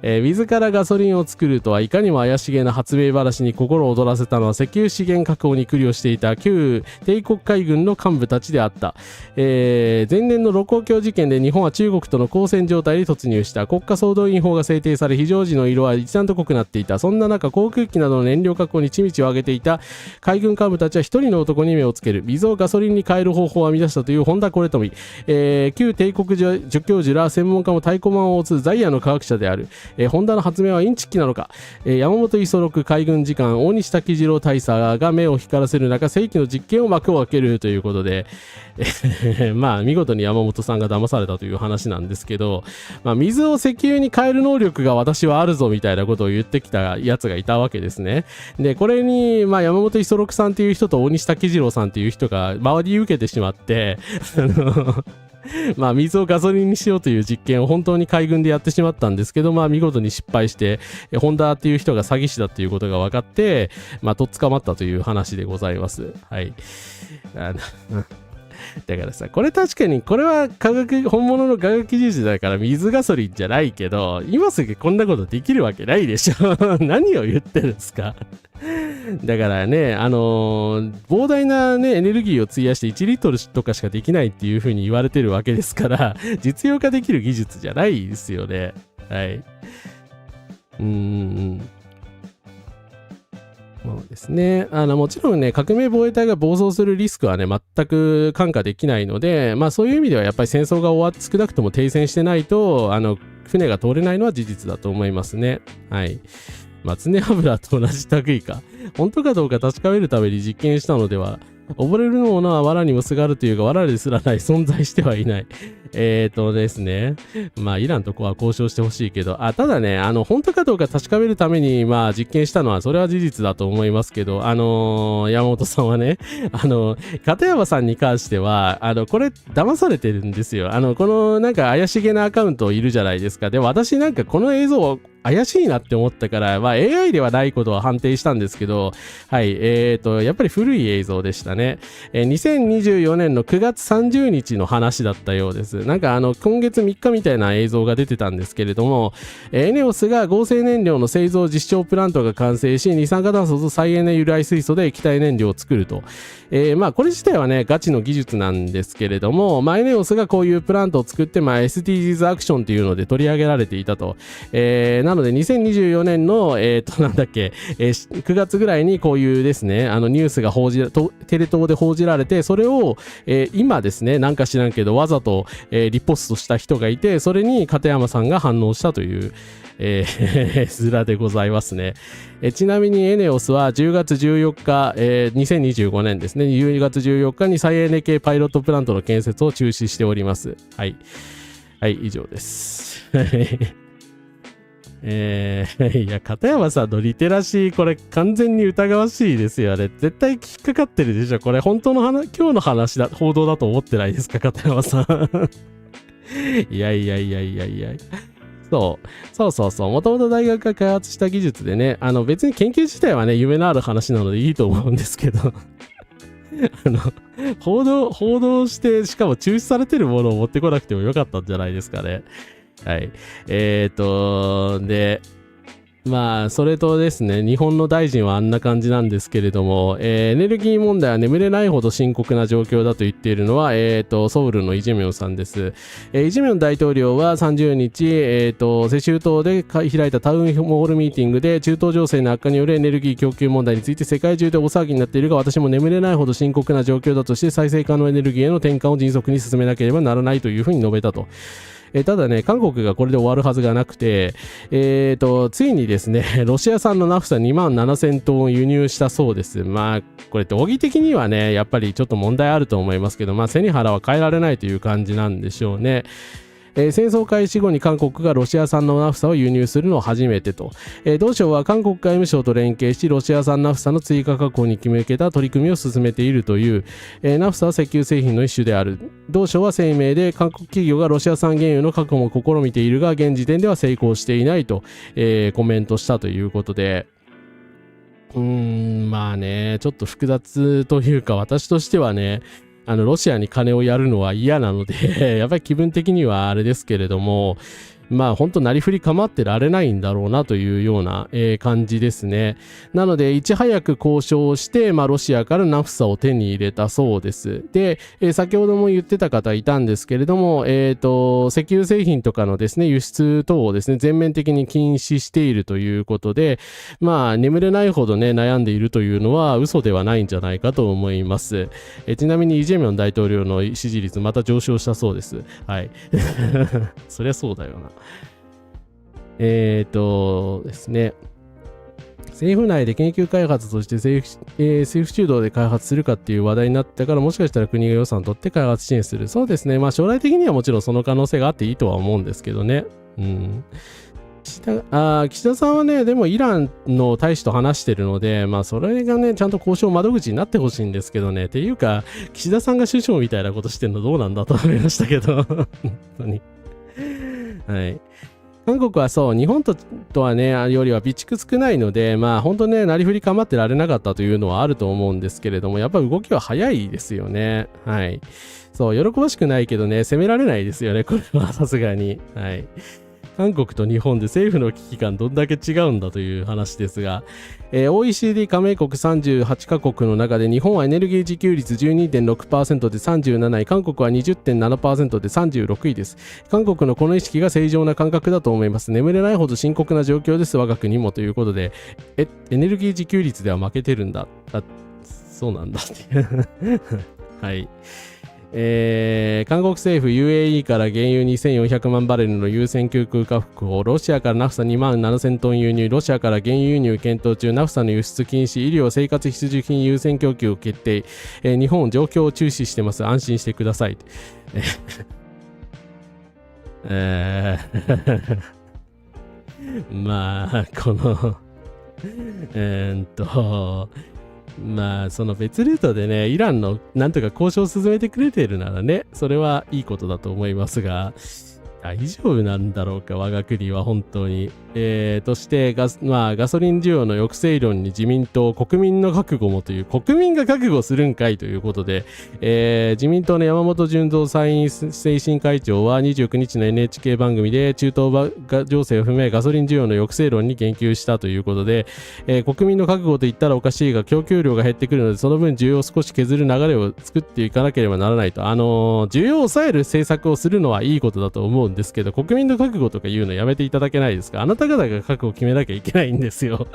Speaker 3: 水からガソリンを作るとはいかにも怪しげな発明話に心を躍らせたのは、石油資源確保に苦慮していた旧帝国海軍の幹部たちであった。前年の盧溝橋事件で日本は中国との交戦状態に突入した。国家総動員法が制定され、非常時の色は一段と濃くなっていた。そんな中、航空機などの燃料確保に血道を上げていた海軍幹部たちは一人の男に目をつける。水をガソリンに変える方法を編み出したという本田コレトミ、旧帝国助教授ら専門家も太鼓判を押す在野の科学者である。ホンダの発明はインチキなのか。山本五十六海軍次官、大西滝次郎大佐が目を光らせる中、世紀の実験を幕を開けるということで、見事に山本さんが騙されたという話なんですけど、水を石油に変える能力が私はあるぞみたいなことを言ってきたやつがいたわけですね。で、これに、山本五十六さんっていう人と大西滝次郎さんっていう人が周り受けてしまって、水をガソリンにしようという実験を本当に海軍でやってしまったんですけど、見事に失敗して、ホンダっていう人が詐欺師だっていうことが分かって、とっ捕まったという話でございます。はい。だからさ、これ確かに、これは本物の科学技術だから水ガソリンじゃないけど、今すぐこんなことできるわけないでしょ。何を言ってるんですか。だからね、膨大なね、エネルギーを費やして1リットルとかしかできないっていう風に言われてるわけですから、実用化できる技術じゃないですよね。はい。そうですね。もちろんね、革命防衛隊が暴走するリスクはね、全く看過できないので、そういう意味ではやっぱり戦争が少なくとも停戦してないと、船が通れないのは事実だと思いますね。はい。松根油と同じ類か。本当かどうか確かめるために実験したのでは、溺れるものは藁にもすがるというか、藁ですらない、存在してはいない。ですね。イランとこは交渉してほしいけど、ただね、本当かどうか確かめるために、実験したのは、それは事実だと思いますけど、山本さんはね、片山さんに関しては、これ、騙されてるんですよ。この、なんか怪しげなアカウントいるじゃないですか。で、私なんかこの映像を怪しいなって思ったから、AI ではないことは判定したんですけど、はい、やっぱり古い映像でしたね。2024年の9月30日の話だったようです。なんか今月3日みたいな映像が出てたんですけれども、エネオスが合成燃料の製造実証プラントが完成し、二酸化炭素と再エネ由来水素で液体燃料を作ると。これ自体はね、ガチの技術なんですけれども、エネオスがこういうプラントを作って、SDGs アクションというので取り上げられていたと。なので、2024年の、9月ぐらいにこういうですね、ニュースがテレ東で報じられて、それを、今ですね、なんか知らんけど、わざと、リポストした人がいて、それに片山さんが反応したという、面でございますね。ちなみにエネオスは10月14日、2025年ですね、10月14日に再エネ系パイロットプラントの建設を中止しております。はい。はい、以上です。いや、片山さんのリテラシー、これ完全に疑わしいですよね。絶対引っかかってるでしょ。これ本当の今日の話報道だと思ってないですか、片山さん。いや。そう。もともと大学が開発した技術でね、別に研究自体はね、夢のある話なのでいいと思うんですけど。報道して、しかも中止されてるものを持ってこなくてもよかったんじゃないですかね。はい。で、まあ、それとですね、日本の大臣はあんな感じなんですけれども、エネルギー問題は眠れないほど深刻な状況だと言っているのは、ソウルのイ・ジェミョンさんです。イ・ジェミョン大統領は30日、世州島で開いたタウンホールミーティングで、中東情勢の悪化によるエネルギー供給問題について世界中で大騒ぎになっているが、私も眠れないほど深刻な状況だとして、再生可能エネルギーへの転換を迅速に進めなければならないというふうに述べたと。ただね、韓国がこれで終わるはずがなくて、ついにですね、ロシア産のナフサ2万7000トンを輸入したそうです。まあ、これ、道義的にはね、やっぱりちょっと問題あると思いますけど、まあ、背に腹は変えられないという感じなんでしょうね。戦争開始後に韓国がロシア産のナフサを輸入するのは初めてと。同省は韓国外務省と連携し、ロシア産ナフサの追加加工に向けた取り組みを進めているという、ナフサは石油製品の一種である。同省は声明で、韓国企業がロシア産原油の確保も試みているが、現時点では成功していないと、コメントしたということで、まあね、ちょっと複雑というか、私としてはね、ロシアに金をやるのは嫌なので、やっぱり気分的にはあれですけれども、まあ本当なりふり構ってられないんだろうなというような、感じですね。なのでいち早く交渉して、まあロシアからナフサを手に入れたそうです。で、先ほども言ってた方いたんですけれども、石油製品とかのですね、輸出等をですね、全面的に禁止しているということで、まあ眠れないほどね、悩んでいるというのは嘘ではないんじゃないかと思います。ちなみにイ・ジェミョン大統領の支持率また上昇したそうです。はい。そりゃそうだよな。ですね。政府内で研究開発として政府主導で開発するかっていう話題になったから、もしかしたら国が予算を取って開発支援する。そうですね。まあ将来的にはもちろんその可能性があっていいとは思うんですけどね。岸田さんはね、でもイランの大使と話してるので、まあそれがね、ちゃんと交渉窓口になってほしいんですけどね。っていうか、岸田さんが首相みたいなことしてんのどうなんだと思いましたけど。本当に。はい。韓国はそう、日本とはね、よりは備蓄少ないので、まあ本当ね、なりふり構ってられなかったというのはあると思うんですけれども、やっぱり動きは早いですよね。はい。そう、喜ばしくないけどね、責められないですよね、これはさすがに。はい。韓国と日本で政府の危機感どんだけ違うんだという話ですが、OECD 加盟国38カ国の中で日本はエネルギー自給率 12.6% で37位、韓国は 20.7% で36位です。韓国のこの意識が正常な感覚だと思います。眠れないほど深刻な状況です、我が国もということで、エネルギー自給率では負けてるんだ。そうなんだっていう。はい。韓国政府 UAE から原油2400万バレルの優先供給確保、ロシアからナフサ2万7000トン輸入、ロシアから原油輸入検討中、ナフサの輸出禁止、医療生活必需品優先供給を決定、日本状況を注視してます、安心してください。まあこのまあその別ルートでね、イランのなんとか交渉を進めてくれているならね、それはいいことだと思いますが、大丈夫なんだろうか、我が国は本当に。としてガソリン需要の抑制論に自民党、国民の覚悟もという、国民が覚悟するんかいということで、自民党の山本順三参院推進会長は29日の NHK 番組で中東情勢を踏まえガソリン需要の抑制論に言及したということで、国民の覚悟と言ったらおかしいが供給量が減ってくるので、その分需要を少し削る流れを作っていかなければならないと。需要を抑える政策をするのはいいことだと思うんですけど、国民の覚悟とか言うのやめていただけないですか。あなた方が覚悟を決めなきゃいけないんですよ。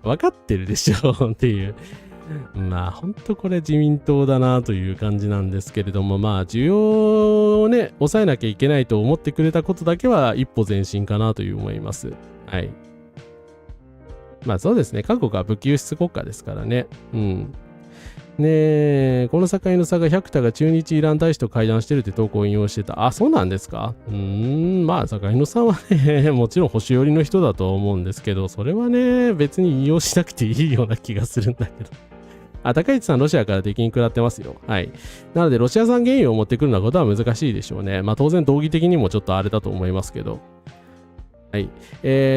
Speaker 3: 分かってるでしょっていう。まあ本当これ自民党だなという感じなんですけれども、まあ需要をね抑えなきゃいけないと思ってくれたことだけは一歩前進かなという思います。はい。まあそうですね、韓国は武器輸出国家ですからね。ねえ、この境の差が百田が駐日イラン大使と会談してるって投稿を引用してた。あ、そうなんですか。まあ境の差はね、もちろん保守寄りの人だと思うんですけど、それはね、別に引用しなくていいような気がするんだけど。高市さん、ロシアから出禁食らってますよ。はい。なので、ロシア産原油を持ってくるようなことは難しいでしょうね。まあ当然、道義的にもちょっとあれだと思いますけど。はい。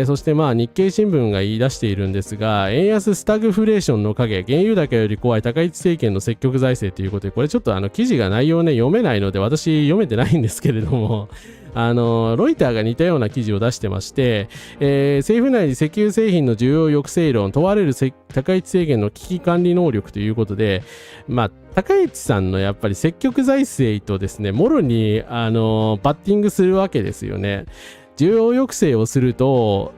Speaker 3: そして日経新聞が言い出しているんですが、円安スタグフレーションの影、原油高より怖い高市政権の積極財政ということで、これちょっと記事が内容ね、読めないので、私読めてないんですけれども、ロイターが似たような記事を出してまして、政府内に石油製品の需要抑制論、問われる高市政権の危機管理能力ということで、高市さんのやっぱり積極財政とですね、もろに、バッティングするわけですよね。需要抑制をすると、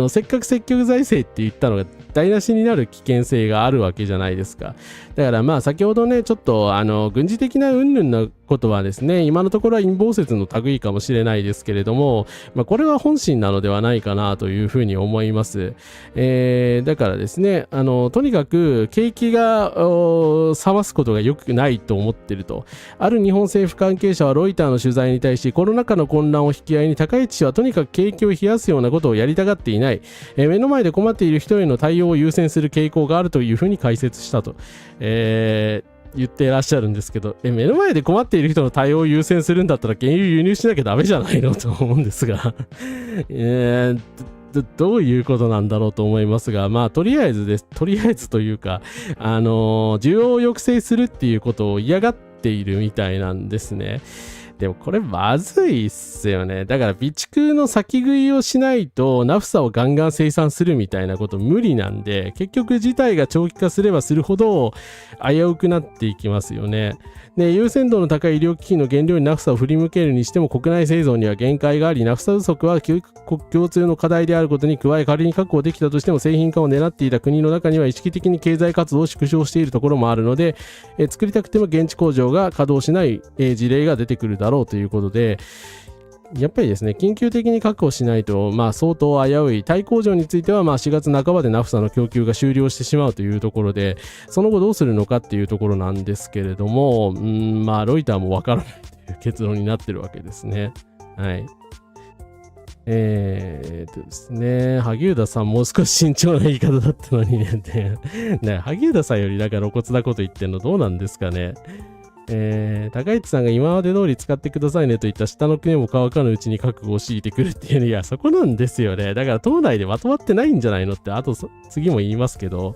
Speaker 3: せっかく積極財政って言ったのが台無しになる危険性があるわけじゃないですか。だから先ほどね、ちょっと軍事的な云々のことはですね、今のところは陰謀説の類かもしれないですけれども、これは本心なのではないかなというふうに思います。だからですね、とにかく景気が冷ますことが良くないと思っていると。ある日本政府関係者はロイターの取材に対し、コロナ禍の混乱を引き合いに高市氏はとにかく景気を冷やすようなことをやりたがっていない。目の前で困っている人への対応を優先する傾向があるというふうに解説したと。言っていらっしゃるんですけど、目の前で困っている人の対応を優先するんだったら原油輸入しなきゃダメじゃないのと思うんですが、どういうことなんだろうと思いますが、とりあえずというか、需要を抑制するっていうことを嫌がっているみたいなんですね。でもこれまずいっすよね。だから備蓄の先食いをしないとナフサをガンガン生産するみたいなこと無理なんで、結局事態が長期化すればするほど危うくなっていきますよね。で、優先度の高い医療機器の原料にナフサを振り向けるにしても国内製造には限界があり、ナフサ不足は国共通の課題であることに加え、仮に確保できたとしても製品化を狙っていた国の中には意識的に経済活動を縮小しているところもあるので、作りたくても現地工場が稼働しない、事例が出てくるだろうということで、やっぱりですね、緊急的に確保しないと、相当危うい。タイ工場については、4月半ばでナフサの供給が終了してしまうというところで、その後どうするのかっていうところなんですけれども、ロイターもわからないという結論になってるわけですね。はい。ですね、萩生田さんもう少し慎重な言い方だったのにね、萩生田さんよりだから露骨なこと言ってんのどうなんですかね。高市さんが今まで通り使ってくださいねと言った下の国も乾かぬうちに覚悟を強いてくるっていうの、いや、そこなんですよね。だから党内でまとまってないんじゃないのって、あと次も言いますけど、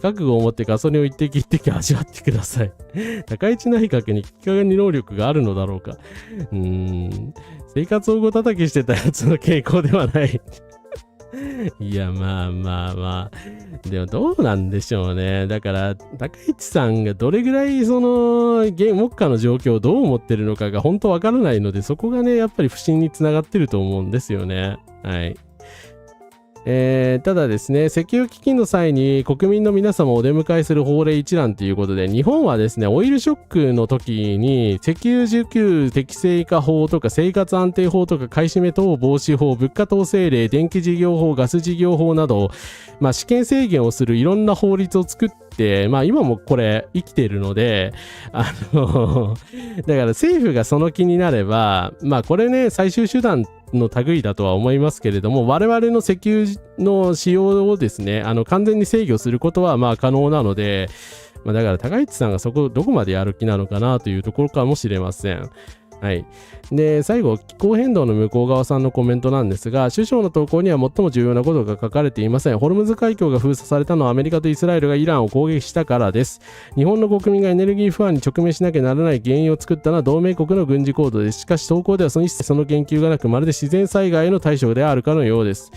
Speaker 3: 覚悟を持ってガソリンを一滴一滴味わってください。高市内閣に危機管理能力があるのだろうか。生活保護叩きしてたやつの傾向ではない。いや、でもどうなんでしょうね。だから、高市さんがどれぐらい目下の状況をどう思ってるのかが本当わからないので、そこがね、やっぱり不信につながってると思うんですよね。はい。ただですね、石油危機の際に国民の皆様をお出迎えする法令一覧ということで、日本はですね、オイルショックの時に石油需給適正化法とか生活安定法とか買い占め等防止法、物価統制令、電気事業法、ガス事業法など、試験制限をするいろんな法律を作って、今もこれ生きているので、だから政府がその気になれば、これね、最終手段の類だとは思いますけれども、我々の石油の使用をですね、完全に制御することは可能なので、だから高市さんがそこどこまでやる気なのかなというところかもしれません。はい。で、最後、気候変動の向こう側さんのコメントなんですが、首相の投稿には最も重要なことが書かれていません。ホルムズ海峡が封鎖されたのはアメリカとイスラエルがイランを攻撃したからです。日本の国民がエネルギー不安に直面しなきゃならない原因を作ったのは同盟国の軍事行動です。しかし、投稿では一切その言及がなく、まるで自然災害への対処であるかのようです。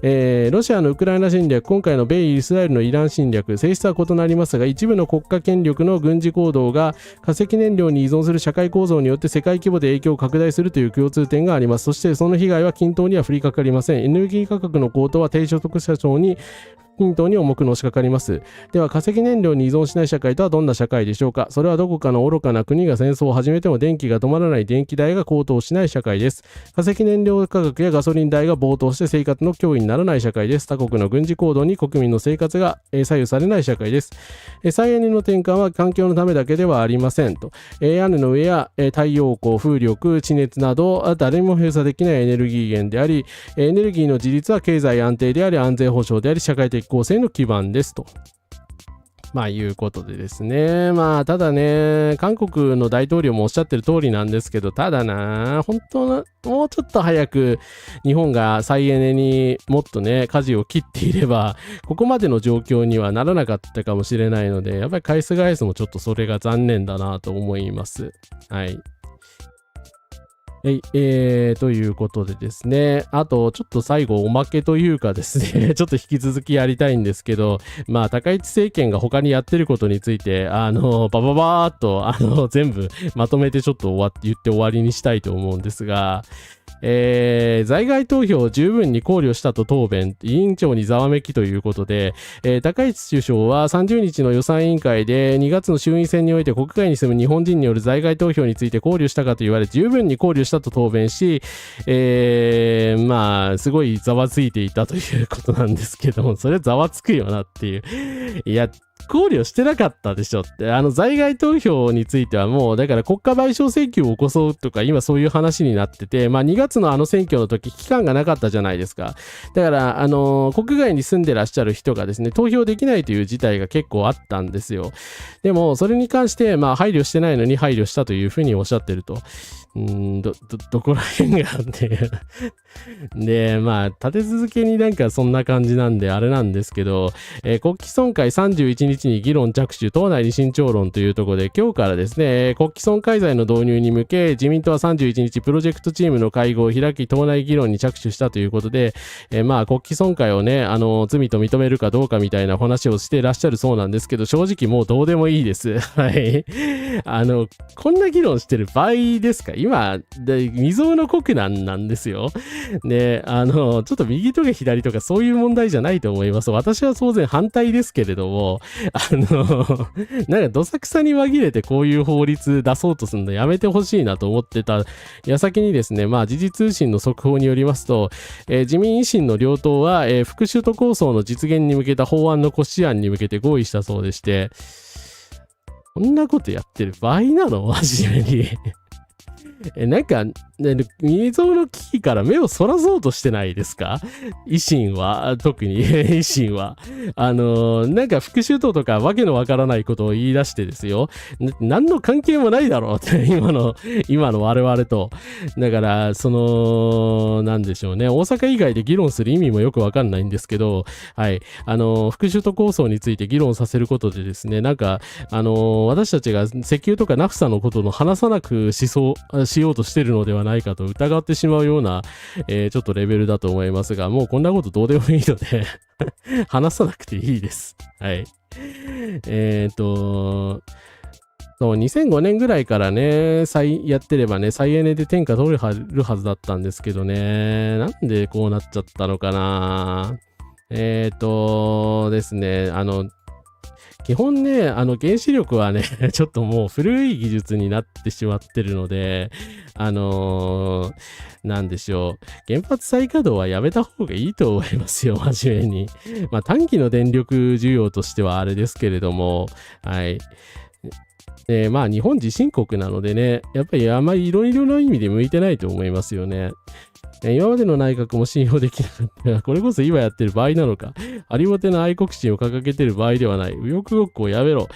Speaker 3: ロシアのウクライナ侵略、今回の米イスラエルのイラン侵略、性質は異なりますが、一部の国家権力の軍事行動が化石燃料に依存する社会構造によって世界規模で影響を拡大するという共通点があります。そしてその被害は均等には降りかかりません。エネルギー価格の高騰は低所得者層に均等に重くのしかかります。では化石燃料に依存しない社会とはどんな社会でしょうか。それはどこかの愚かな国が戦争を始めても電気が止まらない、電気代が高騰しない社会です。化石燃料価格やガソリン代が暴騰して生活の脅威にならない社会です。他国の軍事行動に国民の生活が左右されない社会です。再エネの転換は環境のためだけではありませんと。屋根の上や太陽光、風力、地熱など誰も閉鎖できないエネルギー源であり、エネルギーの自立は経済安定であり、安全保障であり、社会的構成の基盤ですと。まあいうことでですね。まあただね、韓国の大統領もおっしゃってる通りなんですけど、ただな、本当のもうちょっと早く日本が再エネにもっとね、舵を切っていれば、ここまでの状況にはならなかったかもしれないので、やっぱり返す返すもちょっとそれが残念だなと思います。はい。ということでですね。あと、ちょっと最後おまけというかですね、ちょっと引き続きやりたいんですけど、まあ、高市政権が他にやってることについて、バババーっと、全部まとめてちょっと言って終わりにしたいと思うんですが、在外投票を十分に考慮したと答弁、委員長にざわめきということで、高市首相は30日の予算委員会で2月の衆院選において国外に住む日本人による在外投票について考慮したかと言われ、十分に考慮したと答弁し、まあ、すごいざわついていたということなんですけども、それざわつくよなっていう。いや、考慮してなかったでしょって。在外投票についてはもう、だから国家賠償請求を起こそうとか、今そういう話になってて、まあ2月の選挙の時、期間がなかったじゃないですか。だから、国外に住んでらっしゃる人がですね、投票できないという事態が結構あったんですよ。でも、それに関して、まあ配慮してないのに配慮したというふうにおっしゃってると。どこら辺がっていう。で、まあ、立て続けになんかそんな感じなんで、あれなんですけど、国旗損壊31日に議論着手、党内に慎重論というところで、今日からですね、国旗損壊罪の導入に向け、自民党は31日、プロジェクトチームの会合を開き、党内議論に着手したということで、まあ、国旗損壊をね、罪と認めるかどうかみたいな話をしてらっしゃるそうなんですけど、正直もうどうでもいいです。はい。こんな議論してる場合ですか？今、未曾有の国難なんですよ。で、ちょっと右とか左とかそういう問題じゃないと思います。私は当然反対ですけれども、なんかどさくさに紛れてこういう法律出そうとするのやめてほしいなと思ってた矢先にですね、まあ時事通信の速報によりますと、自民維新の両党は、副首都構想の実現に向けた法案の骨子案に向けて合意したそうでして、こんなことやってる場合なの？真面目に。なんか、未曾有の危機から目をそらそうとしてないですか？維新は、特に維新は。なんか副首都とかわけのわからないことを言い出してですよ。何の関係もないだろうって、今の我々と。だから、なんでしょうね。大阪以外で議論する意味もよくわかんないんですけど、はい。副首都構想について議論させることでですね、なんか、私たちが石油とかナフサのことの話さなくしようとしてるのではないかと疑ってしまうような、ちょっとレベルだと思いますが、もうこんなことどうでもいいので話さなくていいです。はい。そう2005年ぐらいからね、やってればね、再エネで天下取れるはずだったんですけどね、なんでこうなっちゃったのかな。ですね、基本ね、原子力はね、ちょっともう古い技術になってしまってるので、なんでしょう。原発再稼働はやめた方がいいと思いますよ、真面目に。まあ短期の電力需要としてはあれですけれども、はい。まあ日本地震国なのでね、やっぱりあまりいろいろな意味で向いてないと思いますよね。今までの内閣も信用できなかったが、これこそ今やってる場合なのか。ありもての愛国心を掲げてる場合ではない。右翼ごっこをやめろ。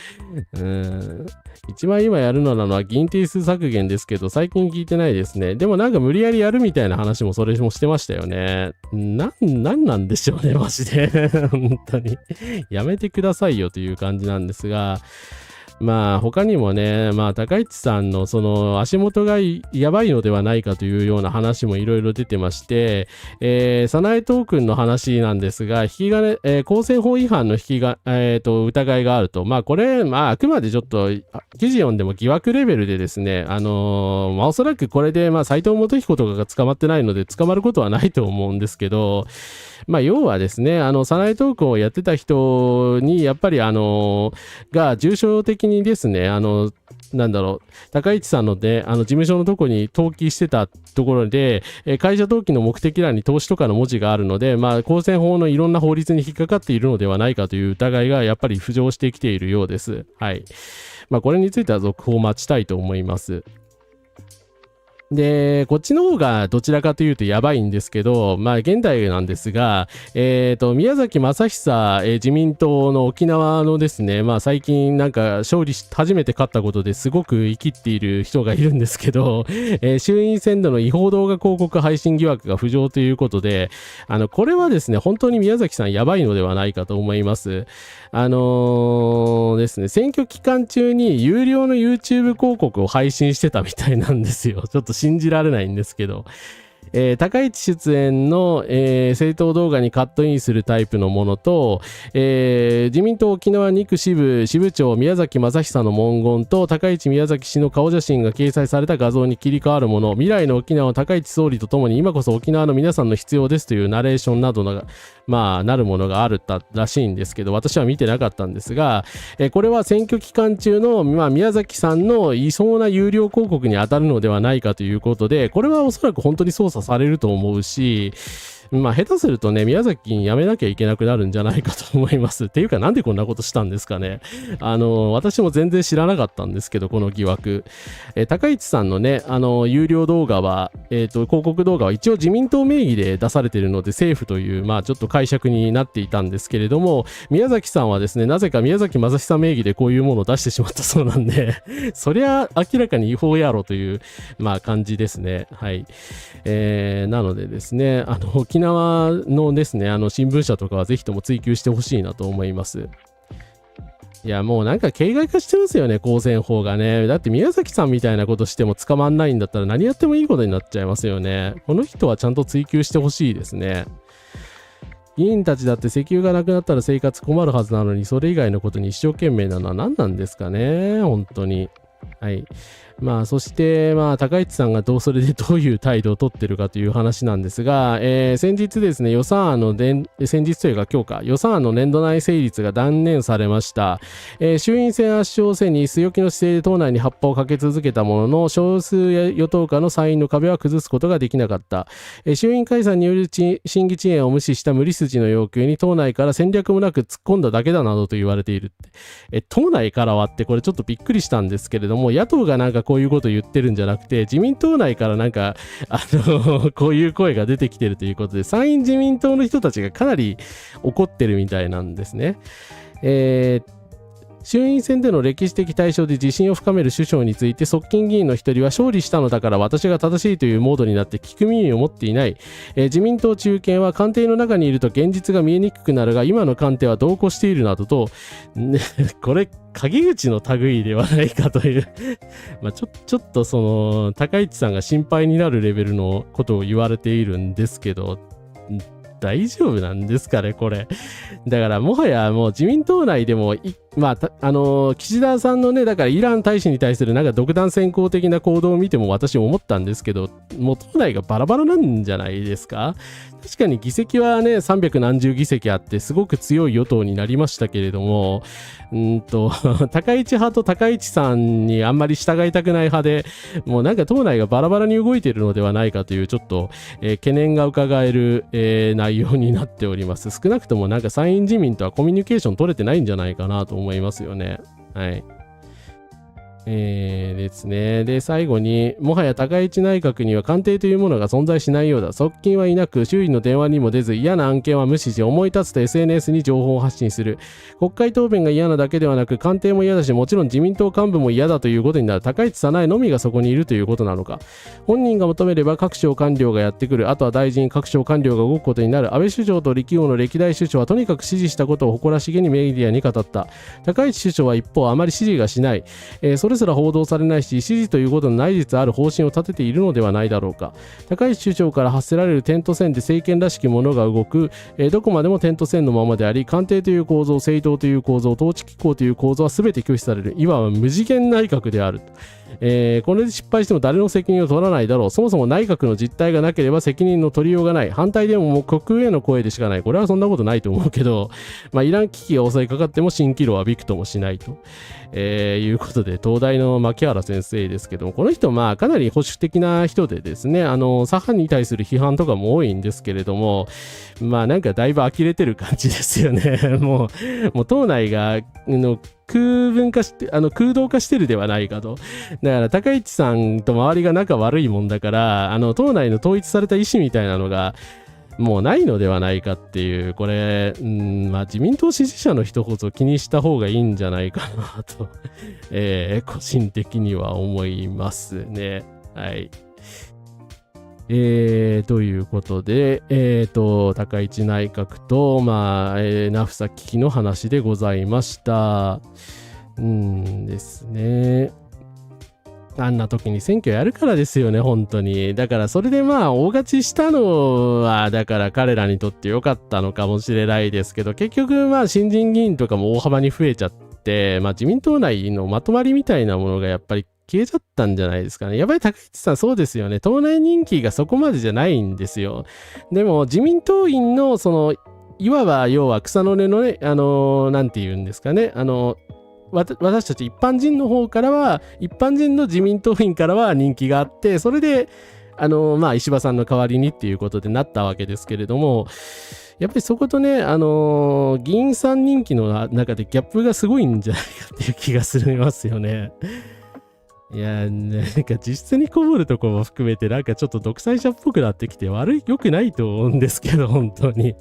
Speaker 3: 一番今やるのなのは議員定数削減ですけど、最近聞いてないですね。でもなんか無理やりやるみたいな話もそれもしてましたよね。なんなんでしょうね、マジで。本当に。やめてくださいよという感じなんですが、まあ他にもね、まあ高市さんのその足元がやばいのではないかというような話もいろいろ出てまして、早苗トークンの話なんですが、引き金、公選法違反の疑いがあると。まあこれ、まああくまでちょっと記事読んでも疑惑レベルでですね、まあおそらくこれでまあ斉藤元彦とかが捕まってないので捕まることはないと思うんですけど、まあ要はですね、早苗トークンをやってた人にやっぱりが重症的にですね、なんだろう、高市さんので、事務所のとこに登記してたところで、会社登記の目的欄に投資とかの文字があるので、まあ、公選法のいろんな法律に引っかかっているのではないかという疑いがやっぱり浮上してきているようです。はい。まあ、これについては続報を待ちたいと思います。で、こっちの方がどちらかというとやばいんですけど、まあ現代なんですが、宮崎正久、自民党の沖縄のですね、まあ最近なんか初めて勝ったことですごく生きっている人がいるんですけど、衆院選での違法動画広告配信疑惑が浮上ということで、これはですね、本当に宮崎さんやばいのではないかと思います。ですね、選挙期間中に有料の YouTube 広告を配信してたみたいなんですよ。ちょっと信じられないんですけど。高市出演の、政党動画にカットインするタイプのものと、自民党沖縄2区支部支部長宮崎正久の文言と高市宮崎氏の顔写真が掲載された画像に切り替わるもの、未来の沖縄を高市総理とともに今こそ沖縄の皆さんの必要ですというナレーションなどのまあなるものがあるらしいんですけど、私は見てなかったんですが、これは選挙期間中の、まあ、宮崎さんのいそうな有料広告に当たるのではないかということで、これはおそらく本当に操作されると思うし、まあ下手するとね、宮崎に辞めなきゃいけなくなるんじゃないかと思います。っていうか、なんでこんなことしたんですかね。私も全然知らなかったんですけど、この疑惑。高市さんのね、有料動画は、広告動画は一応自民党名義で出されているので、政府という、まあちょっと解釈になっていたんですけれども、宮崎さんはですね、なぜか宮崎正久名義でこういうものを出してしまったそうなんで、そりゃ明らかに違法やろという、まあ感じですね。はい。なのでですね、沖縄のですね、新聞社とかはぜひとも追及してほしいなと思います。いや、もうなんか形骸化してますよね、公選法がね。だって宮崎さんみたいなことしても捕まんないんだったら何やってもいいことになっちゃいますよね。この人はちゃんと追及してほしいですね。議員たちだって石油がなくなったら生活困るはずなのに、それ以外のことに一生懸命なのは何なんですかね、本当に。はい。まあ、そして、まあ、高市さんがそれでどういう態度を取ってるかという話なんですが、先日ですね、先日というか今日か、予算案の年度内成立が断念されました。衆院選圧勝を背に据え置きの姿勢で党内に発破をかけ続けたものの、少数与党下の参院の壁は崩すことができなかった。衆院解散による審議遅延を無視した無理筋の要求に党内から戦略もなく突っ込んだだけだなどと言われているって。党内からはってこれちょっとびっくりしたんですけれども、野党がなんかこういうことを言ってるんじゃなくて、自民党内からなんかこういう声が出てきてるということで、参院自民党の人たちがかなり怒ってるみたいなんですね。衆院選での歴史的対象で自信を深める首相について、側近議員の一人は、勝利したのだから私が正しいというモードになって聞く耳を持っていない。自民党中堅は官邸の中にいると現実が見えにくくなるが、今の官邸は同行しているなどと、これ陰口の類ではないかというまあちょっとその高市さんが心配になるレベルのことを言われているんですけど、大丈夫なんですかね、これ。だからもはやもう自民党内でもまあ、岸田さんのね、だからイラン大使に対するなんか独断専行的な行動を見ても私も思ったんですけど、もう党内がバラバラなんじゃないですか。確かに議席はね、300何十議席あってすごく強い与党になりましたけれども、高市派と高市さんにあんまり従いたくない派で、もうなんか党内がバラバラに動いているのではないかというちょっと、懸念が伺える、内容になっております。少なくともなんか参院自民とはコミュニケーション取れてないんじゃないかなと思いますよね。はい。ですね。で、最後に、もはや高市内閣には官邸というものが存在しないようだ。側近はいなく、周囲の電話にも出ず、嫌な案件は無視し、思い立つと SNS に情報を発信する。国会答弁が嫌なだけではなく、官邸も嫌だし、もちろん自民党幹部も嫌だということになる。高市早苗のみがそこにいるということなのか。本人が求めれば各省官僚がやってくる。あとは大臣、各省官僚が動くことになる。安倍首相と力王の歴代首相はとにかく支持したことを誇らしげにメディアに語った。高市首相は一方、あまり支持がしない。それすら報道されないし、支持ということの内実ある方針を立てているのではないだろうか。高市首相から発せられる点と線で政権らしきものが動く、どこまでも点と線のままであり、官邸という構造、政党という構造、統治機構という構造は全て拒否される。いわば無次元内閣である。これで失敗しても誰の責任を取らないだろう。そもそも内閣の実態がなければ責任の取りようがない。反対でももう国営の声でしかない。これはそんなことないと思うけど、イラン危機が襲いかかっても蜃気楼はびくともしないと、いうことで、東大の牧原先生ですけども、この人かなり保守的な人でですね、左派に対する批判とかも多いんですけれども、なんかだいぶ呆れてる感じですよね。もう党内が空洞化してるではないかと。だから高市さんと周りが仲悪いもんだから、党内の統一された意思みたいなのがもうないのではないかっていう、これ、まあ自民党支持者の人こそ気にした方がいいんじゃないかなと、個人的には思いますね。はい。ということで、高市内閣と、まあ、ナフサ危機の話でございました。ですね。あんな時に選挙やるからですよね、本当に。だからそれでまあ大勝ちしたのは、だから彼らにとって良かったのかもしれないですけど、結局まあ新人議員とかも大幅に増えちゃって、まあ自民党内のまとまりみたいなものがやっぱり消えちゃったんじゃないですかね。やっぱり高市さんそうですよね。党内人気がそこまでじゃないんですよ。でも自民党員のいわば要は草の根のね、なんて言うんですかね。私たち一般人の方からは、一般人の自民党員からは人気があって、それで、まあ、石破さんの代わりにっていうことでなったわけですけれども、やっぱりそことね、議員さん人気の中でギャップがすごいんじゃないかっていう気がするますよね。いや、なんか実質にこぼるところも含めて、なんかちょっと独裁者っぽくなってきて良くないと思うんですけど、本当に。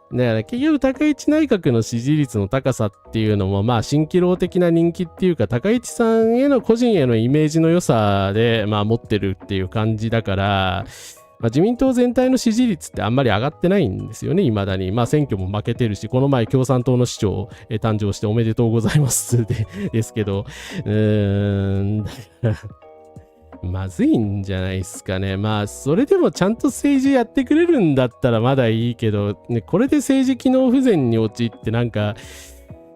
Speaker 3: だから結局高市内閣の支持率の高さっていうのもまあ蜃気楼的な人気っていうか高市さんへの個人へのイメージの良さでまあ持ってるっていう感じだから、まあ、自民党全体の支持率ってあんまり上がってないんですよね、未だに。まあ選挙も負けてるし、この前共産党の市長誕生しておめでとうございますですけど、まずいんじゃないですかね。まあ、それでもちゃんと政治やってくれるんだったらまだいいけど、ね、これで政治機能不全に陥ってなんか、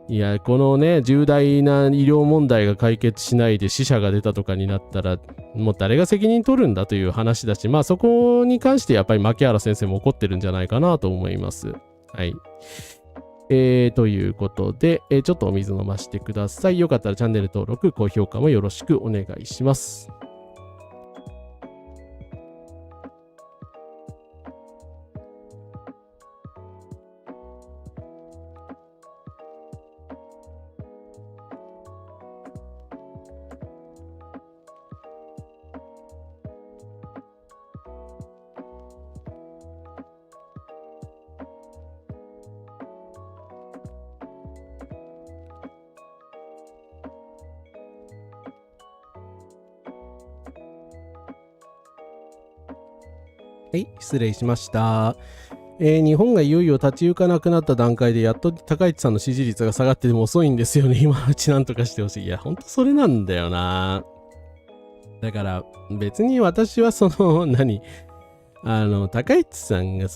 Speaker 3: いや、このね、重大な医療問題が解決しないで死者が出たとかになったら、もう誰が責任取るんだという話だし、まあそこに関してやっぱり牧原先生も怒ってるんじゃないかなと思います。はい。ということで、ちょっとお水飲ませてください。よかったらチャンネル登録、高評価もよろしくお願いします。はい、失礼しました。日本がいよいよ立ち行かなくなった段階でやっと高市さんの支持率が下がってでも遅いんですよね。今のうちなんとかしてほしい。いや、ほんとそれなんだよな。だから別に私は高市さんが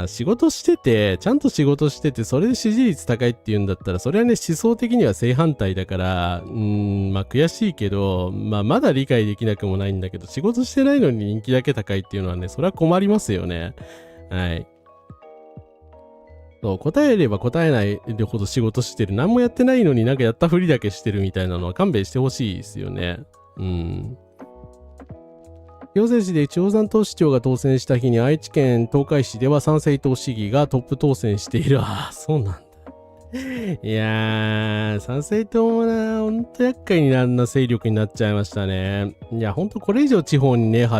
Speaker 3: 仕事してて、ちゃんと仕事してて、それで支持率高いっていうんだったら、それはね、思想的には正反対だから、まあ悔しいけど、まあまだ理解できなくもないんだけど、仕事してないのに人気だけ高いっていうのはね、それは困りますよね。はい。そう、答えれば答えないほど仕事してる。何もやってないのになんかやったふりだけしてるみたいなのは勘弁してほしいですよね。行政市で地方山東市長が当選した日に愛知県東海市では参政党市議がトップ当選している。ああ、そうなんだ。いやー、参政党もな、ほんと厄介になるな勢力になっちゃいましたね。いや、ほんとこれ以上地方に根張ら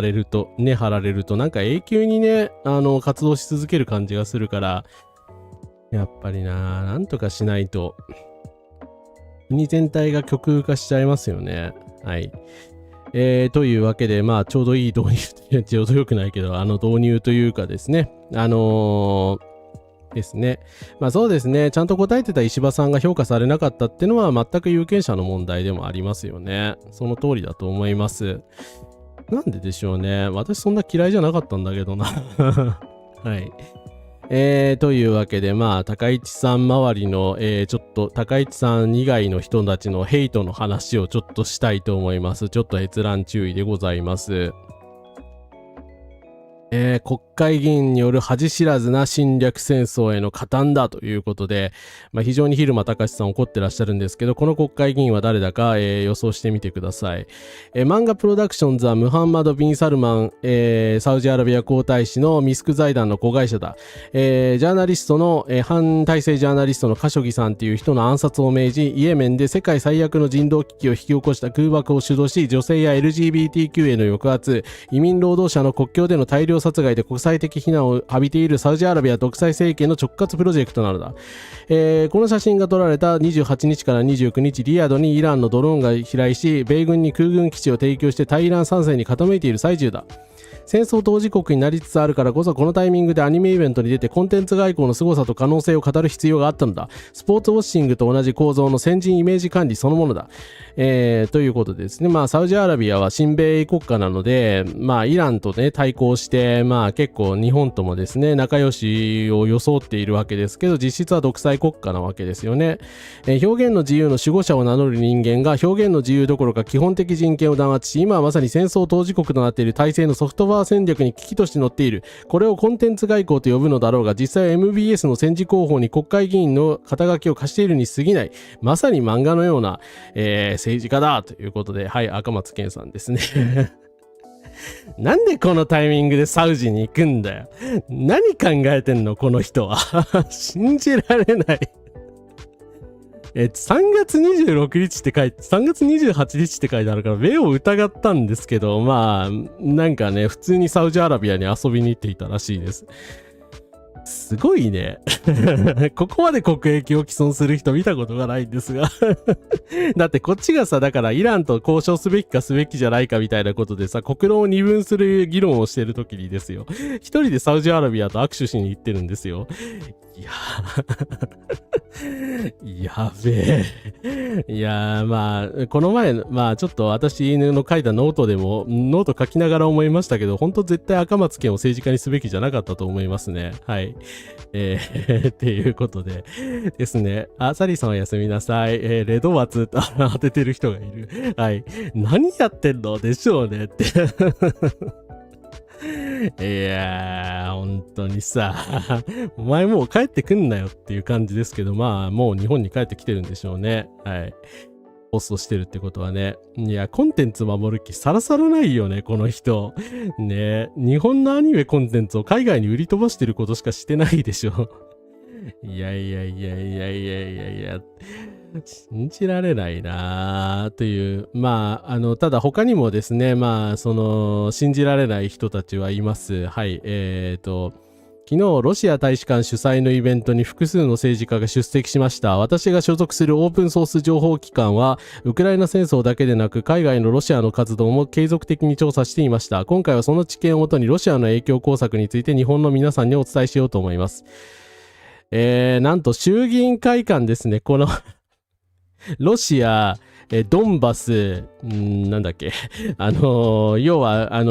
Speaker 3: れるとなんか永久にね、活動し続ける感じがするから、やっぱりな、なんとかしないと、国全体が極右化しちゃいますよね。はい。というわけで、まあ、ちょうどいい導入、ちょうどよくないけど、導入というかですね、ですね。まあそうですね、ちゃんと答えてた石破さんが評価されなかったっていうのは、全く有権者の問題でもありますよね。その通りだと思います。なんででしょうね。私そんな嫌いじゃなかったんだけどな。はい。というわけで、まあ、高市さん周りの、ちょっと、高市さん以外の人たちのヘイトの話をちょっとしたいと思います。ちょっと閲覧注意でございます。国会議員による恥知らずな侵略戦争への加担だということで、非常に蛭間隆さん怒ってらっしゃるんですけど、この国会議員は誰だか、予想してみてください。漫画プロダクションズはムハンマド・ビン・サルマン、サウジアラビア皇太子のミスク財団の子会社だ。ジャーナリストの、反体制ジャーナリストのカショギさんという人の暗殺を命じ、イエメンで世界最悪の人道危機を引き起こした空爆を主導し、女性や LGBTQ への抑圧、移民労働者の国境での大量殺害で国際的非難を浴びているサウジアラビア独裁政権の直轄プロジェクトなのだ。この写真が撮られた28日から29日、リヤドにイランのドローンが飛来し、米軍に空軍基地を提供して対イラン参戦に傾いている最中だ。戦争当事国になりつつあるからこそ、このタイミングでアニメイベントに出てコンテンツ外交の凄さと可能性を語る必要があったのだ。スポーツウォッシングと同じ構造の先人イメージ管理そのものだ。ということでですね、サウジアラビアは親米国家なので、イランとね、対抗して、結構日本ともですね、仲良しを装っているわけですけど、実質は独裁国家なわけですよね。表現の自由の守護者を名乗る人間が表現の自由どころか基本的人権を弾圧し、今はまさに戦争当事国となっている体制のソフトバー戦略に危機として乗っている。これをコンテンツ外交と呼ぶのだろうが、実際は MBS の戦時広報に国会議員の肩書きを貸しているに過ぎない。まさに漫画のような、政治家だということで、はい、赤松健さんですね。なんでこのタイミングでサウジに行くんだよ。何考えてんのこの人は。信じられない。3月26日って書いて、3月28日って書いてあるから、目を疑ったんですけど、なんかね、普通にサウジアラビアに遊びに行っていたらしいです。すごいね。ここまで国益を毀損する人見たことがないんですが。だってこっちがさ、だからイランと交渉すべきかすべきじゃないかみたいなことでさ、国論を二分する議論をしてるときにですよ。一人でサウジアラビアと握手しに行ってるんですよ。いややべえ。いやこの前、ちょっと私の書いたノートでも、ノート書きながら思いましたけど、本当絶対赤松健を政治家にすべきじゃなかったと思いますね。はい。っていうことでですね。サリーさんおやすみなさい。レドワツ当ててる人がいる。はい。何やってんのでしょうねって。いやー、本当にさ、お前もう帰ってくんなよっていう感じですけど、もう日本に帰ってきてるんでしょうね。はい。ポストしてるってことはね。いや、コンテンツ守る気さらさらないよね、この人。ね、日本のアニメコンテンツを海外に売り飛ばしてることしかしてないでしょ。いや。信じられないなぁという。ただ他にもですね、信じられない人たちはいます。はい。昨日、ロシア大使館主催のイベントに複数の政治家が出席しました。私が所属するオープンソース情報機関は、ウクライナ戦争だけでなく、海外のロシアの活動も継続的に調査していました。今回はその知見をもとにロシアの影響工作について日本の皆さんにお伝えしようと思います。なんと衆議院会館ですね。このロシア、ドンバス、なんだっけ、要は、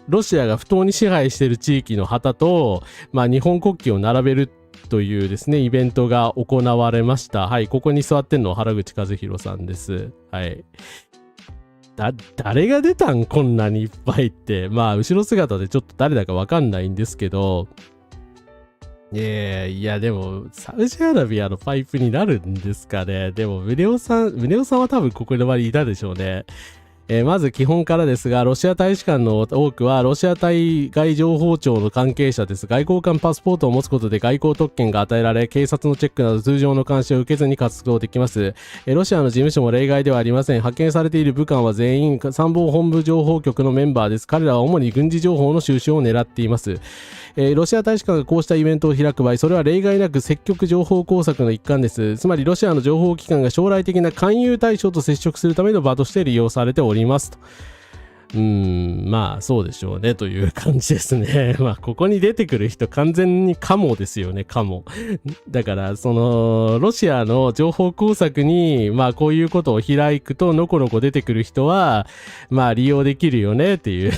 Speaker 3: ロシアが不当に支配している地域の旗と、日本国旗を並べるというですね、イベントが行われました。はい、ここに座ってんのは原口和弘さんです。はい。誰が出たんこんなにいっぱいって。後ろ姿でちょっと誰だかわかんないんですけど、いや、でも、サウジアラビアのパイプになるんですかね。でも、宗男さんは多分ここの場にいたでしょうね。まず基本からですが、ロシア大使館の多くはロシア対外情報庁の関係者です。外交官パスポートを持つことで外交特権が与えられ、警察のチェックなど通常の監視を受けずに活動できます。ロシアの事務所も例外ではありません。派遣されている武官は全員参謀本部情報局のメンバーです。彼らは主に軍事情報の収集を狙っています。ロシア大使館がこうしたイベントを開く場合、それは例外なく積極情報工作の一環です。つまりロシアの情報機関が将来的な勧誘対象と接触するための場として利用されておりますと。そうでしょうねという感じですね。ここに出てくる人完全にカモですよね、カモ。だから、ロシアの情報工作に、こういうことを開くと、のこのこ出てくる人は、利用できるよねっていう。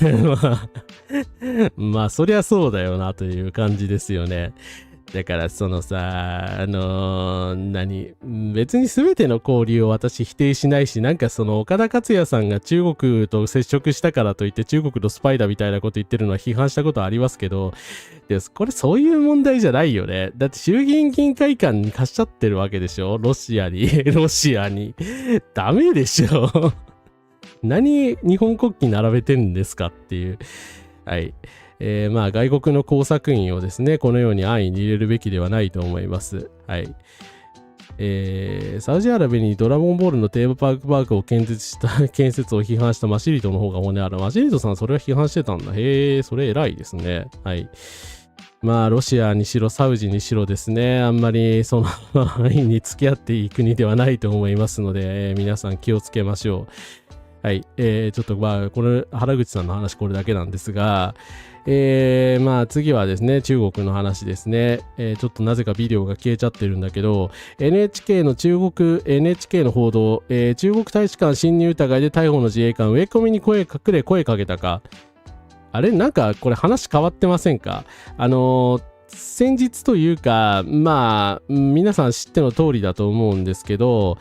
Speaker 3: そりゃそうだよなという感じですよね。だからそのさ、別に全ての交流を私否定しないし、なんかその岡田克也さんが中国と接触したからといって中国のスパイだみたいなこと言ってるのは批判したことありますけど、これそういう問題じゃないよね。だって衆議院議員会館に貸しちゃってるわけでしょ、ロシアに。ダメでしょ。何日本国旗並べてんですかっていう。はい。まあ外国の工作員をですね、このように安易に入れるべきではないと思います。はい。サウジアラビアにドラゴンボールのテーマパークを建設を批判したマシリトの方が骨ある。マシリトさんそれは批判してたんだ。へえ、それ偉いですね。はい。まあロシアにしろサウジにしろですね、あんまりその安易に付き合っていい国ではないと思いますので、皆さん気をつけましょう。はい。ちょっとまあ、これ、原口さんの話これだけなんですが、まあ次はですね、中国の話ですね。ちょっとなぜかビデオが消えちゃってるんだけど、NHK の報道、中国大使館侵入疑いで逮捕の自衛官、植え込みに声かけたか。あれなんかこれ話変わってませんか？先日というか、まあ、皆さん知っての通りだと思うんですけど、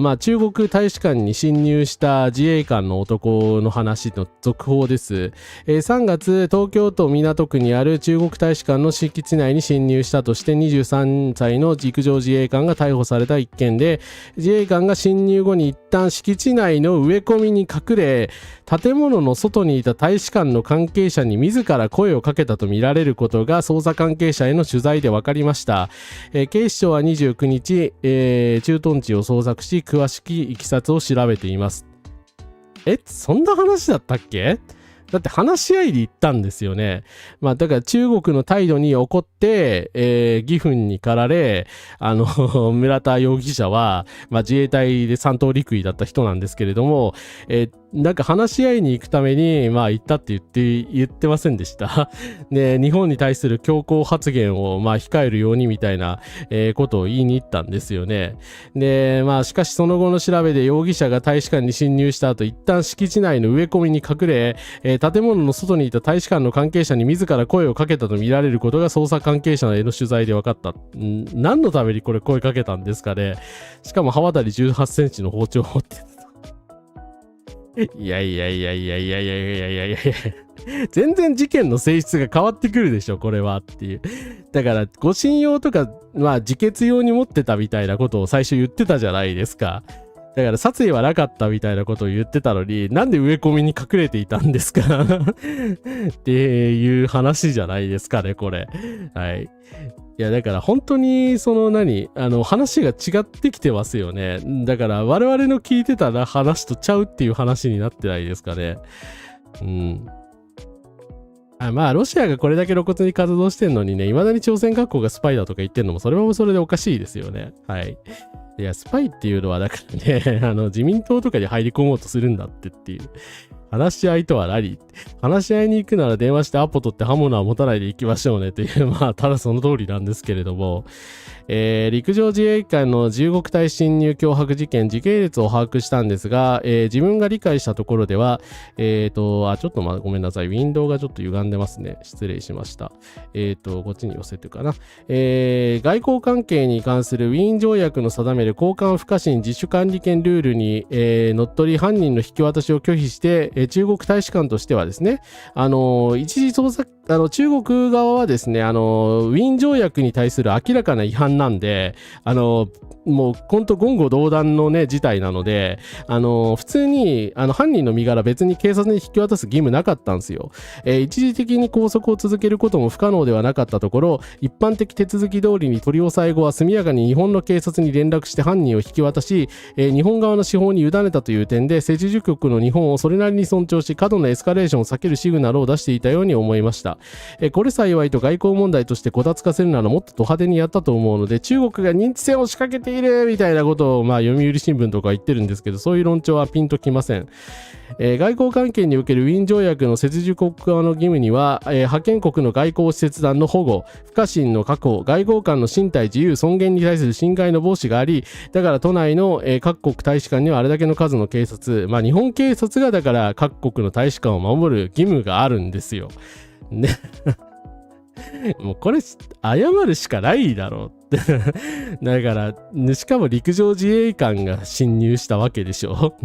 Speaker 3: まあ、中国大使館に侵入した自衛官の男の話の続報です。3月、東京都港区にある中国大使館の敷地内に侵入したとして23歳の陸上自衛官が逮捕された一件で、自衛官が侵入後に一旦敷地内の植え込みに隠れ、建物の外にいた大使館の関係者に自ら声をかけたとみられることが捜査関係者への取材で分かりました。警視庁は29日、駐屯地を捜索し詳しきいきさつを調べています。そんな話だったっけ？だって話し合いで行ったんですよね。まあだから中国の態度に怒って、義憤に駆られ、村田容疑者は、まあ自衛隊で3等陸尉だった人なんですけれども、なんか話し合いに行くために、まあ行ったって言ってませんでした。で、日本に対する強硬発言を、まあ控えるようにみたいな、ことを言いに行ったんですよね。で、まあしかしその後の調べで容疑者が大使館に侵入した後、一旦敷地内の植え込みに隠れ、建物の外にいた大使館の関係者に自ら声をかけたと見られることが捜査関係者への取材で分かった。何のためにこれ声かけたんですかね。しかも刃渡り18センチの包丁を持ってた。いや。全然事件の性質が変わってくるでしょ、これはっていう。だから、護身用とか、まあ、自決用に持ってたみたいなことを最初言ってたじゃないですか。だから殺意はなかったみたいなことを言ってたのに、なんで植え込みに隠れていたんですかっていう話じゃないですかね、これ。はい。いや、だから本当に、話が違ってきてますよね。だから我々の聞いてた話とちゃうっていう話になってないですかね。うん。まあ、ロシアがこれだけ露骨に活動してんのにね、未だに朝鮮学校がスパイだとか言ってんのも、それもそれでおかしいですよね。はい。いや、スパイっていうのは、だからね、自民党とかに入り込もうとするんだっていう。話し合いとは何？話し合いに行くなら電話してアポ取って刃物は持たないで行きましょうねという、まあ、ただその通りなんですけれども、陸上自衛官の中国隊侵入脅迫事件、時系列を把握したんですが、自分が理解したところでは、ちょっとごめんなさい。ウィンドウがちょっと歪んでますね。失礼しました。こっちに寄せてかな。外交関係に関するウィーン条約の定める交換不可侵自主管理権ルールに、のっとり犯人の引き渡しを拒否して、中国大使館としてはですね、一時捜査、中国側はですね、ウィーン条約に対する明らかな違反なんで、もう本当言語道断のね、事態なので、普通に、犯人の身柄別に警察に引き渡す義務なかったんですよ。一時的に拘束を続けることも不可能ではなかったところ、一般的手続き通りに取り押さえ後は速やかに日本の警察に連絡して犯人を引き渡し、日本側の司法に委ねたという点で、政治塾国の日本をそれなりに尊重し、過度なエスカレーションを避けるシグナルを出していたように思いました。これ幸いと外交問題としてこたつかせるならもっとド派手にやったと思うので、中国が認知戦を仕掛けているみたいなことを、まあ、読売新聞とか言ってるんですけど、そういう論調はピンときません。外交関係におけるウィーン条約の接受国側の義務には、派遣国の外交使節団の保護、不可侵の確保、外交官の身体自由尊厳に対する侵害の防止があり、だから都内の、各国大使館にはあれだけの数の警察、まあ日本警察がだから各国の大使館を守る義務があるんですよ。ね。もうこれ謝るしかないだろうってだからしかも陸上自衛官が侵入したわけでしょ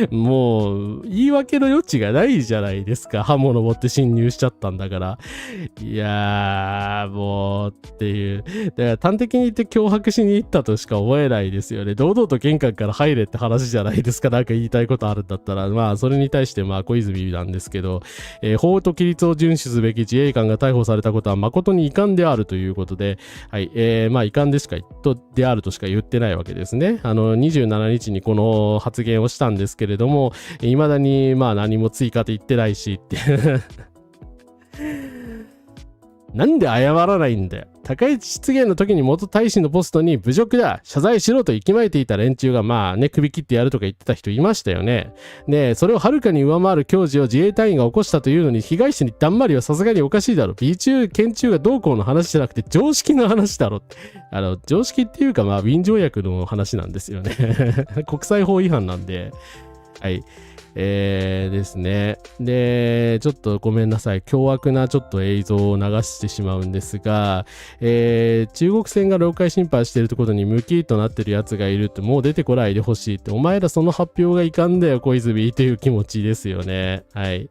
Speaker 3: もう言い訳の余地がないじゃないですか。刃物持って侵入しちゃったんだから。いやーもうっていう、だから端的に言って脅迫しに行ったとしか思えないですよね。堂々と玄関から入れって話じゃないですか。なんか言いたいことあるんだったら、まあそれに対してまあ小泉なんですけど、法と規律を遵守すべき自衛官が逮捕されたことは誠に遺憾であるということで、はい、まあ遺憾であるとしか言ってないわけですね。27日にこの発言をしたんですけれども、未だにまあ何も追加で言ってないしってなんで謝らないんだよ。高市失言の時に元大使のポストに侮辱だ、謝罪しろと息巻いていた連中がまあね、首切ってやるとか言ってた人いましたよね。で、それをはるかに上回る矜持を自衛隊員が起こしたというのに、被害者にだんまりはさすがにおかしいだろ。美中、県中がどうこうの話じゃなくて常識の話だろ。常識っていうかまあ、ウィーン条約の話なんですよね。国際法違反なんで。はい。ですね。で、ちょっとごめんなさい。凶悪なちょっと映像を流してしまうんですが、中国船が領海侵犯しているところにムキーとなってるやつがいるってもう出てこないでほしいって、お前らその発表がいかんだよ、小泉という気持ちですよね。はい。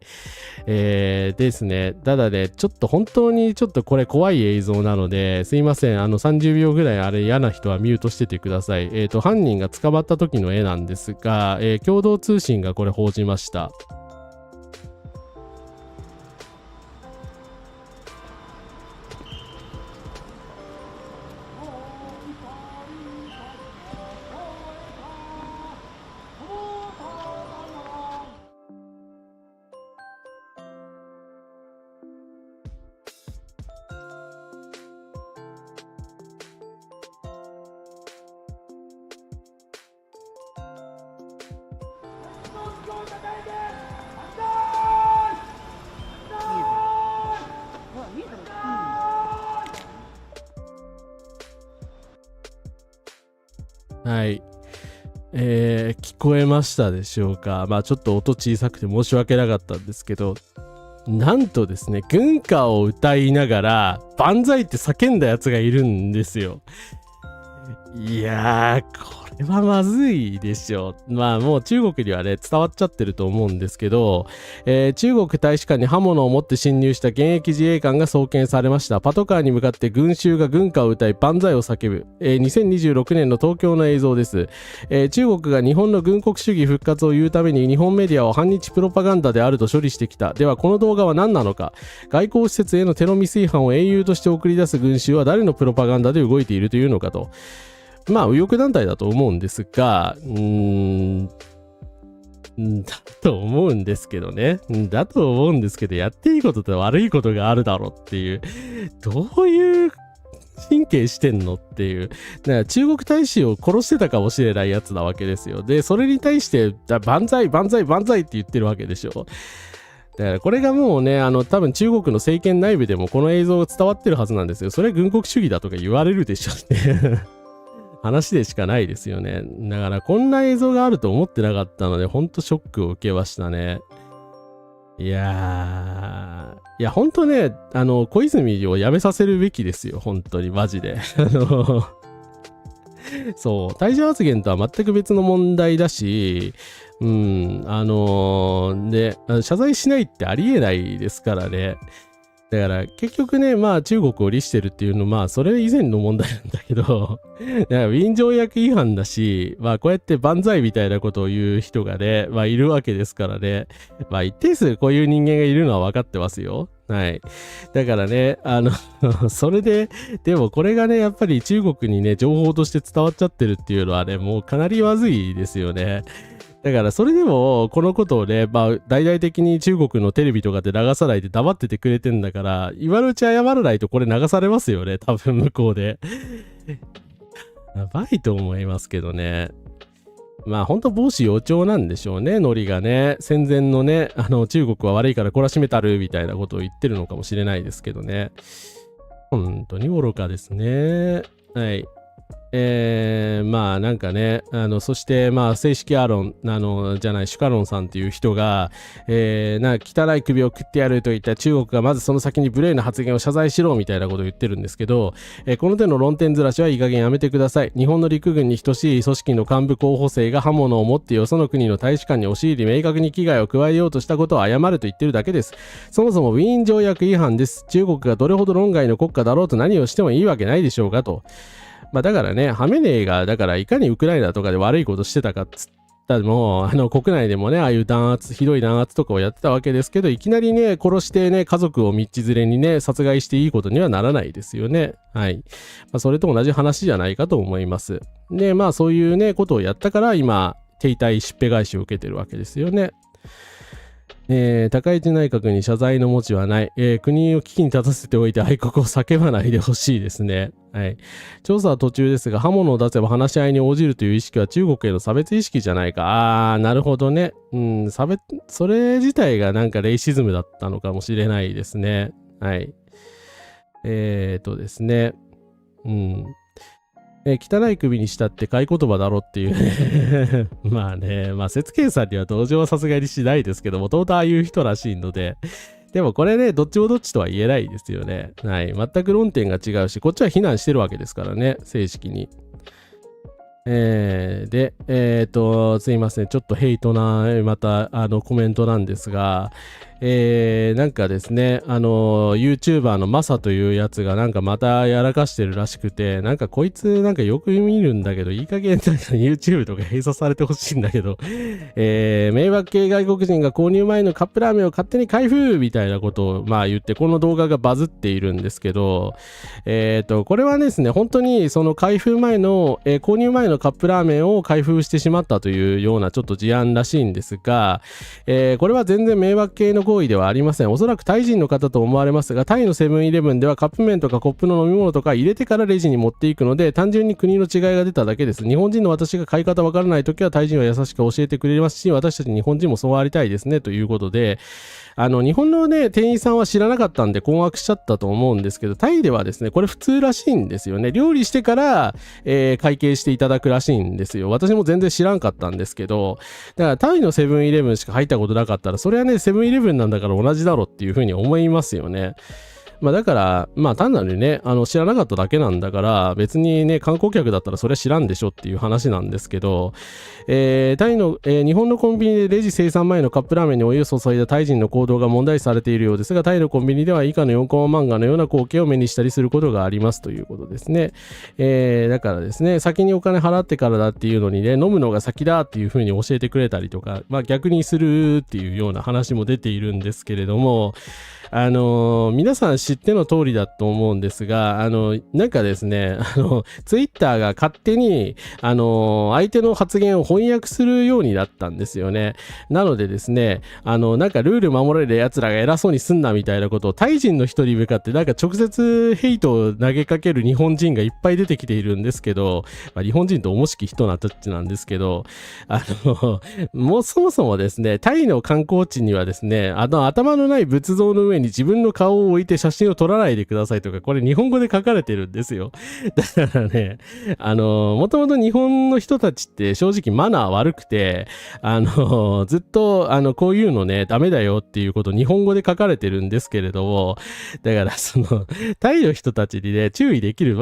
Speaker 3: ですね。ただね、ちょっと本当にちょっとこれ怖い映像なので、すいません。30秒ぐらいあれ嫌な人はミュートしててください。犯人が捕まった時の絵なんですが、共同通信がこれ報じました。はい。聞こえましたでしょうか。まあちょっと音小さくて申し訳なかったんですけど、なんとですね、軍歌を歌いながら、万歳って叫んだやつがいるんですよ。いやー、これはまずいでしょ。まあもう中国にはね、伝わっちゃってると思うんですけど、中国大使館に刃物を持って侵入した現役自衛官が送検されました。パトカーに向かって群衆が軍歌を歌い万歳を叫ぶ。2026年の東京の映像です。中国が日本の軍国主義復活を言うために日本メディアを反日プロパガンダであると処理してきた。ではこの動画は何なのか。外交施設へのテロ未遂犯を英雄として送り出す群衆は誰のプロパガンダで動いているというのかと。まあ右翼団体だと思うんですが、だと思うんですけどね。だと思うんですけど、やっていいことと悪いことがあるだろうっていう、どういう神経してんのっていう。だから中国大使を殺してたかもしれないやつなわけですよ。で、それに対して、万歳、万歳、万歳って言ってるわけでしょ。だからこれがもうね、多分中国の政権内部でもこの映像が伝わってるはずなんですよ。それ軍国主義だとか言われるでしょね。話でしかないですよね。だからこんな映像があると思ってなかったので、ほんとショックを受けましたね。いやほんとね、小泉を辞めさせるべきですよ。本当に、マジで。そう、退場発言とは全く別の問題だし、で、謝罪しないってありえないですからね。だから結局ね、まあ中国を利してるっていうのはまあそれ以前の問題なんだけど、だからウィーン条約違反だし、まあこうやって万歳みたいなことを言う人がね、まあいるわけですからね、まあ一定数こういう人間がいるのは分かってますよ。はい。だからね、それで、でもこれがね、やっぱり中国にね、情報として伝わっちゃってるっていうのはね、もうかなりまずいですよね。だからそれでもこのことをね、まあ大々的に中国のテレビとかで流さないで黙っててくれてんだから、今のうち謝らないとこれ流されますよね、多分向こうで。やばいと思いますけどね。まあ本当帽子予兆なんでしょうね、ノリがね。戦前のね、中国は悪いから懲らしめたるみたいなことを言ってるのかもしれないですけどね。本当に愚かですね。はい。まあなんかね、そしてまあ正式アロン、じゃない、シュカロンさんっていう人が、汚い首を食ってやるといった中国がまずその先に無礼な発言を謝罪しろみたいなことを言ってるんですけど、この手の論点ずらしはいい加減やめてください。日本の陸軍に等しい組織の幹部候補生が刃物を持ってよその国の大使館に押し入り明確に危害を加えようとしたことを謝ると言ってるだけです。そもそもウィーン条約違反です。中国がどれほど論外の国家だろうと何をしてもいいわけないでしょうかと。まあだからね、ハメネイがだからいかにウクライナとかで悪いことしてたかっつったのも、国内でもね、ああいう弾圧、ひどい弾圧とかをやってたわけですけど、いきなりね、殺してね、家族を道連れにね、殺害していいことにはならないですよね。はい。まあそれと同じ話じゃないかと思います。で、まあそういうね、ことをやったから今、手痛いしっぺ返しを受けてるわけですよね。高市内閣に謝罪の文字はない、国を危機に立たせておいて愛国を叫ばないでほしいですね。はい。調査は途中ですが、刃物を出せば話し合いに応じるという意識は中国への差別意識じゃないか。なるほどね。それ自体がなんかレイシズムだったのかもしれないですね。はい。ですね。汚い首にしたって買い言葉だろっていうねまあね、まあ節慶さんには同情はさすがにしないですけど、もともとああいう人らしいので、でもこれね、どっちもどっちとは言えないですよね。はい。全く論点が違うし、こっちは非難してるわけですからね、正式に。で、すいません。ちょっとヘイトな、また、コメントなんですが、なんかですね、YouTuber のマサというやつがなんかまたやらかしてるらしくて、なんかこいつなんかよく見るんだけど、いい加減なんか YouTube とか閉鎖されてほしいんだけど、迷惑系外国人が購入前のカップラーメンを勝手に開封みたいなことをまあ言って、この動画がバズっているんですけど、これはですね、本当にその開封前の、購入前のカップラーメンを開封してしまったというようなちょっと事案らしいんですが、これは全然迷惑系の行為ではありません。おそらくタイ人の方と思われますが、タイのセブンイレブンではカップ麺とかコップの飲み物とか入れてからレジに持っていくので、単純に国の違いが出ただけです。日本人の私が買い方わからないときはタイ人は優しく教えてくれますし、私たち日本人もそうありたいですねということで、日本のね、店員さんは知らなかったんで困惑しちゃったと思うんですけど、タイではですね、これ普通らしいんですよね。料理してから、会計していただくらしいんですよ。私も全然知らんかったんですけど、だからタイのセブンイレブンしか入ったことなかったら、それはね、セブンイレブンなんだから同じだろっていうふうに思いますよね。まあだから、まあ単なるね、知らなかっただけなんだから、別にね、観光客だったらそれは知らんでしょっていう話なんですけど、タイの、日本のコンビニでレジ生産前のカップラーメンにお湯を注いだタイ人の行動が問題視されているようですが、タイのコンビニでは以下の4コマ漫画のような光景を目にしたりすることがありますということですね。だからですね、先にお金払ってからだっていうのにね、飲むのが先だっていうふうに教えてくれたりとか、まあ逆にするっていうような話も出ているんですけれども、皆さん知っての通りだと思うんですが、なんかですね、ツイッターが勝手に、相手の発言を翻訳するようになったんですよね。なのでですね、なんかルール守れる奴らが偉そうにすんなみたいなことをタイ人の一人向かってなんか直接ヘイトを投げかける日本人がいっぱい出てきているんですけど、まあ、日本人と重しき人なたちなんですけど、もうそもそもですね、タイの観光地にはですね、頭のない仏像の上に自分の顔を置いて写真を撮らないでくださいとか、これ日本語で書かれてるんですよ。だからね、もともと日本の人たちって正直マナー悪くて、ずっと、こういうのね、ダメだよっていうこと日本語で書かれてるんですけれども、だからタイの人たちにね、注意できる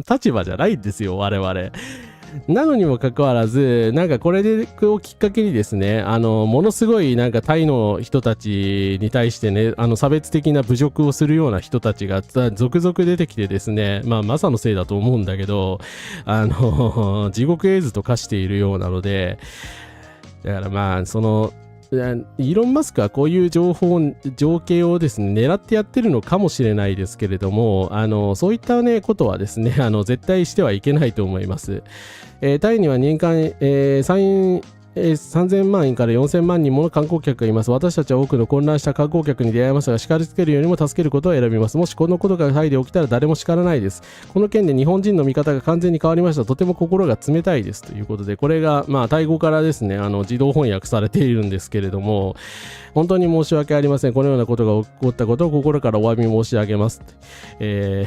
Speaker 3: 立場じゃないんですよ、我々。なのにもかかわらず、なんかこれをきっかけにですね、ものすごいなんかタイの人たちに対してね、差別的な侮辱をするような人たちが続々出てきてですね、まあマサのせいだと思うんだけど、地獄絵図と化しているようなので、だからまあイーロン・マスクはこういう情景をですね、狙ってやってるのかもしれないですけれども、そういったね、ことはですね、絶対してはいけないと思います。タイには年間、3000万人から4000万人もの観光客がいます。私たちは多くの混乱した観光客に出会いますが、叱りつけるよりも助けることを選びます。もしこのことがタイで起きたら誰も叱らないです。この件で日本人の見方が完全に変わりました。とても心が冷たいですということで、これがタイ語からですね、自動翻訳されているんですけれども、本当に申し訳ありません。このようなことが起こったことを心からお詫び申し上げますと、い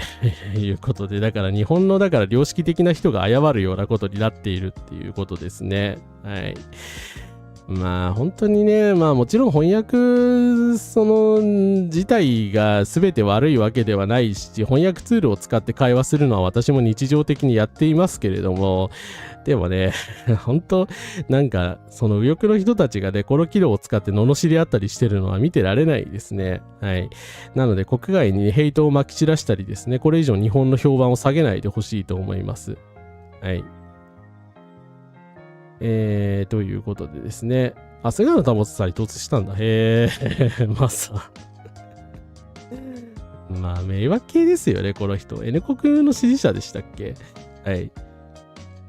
Speaker 3: うことで、だから日本の良識的な人が謝るようなことになっているっていうことですね。はい。本当にね、もちろん翻訳自体が全て悪いわけではないし、翻訳ツールを使って会話するのは私も日常的にやっていますけれども、でもね、本当その右翼の人たちがね、この機能を使って罵り合ったりしてるのは見てられないですね。はい。なので国外にヘイトをまき散らしたりですね、これ以上日本の評判を下げないでほしいと思います。はい。ということでですね。菅野保さんに突したんだ。迷惑系ですよね、この人。N 国の支持者でしたっけ？はい。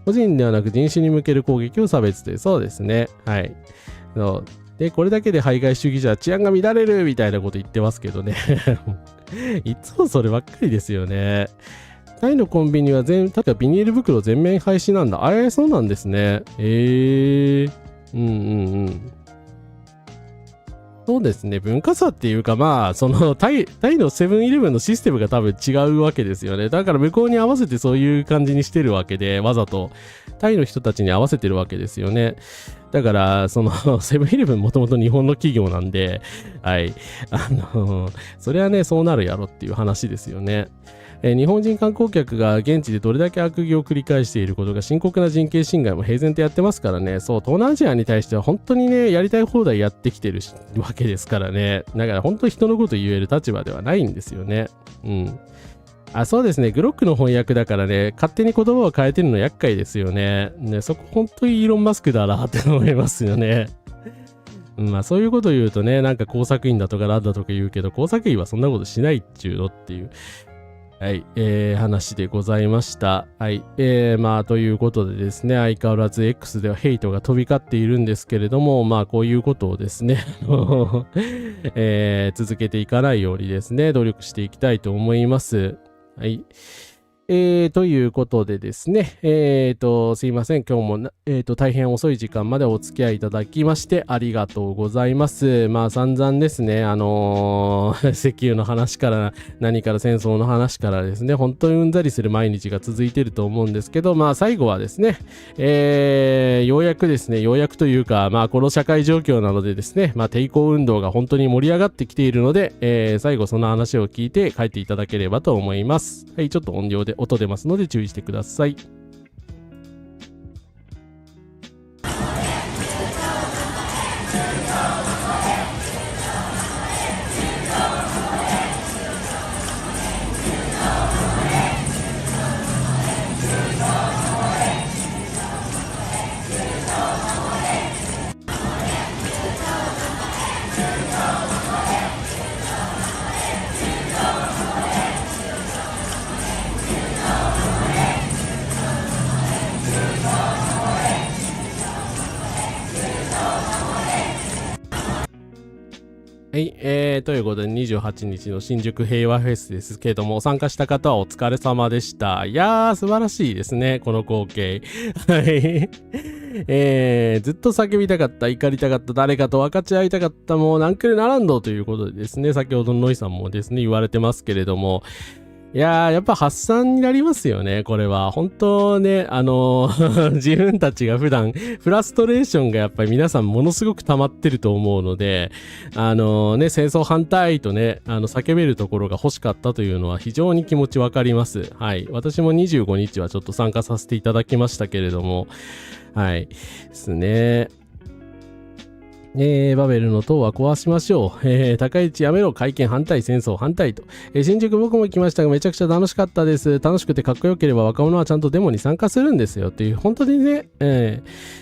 Speaker 3: 個人ではなく人種に向ける攻撃を差別という、そうですね。はい。で、これだけで排外主義者、治安が乱れるみたいなこと言ってますけどね。いつもそればっかりですよね。タイのコンビニは確かビニール袋全面廃止なんだ。そうなんですね。そうですね。文化差っていうか、タイのセブンイレブンのシステムが多分違うわけですよね。だから向こうに合わせてそういう感じにしてるわけで、わざとタイの人たちに合わせてるわけですよね。だから、セブンイレブンもともと日本の企業なんで、はい。それはね、そうなるやろっていう話ですよね。日本人観光客が現地でどれだけ悪行を繰り返していることが深刻な人権侵害も平然とやってますからね。そう、東南アジアに対しては本当にね、やりたい放題やってきてるわけですからね。だから本当に人のこと言える立場ではないんですよね。うん。そうですね。グロックの翻訳だからね、勝手に言葉を変えてるの厄介ですよね。そこ本当にイーロン・マスクだなって思いますよね。そういうこと言うとね、工作員だとかなんだとか言うけど、工作員はそんなことしないっちゅうのっていう。はい、話でございました。はい、ということでですね、相変わらず X ではヘイトが飛び交っているんですけれども、こういうことをですね、続けていかないようにですね、努力していきたいと思います。はい。ということでですね、すいません。今日も、大変遅い時間までお付き合いいただきましてありがとうございます。散々ですね、石油の話から何から戦争の話からですね、本当にうんざりする毎日が続いていると思うんですけど、最後はですね、ようやくというか、この社会状況なのでですね、抵抗運動が本当に盛り上がってきているので、最後その話を聞いて帰っていただければと思います。はい、ちょっと音量で音出ますので注意してください。はい、ということで28日の新宿平和フェスですけれども、参加した方はお疲れ様でした。いやー、素晴らしいですね、この光景。はい。ずっと叫びたかった、怒りたかった、誰かと分かち合いたかった、もうなんくるならんどということでですね、先ほどのノイさんもですね、言われてますけれども、いやー、やっぱ発散になりますよね、これは。本当ね、自分たちが普段、フラストレーションがやっぱり皆さんものすごく溜まってると思うので、戦争反対とね、叫べるところが欲しかったというのは非常に気持ちわかります。はい。私も25日はちょっと参加させていただきましたけれども、はい。ですね。バベルの塔は壊しましょう。高市やめろ、改憲反対、戦争反対と。新宿僕も行きましたがめちゃくちゃ楽しかったです。楽しくてかっこよければ若者はちゃんとデモに参加するんですよっていう、本当にね、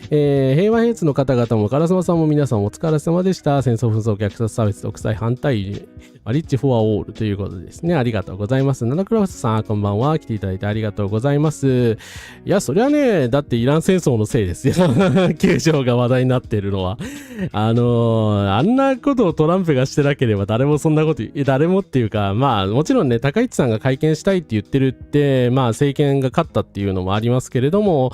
Speaker 3: 平和ヘイツの方々も、烏丸さんも皆さんお疲れ様でした。戦争、紛争、虐殺、差別、独裁反対、リッチフォアオールということですね。ありがとうございます。ナナクラフトさん、こんばんは。来ていただいてありがとうございます。いや、そりゃね、だってイラン戦争のせいですよ。9条が話題になっているのは。あんなことをトランプがしてなければ誰もそんなこと、誰もっていうか、まあ、もちろんね、高市さんが会見したいって言ってるって、まあ、政権が勝ったっていうのもありますけれども、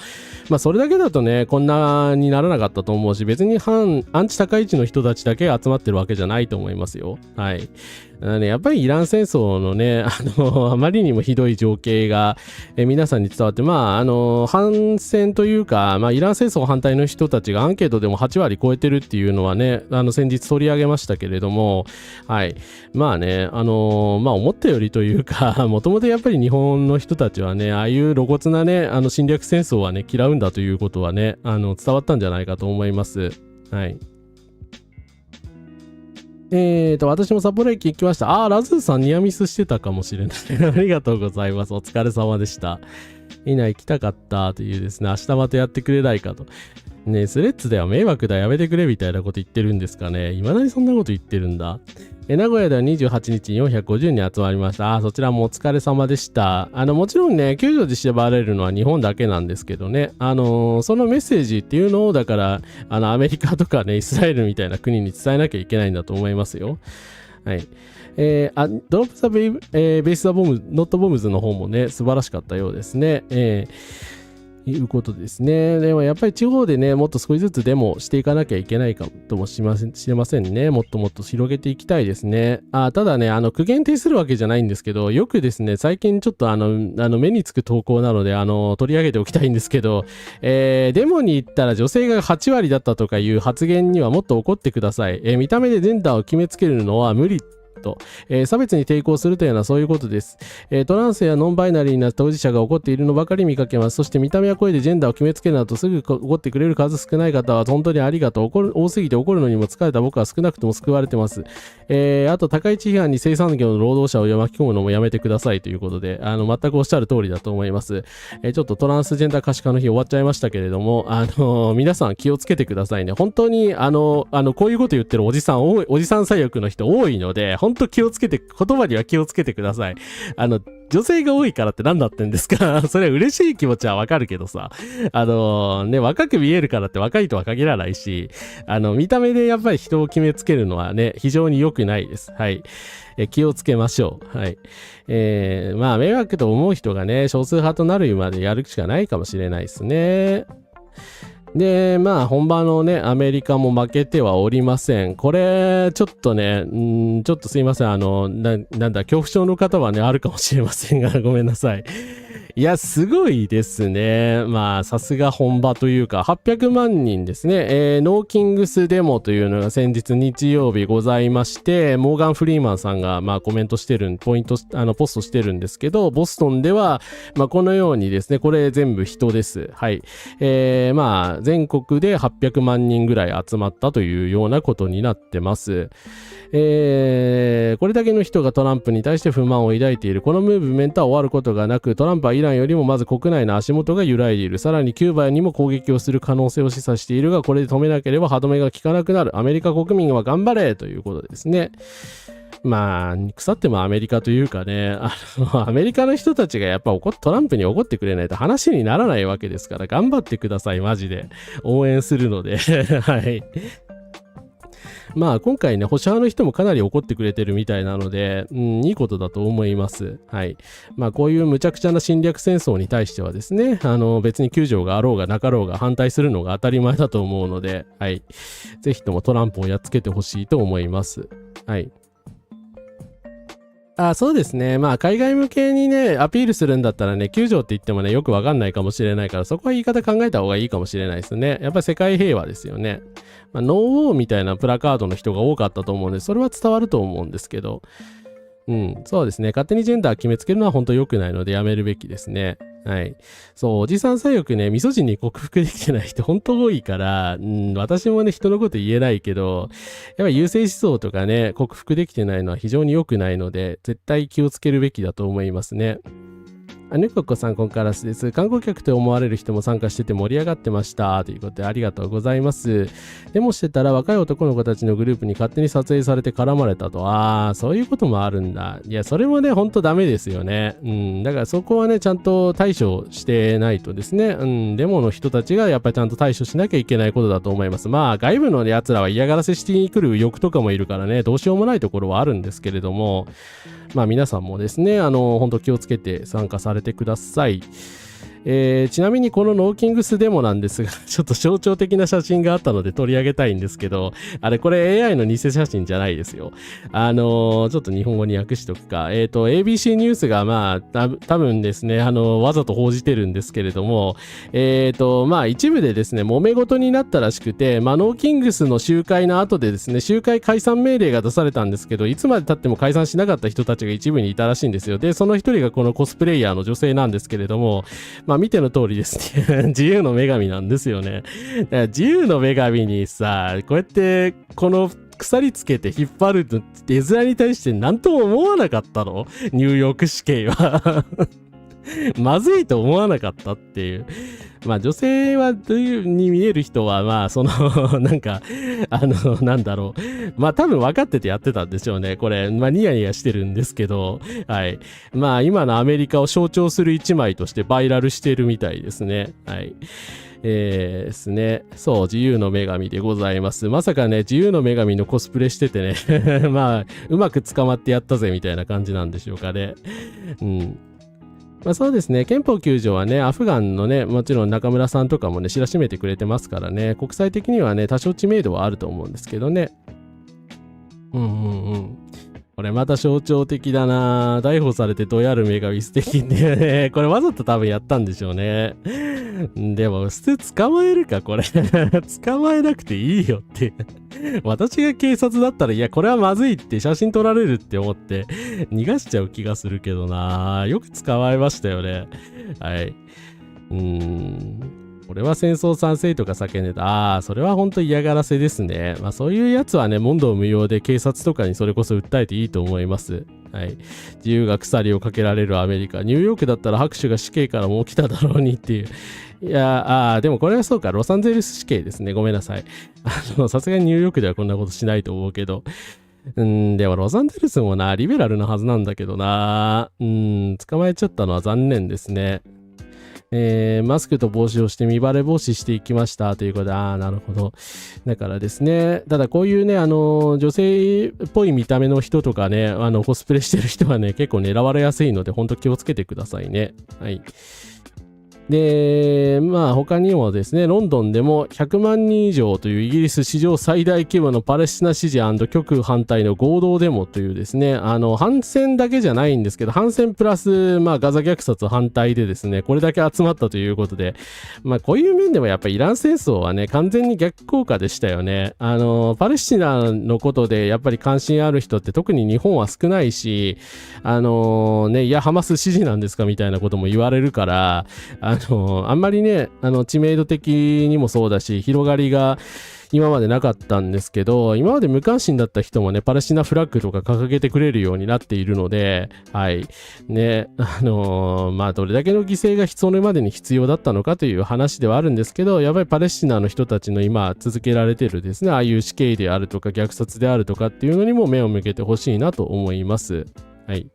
Speaker 3: まあ、それだけだとね、こんなにならなかったと思うし、別にアンチ高市の人たちだけが集まってるわけじゃないと思いますよ。はい。やっぱりイラン戦争のね、あまりにもひどい情景が、皆さんに伝わって、まあ、反戦というか、まあ、イラン戦争反対の人たちがアンケートでも8割超えてるっていうのはね、先日取り上げましたけれども、はい。まあね、まあ、思ったよりというか、もともとやっぱり日本の人たちはね、ああいう露骨なね、侵略戦争はね、嫌うんだということはね、伝わったんじゃないかと思います。はい。私も札幌駅行きました。ラズーさんニアミスしてたかもしれない。ありがとうございます。お疲れ様でした。いいな、行きたかったというですね、明日またやってくれないかと。ね、スレッズでは迷惑だ、やめてくれみたいなこと言ってるんですかね。未だにそんなこと言ってるんだ。名古屋では28日に450人集まりました。そちらもお疲れ様でした。もちろんね、救助で縛られるのは日本だけなんですけどね、そのメッセージっていうのを、だから、アメリカとかね、イスラエルみたいな国に伝えなきゃいけないんだと思いますよ。はい。ドロップザベースザボム、ノットボムズの方もね、素晴らしかったようですね。いうことですね。でもやっぱり地方でね、もっと少しずつデモしていかなきゃいけないかもしれませんね。もっともっと広げていきたいですね。ただね、苦言呈するわけじゃないんですけど、よくですね、最近ちょっと目につく投稿なので、取り上げておきたいんですけど、デモに行ったら女性が8割だったとかいう発言にはもっと怒ってください。見た目でジェンダーを決めつけるのは無理と、差別に抵抗するというのはそういうことです。トランスやノンバイナリーな当事者が怒っているのばかり見かけます。そして見た目や声でジェンダーを決めつけるなどすぐ怒ってくれる数少ない方は本当にありがとう。多すぎて怒るのにも疲れた僕は少なくとも救われてます。あと高市批判に生産業の労働者を巻き込むのもやめてくださいということで、全くおっしゃる通りだと思います。ちょっとトランスジェンダー可視化の日終わっちゃいましたけれども、皆さん気をつけてくださいね。本当にこういうこと言ってるおじさん左翼の人多いので、本当気をつけて、言葉には気をつけてください。女性が多いからって何だってんですかそれは嬉しい気持ちはわかるけどさ、若く見えるからって若いとは限らないし、見た目でやっぱり人を決めつけるのはね、非常に良くないです。はい。気をつけましょう。はい。まあ、迷惑と思う人がね、少数派となるまでやるしかないかもしれないですね。で、まあ、本場のね、アメリカも負けてはおりません。これ、ちょっとね、ちょっとすいません。なんだ、恐怖症の方はね、あるかもしれませんが、ごめんなさい。いや、すごいですね。まあ、さすが本場というか、800万人ですね。ノーキングスデモというのが先日日曜日ございまして、モーガン・フリーマンさんが、まあ、コメントしてる、ポストしてるんですけど、ボストンでは、まあ、このようにですね、これ全部人です。はい。まあ、全国で800万人ぐらい集まったというようなことになってます。これだけの人がトランプに対して不満を抱いている。このムーブメントは終わることがなく、トランプはイランよりもまず国内の足元が揺らいでいる。さらにキューバにも攻撃をする可能性を示唆しているが、これで止めなければ歯止めが効かなくなる。アメリカ国民は頑張れということですね。まあ、腐ってもアメリカというかね、アメリカの人たちがやっぱトランプに怒ってくれないと話にならないわけですから、頑張ってください、マジで。応援するので。はい。まあ今回ね、保守派の人もかなり怒ってくれてるみたいなので、いいことだと思います。はい。まあこういう無茶苦茶な侵略戦争に対してはですね、別に9条があろうがなかろうが反対するのが当たり前だと思うので、はい。ぜひともトランプをやっつけてほしいと思います。はい。そうですね。まあ、海外向けにね、アピールするんだったらね、9条って言ってもね、よくわかんないかもしれないから、そこは言い方考えた方がいいかもしれないですね。やっぱり世界平和ですよね。まあ、ノーウォーみたいなプラカードの人が多かったと思うんで、それは伝わると思うんですけど、そうですね。勝手にジェンダー決めつけるのは本当良くないのでやめるべきですね。はい。そう、おじさん左翼ね、ミソジンに克服できてない人本当多いから、私もね、人のこと言えないけど、やっぱり優勢思想とかね、克服できてないのは非常に良くないので、絶対気をつけるべきだと思いますね。ぬここさん、こんからすです。観光客と思われる人も参加してて盛り上がってました。ということで、ありがとうございます。デモしてたら、若い男の子たちのグループに勝手に撮影されて絡まれたと。そういうこともあるんだ。いや、それもね、ほんとダメですよね。だからそこはね、ちゃんと対処してないとですね。デモの人たちがやっぱりちゃんと対処しなきゃいけないことだと思います。外部の奴らは嫌がらせしてくる欲とかもいるからね、どうしようもないところはあるんですけれども、皆さんもですね、本当気をつけて参加されてください。ちなみにこのノーキングスデモなんですが、ちょっと象徴的な写真があったので取り上げたいんですけど、これ AI の偽写真じゃないですよ。ちょっと日本語に訳しとくか。ABC ニュースが多分ですね、わざと報じてるんですけれども、一部でですね、揉め事になったらしくて、ノーキングスの集会の後でですね、集会解散命令が出されたんですけど、いつまで経っても解散しなかった人たちが一部にいたらしいんですよ。で、その一人がこのコスプレイヤーの女性なんですけれども、見ての通りですね自由の女神なんですよね。だから自由の女神にさ、こうやってこの鎖つけて引っ張ると絵面に対して何とも思わなかったの？ニューヨーク市警はまずいと思わなかったっていう。女性はどういうに見える人はなんだろう。多分分かっててやってたんでしょうね。これ、ニヤニヤしてるんですけど、はい。今のアメリカを象徴する一枚としてバイラルしてるみたいですね。はい。ですね。そう、自由の女神でございます。まさかね、自由の女神のコスプレしててね、うまく捕まってやったぜみたいな感じなんでしょうかね。そうですね。憲法9条はね、アフガンのね、もちろん中村さんとかもね、知らしめてくれてますからね、国際的にはね、多少知名度はあると思うんですけどね。これまた象徴的だな。逮捕されてどやる女神素敵ってね。これわざと多分やったんでしょうね。でも、捕まえるか、これ。捕まえなくていいよって。私が警察だったら、いや、これはまずいって写真撮られるって思って、逃がしちゃう気がするけどな。よく捕まえましたよね。はい。これは戦争賛成とか叫んでた。それは本当嫌がらせですね。そういうやつはね、問答無用で警察とかにそれこそ訴えていいと思います。はい。自由が鎖をかけられるアメリカ。ニューヨークだったら拍手が死刑からも起きただろうにっていう。いや、でもこれはそうか。ロサンゼルス死刑ですね。ごめんなさい。さすがにニューヨークではこんなことしないと思うけど。でもロサンゼルスもな、リベラルなはずなんだけどな。捕まえちゃったのは残念ですね。マスクと帽子をして見バレ防止していきましたということで、なるほど。だからですね、ただこういうね、女性っぽい見た目の人とかね、コスプレしてる人はね、結構狙われやすいので、ほんと気をつけてくださいね。はい。で、他にもですね、ロンドンでも100万人以上というイギリス史上最大規模のパレスチナ支持&極右反対の合同デモというですね、反戦だけじゃないんですけど、反戦プラス、ガザ虐殺反対でですね、これだけ集まったということで、こういう面でもやっぱりイラン戦争はね、完全に逆効果でしたよね。パレスチナのことでやっぱり関心ある人って特に日本は少ないし、いや、ハマス支持なんですかみたいなことも言われるから、あんまりね、知名度的にもそうだし、広がりが今までなかったんですけど、今まで無関心だった人もね、パレスチナフラッグとか掲げてくれるようになっているので、はい。ね、どれだけの犠牲がそれまでに必要だったのかという話ではあるんですけど、やっぱりパレスチナの人たちの今続けられているですね、ああいう死刑であるとか虐殺であるとかっていうのにも目を向けてほしいなと思います。はい。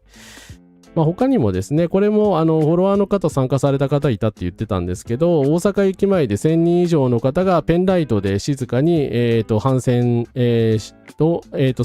Speaker 3: 他にもですね、これもフォロワーの方参加された方いたって言ってたんですけど、大阪駅前で1000人以上の方がペンライトで静かに、反戦、ス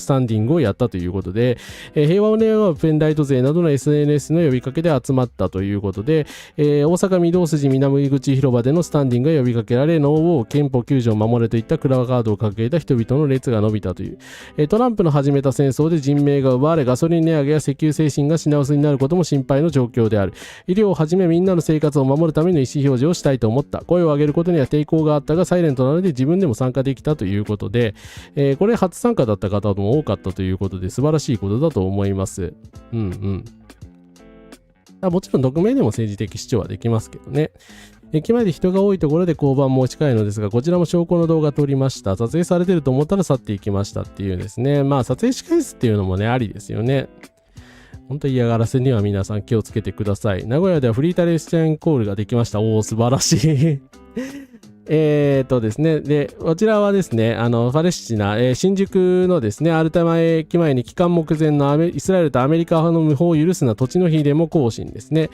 Speaker 3: タンディングをやったということで、平和を願うペンライト勢などの SNS の呼びかけで集まったということで、大阪御堂筋南口広場でのスタンディングが呼びかけられ、ノーウォー憲法9条を守れといったクラカードを掲げた人々の列が伸びたという、トランプの始めた戦争で人命が奪われ、ガソリン値上げや石油精神が品薄になることも心配の状況である。医療をはじめみんなの生活を守るための意思表示をしたいと思った。声を上げることには抵抗があったが、サイレントなので自分でも参加できたということで、これ初参加だった方も多かったということで素晴らしいことだと思います。もちろん匿名でも政治的主張はできますけどね。駅前で人が多いところで交番も近いのですが、こちらも証拠の動画撮りました。撮影されてると思ったら去っていきましたっていうですね。撮影し返すっていうのもね、ありですよね。本当に嫌がらせには皆さん気をつけてください。名古屋ではフリータレスチャンコールができました。おー、素晴らしい。ですね。で、こちらはですね、パレスチナ、新宿のですね、アルタマ駅前に帰還目前のイスラエルとアメリカ派の無法を許すな土地の日デモ行進ですね。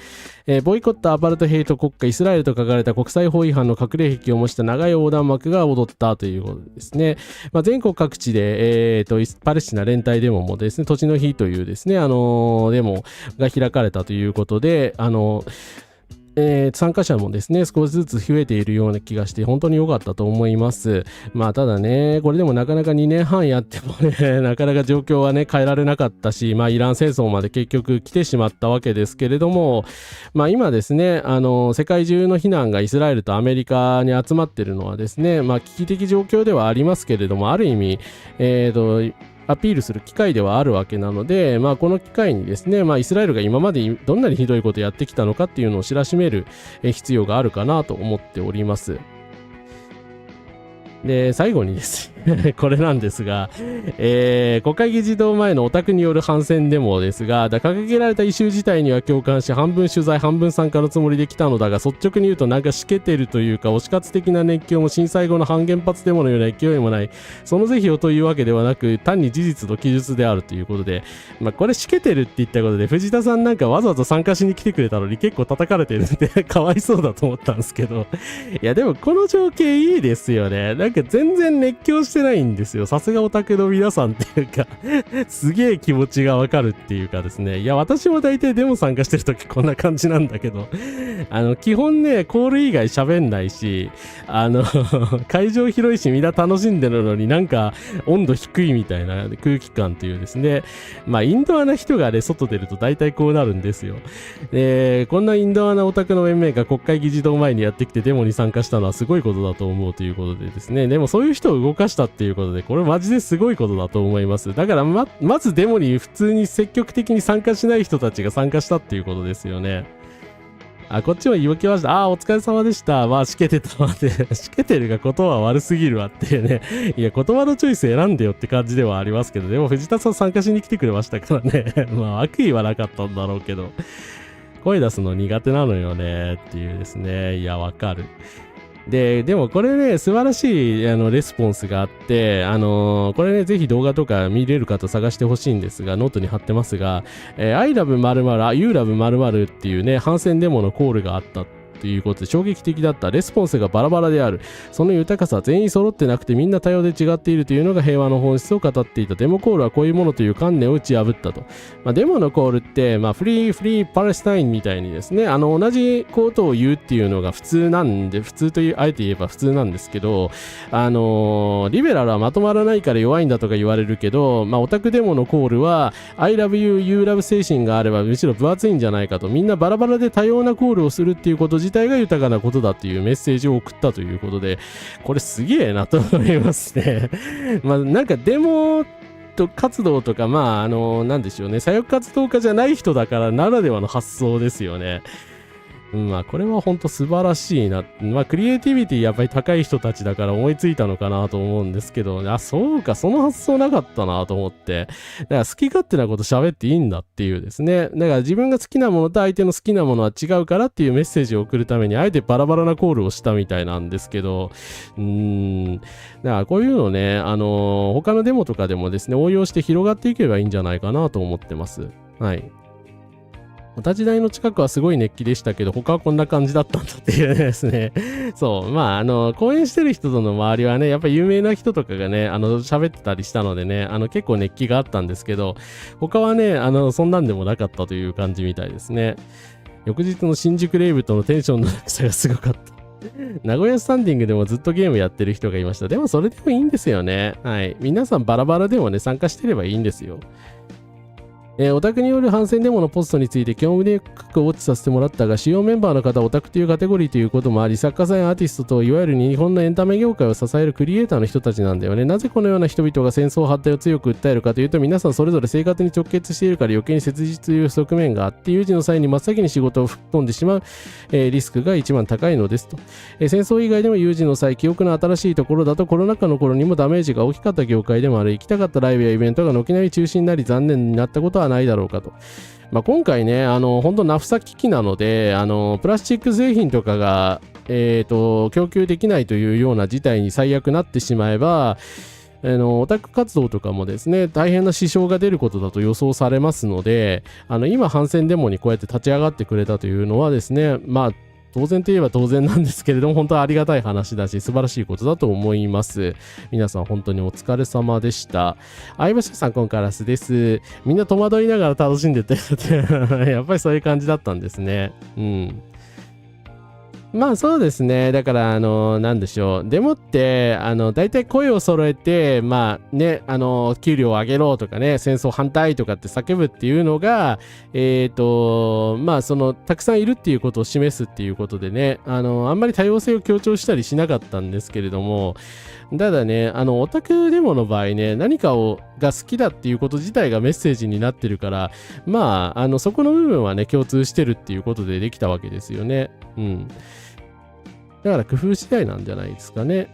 Speaker 3: ボイコットアパルトヘイト国家イスラエルと書かれた国際法違反の隠れ壁を模した長い横断幕が踊ったということですね。全国各地で、パレスチナ連帯デモもですね、土地の日というですね、デモが開かれたということで、参加者もですね、少しずつ増えているような気がして、本当に良かったと思います。ただね、これでもなかなか2年半やってもね、なかなか状況はね、変えられなかったし、イラン戦争まで結局来てしまったわけですけれども、今ですね、世界中の非難がイスラエルとアメリカに集まっているのはですね、危機的状況ではありますけれども、ある意味、アピールする機会ではあるわけなので、この機会にですね、イスラエルが今までどんなにひどいことをやってきたのかっていうのを知らしめる必要があるかなと思っております。で、最後にですね、これなんですが、国会議事堂前のオタクによる反戦デモですが、掲げられたイシュー自体には共感し、半分取材、半分参加のつもりで来たのだが、率直に言うとなんかしけてるというか、推し活的な熱狂も震災後の反原発デモのような勢いもない、その是非をというわけではなく、単に事実と記述であるということで、これしけてるって言ったことで、藤田さんなんかわざわざ参加しに来てくれたのに結構叩かれてるんで、かわいそうだと思ったんですけど、いやでもこの情景いいですよね。なんか全然熱狂してないんですよ。さすがオタクの皆さんっていうかすげえ気持ちがわかるっていうかですね。いや、私も大体デモ参加してるときこんな感じなんだけど、基本ね、コール以外喋んないし、会場広いしみんな楽しんでるのになんか温度低いみたいな空気感というですね。インドアな人がね、外出ると大体こうなるんですよ。こんなインドアなオタクの面々が国会議事堂前にやってきてデモに参加したのはすごいことだと思うということでですね。でもそういう人を動かしたっていうことで、これマジですごいことだと思います。だからまずデモに普通に積極的に参加しない人たちが参加したっていうことですよね。こっちも言い訳ました。お疲れ様でした。しけてたわって。しけてるが言葉は悪すぎるわっていうね。いや、言葉のチョイス選んでよって感じではありますけど、でも藤田さん参加しに来てくれましたからね。悪意はなかったんだろうけど、声出すの苦手なのよねっていうですね。いや、わかる。でもこれね、素晴らしいレスポンスがあって、これね、ぜひ動画とか見れる方探してほしいんですが、ノートに貼ってますが、I love 〇〇、You love 〇〇っていうね、反戦デモのコールがあったということで衝撃的だった。レスポンスがバラバラである。その豊かさ、全員揃ってなくてみんな多様で違っているというのが平和の本質を語っていた。デモコールはこういうものという観念を打ち破ったと。デモのコールって、フリーパレスタインみたいにですね、同じことを言うっていうのが普通なんで、普通という、あえて言えば普通なんですけど、リベラルはまとまらないから弱いんだとか言われるけど、オタクデモのコールは、I love you, you love 精神があればむしろ分厚いんじゃないかと。みんなバラバラで多様なコールをするっていうこと自体が豊かなことだっていうメッセージを送ったということで、これすげえなと思いますね。なんかデモ活動とか、なんでしょうね、左翼活動家じゃない人だからならではの発想ですよね。これは本当素晴らしいな。クリエイティビティやっぱり高い人たちだから思いついたのかなと思うんですけど、そうか、その発想なかったなと思って。だから好き勝手なこと喋っていいんだっていうですね。だから自分が好きなものと相手の好きなものは違うからっていうメッセージを送るために、あえてバラバラなコールをしたみたいなんですけど、だからこういうのね、他のデモとかでもですね、応用して広がっていけばいいんじゃないかなと思ってます。はい。お立ち台の近くはすごい熱気でしたけど、他はこんな感じだったんだっていうですね。そう。講演してる人との周りはね、やっぱり有名な人とかがね、喋ってたりしたのでね、結構熱気があったんですけど、他はね、そんなんでもなかったという感じみたいですね。翌日の新宿レイブとのテンションの高さがすごかった。名古屋スタンディングでもずっとゲームやってる人がいました。でもそれでもいいんですよね。はい。皆さんバラバラでもね、参加してればいいんですよ。オタクによる反戦デモのポストについて興味深くウォッチさせてもらったが、主要メンバーの方はオタクというカテゴリーということもあり、作家さんやアーティストといわゆる日本のエンタメ業界を支えるクリエイターの人たちなんだよね。なぜこのような人々が戦争反対を強く訴えるかというと、皆さんそれぞれ生活に直結しているから余計に切実という側面があって、有事の際に真っ先に仕事を吹っ飛んでしまう、リスクが一番高いのですと。戦争以外でも有事の際、記憶の新しいところだとコロナ禍の頃にもダメージが大きかった業界でもある。行きたかったライブやイベントが軒並み中止になり残念になったことははないだろうかと。今回ね、本当ナフサ危機なので、プラスチック製品とかが、供給できないというような事態に最悪なってしまえば、オタク活動とかもですね、大変な支障が出ることだと予想されますので、今反戦デモにこうやって立ち上がってくれたというのはですね、当然といえば当然なんですけれども、本当はありがたい話だし、素晴らしいことだと思います。皆さん本当にお疲れ様でした。相葉さん、コンカラスです。みんな戸惑いながら楽しんでて、やっぱりそういう感じだったんですね。そうですね。だから、なんでしょう。デモって、大体声を揃えて、給料を上げろとかね、戦争反対とかって叫ぶっていうのが、たくさんいるっていうことを示すっていうことでね、あんまり多様性を強調したりしなかったんですけれども、ただね、オタクデモの場合ね、何かが好きだっていうこと自体がメッセージになってるから、そこの部分はね、共通してるっていうことでできたわけですよね。だから工夫次第なんじゃないですかね。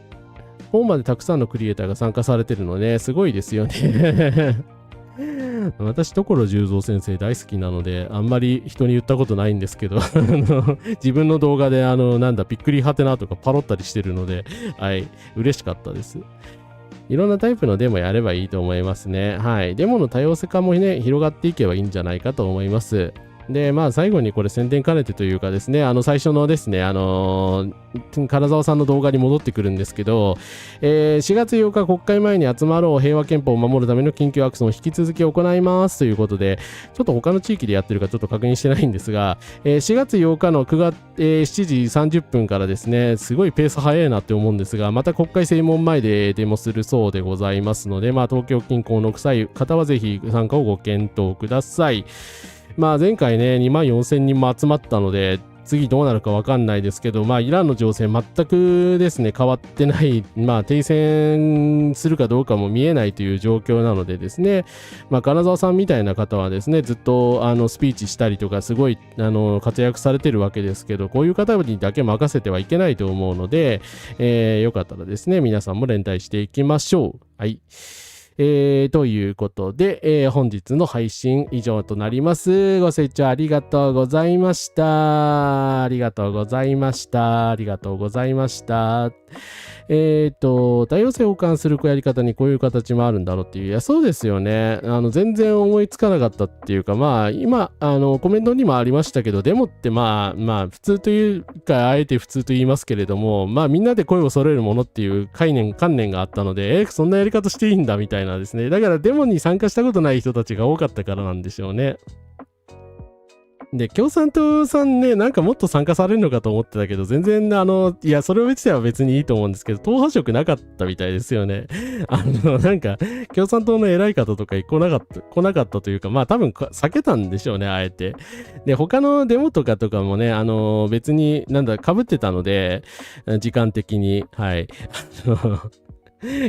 Speaker 3: ここまでたくさんのクリエイターが参加されてるのね、すごいですよね。私、所十三先生大好きなので、あんまり人に言ったことないんですけど、自分の動画で、びっくりはてなとかパロったりしてるので、はい、嬉しかったです。いろんなタイプのデモやればいいと思いますね。はい。デモの多様性化もね、広がっていけばいいんじゃないかと思います。で、最後にこれ宣伝兼ねてというかですね、最初のですね、金沢さんの動画に戻ってくるんですけど、4月8日国会前に集まろう、平和憲法を守るための緊急アクションを引き続き行いますということで、ちょっと他の地域でやってるかちょっと確認してないんですが、4月8日の7時30分からですね、すごいペース早いなって思うんですが、また国会正門前でデモするそうでございますので、東京近郊の臭い方はぜひ参加をご検討ください。前回ね、24,000人も集まったので、次どうなるかわかんないですけど、イランの情勢全くですね、変わってない、停戦するかどうかも見えないという状況なのでですね、金沢さんみたいな方はですね、ずっとスピーチしたりとか、すごい活躍されてるわけですけど、こういう方にだけ任せてはいけないと思うので、よかったらですね、皆さんも連帯していきましょう。はい。ということで、本日の配信以上となります。ご清聴ありがとうございました。ありがとうございました。ありがとうございました。多様性を補完するやり方にこういう形もあるんだろうっていう。いや、そうですよね。全然思いつかなかったっていうか、今、コメントにもありましたけど、デモって普通というか、あえて普通と言いますけれども、みんなで声を揃えるものっていう観念があったので、そんなやり方していいんだみたいなですね。だからデモに参加したことない人たちが多かったからなんでしょうね。で、共産党さんね、なんかもっと参加されるのかと思ってたけど、全然いや、それを自体は別にいいと思うんですけど、党派色なかったみたいですよね。なんか、共産党の偉い方とか来なかったというか、多分避けたんでしょうね、あえて。で、他のデモとかもね、別に被ってたので、時間的に、はい。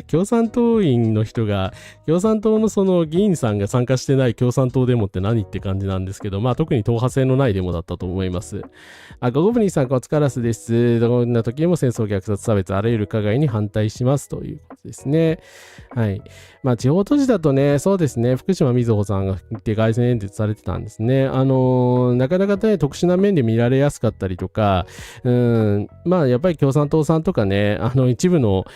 Speaker 3: 共産党員の人が、共産党のその議員さんが参加してない共産党デモって何って感じなんですけど、特に党派性のないデモだったと思います。ゴゴブニーさん、お疲れ様です。どんな時も戦争、虐殺、差別、あらゆる加害に反対しますということですね。はい。地方都市だとね、そうですね、福島みずほさんが来て凱旋演説されてたんですね。なかなかね、特殊な面で見られやすかったりとか、やっぱり共産党さんとかね、一部の、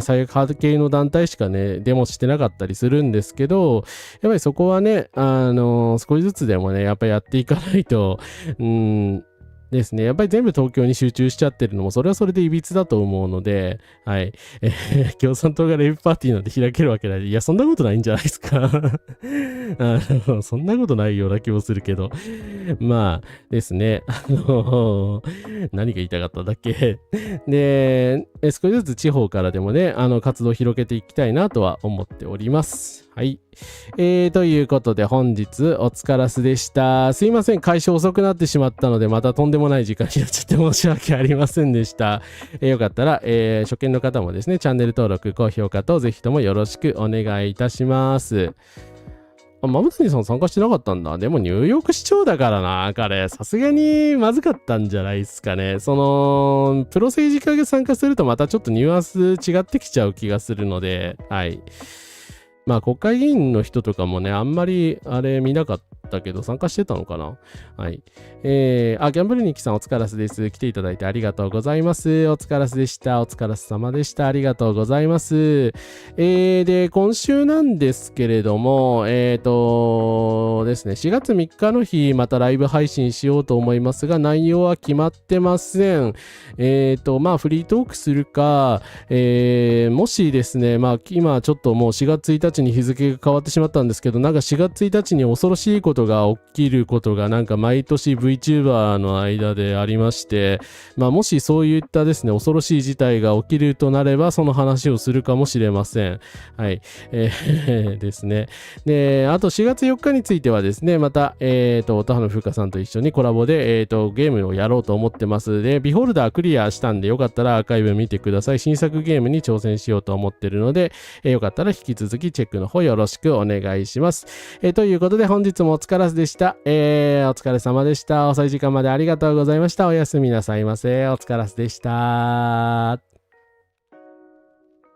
Speaker 3: 最悪派系の団体しかね、デモしてなかったりするんですけど、やっぱりそこはね、少しずつでもね、やっぱりやっていかないと、ですね。やっぱり全部東京に集中しちゃってるのも、それはそれで歪だと思うので、はい。共産党がレイブパーティーなんて開けるわけない。いや、そんなことないんじゃないですか。そんなことないような気もするけど。ですね。何が言いたかったんだっけ。で、少しずつ地方からでもね、活動を広げていきたいなとは思っております。はい。ということで本日お疲れ様でした。すいません、開始遅くなってしまったので、またとんでもない時間になっちゃって申し訳ありませんでした。よかったら、初見の方もですね、チャンネル登録、高評価とぜひともよろしくお願いいたします。マムツニさん参加してなかったんだ。でもニューヨーク市長だからな、彼。さすがにまずかったんじゃないですかね。プロ政治家が参加するとまたちょっとニュアンス違ってきちゃう気がするので、はい。まあ国会議員の人とかもね、あんまりあれ見なかったけど、参加してたのかな。はい。ギャンブルニキさんお疲れ様です。来ていただいてありがとうございます。お疲れ様でした。お疲れ様でした。ありがとうございます。で、今週なんですけれども、ですね、4月3日の日、またライブ配信しようと思いますが、内容は決まってません。まあフリートークするか、もしですね、まあ今ちょっともう4月1日に日付が変わってしまったんですけど、なんか4月1日に恐ろしいことが起きることがなんか毎年 VTuber の間でありまして、まあもしそういったですね、恐ろしい事態が起きるとなれば、その話をするかもしれません。はい。ですね。で、あと4月4日についてはですね、また、田原風花さんと一緒にコラボで、ゲームをやろうと思ってます。で、ビホルダークリアしたんで、よかったらアーカイブ見てください。新作ゲームに挑戦しようと思ってるので、よかったら引き続きチェックの方よろしくお願いします。ということで本日もお疲れ様でした。お疲れ様でした。遅い時間までありがとうございました。おやすみなさいませ。お疲れ様でした。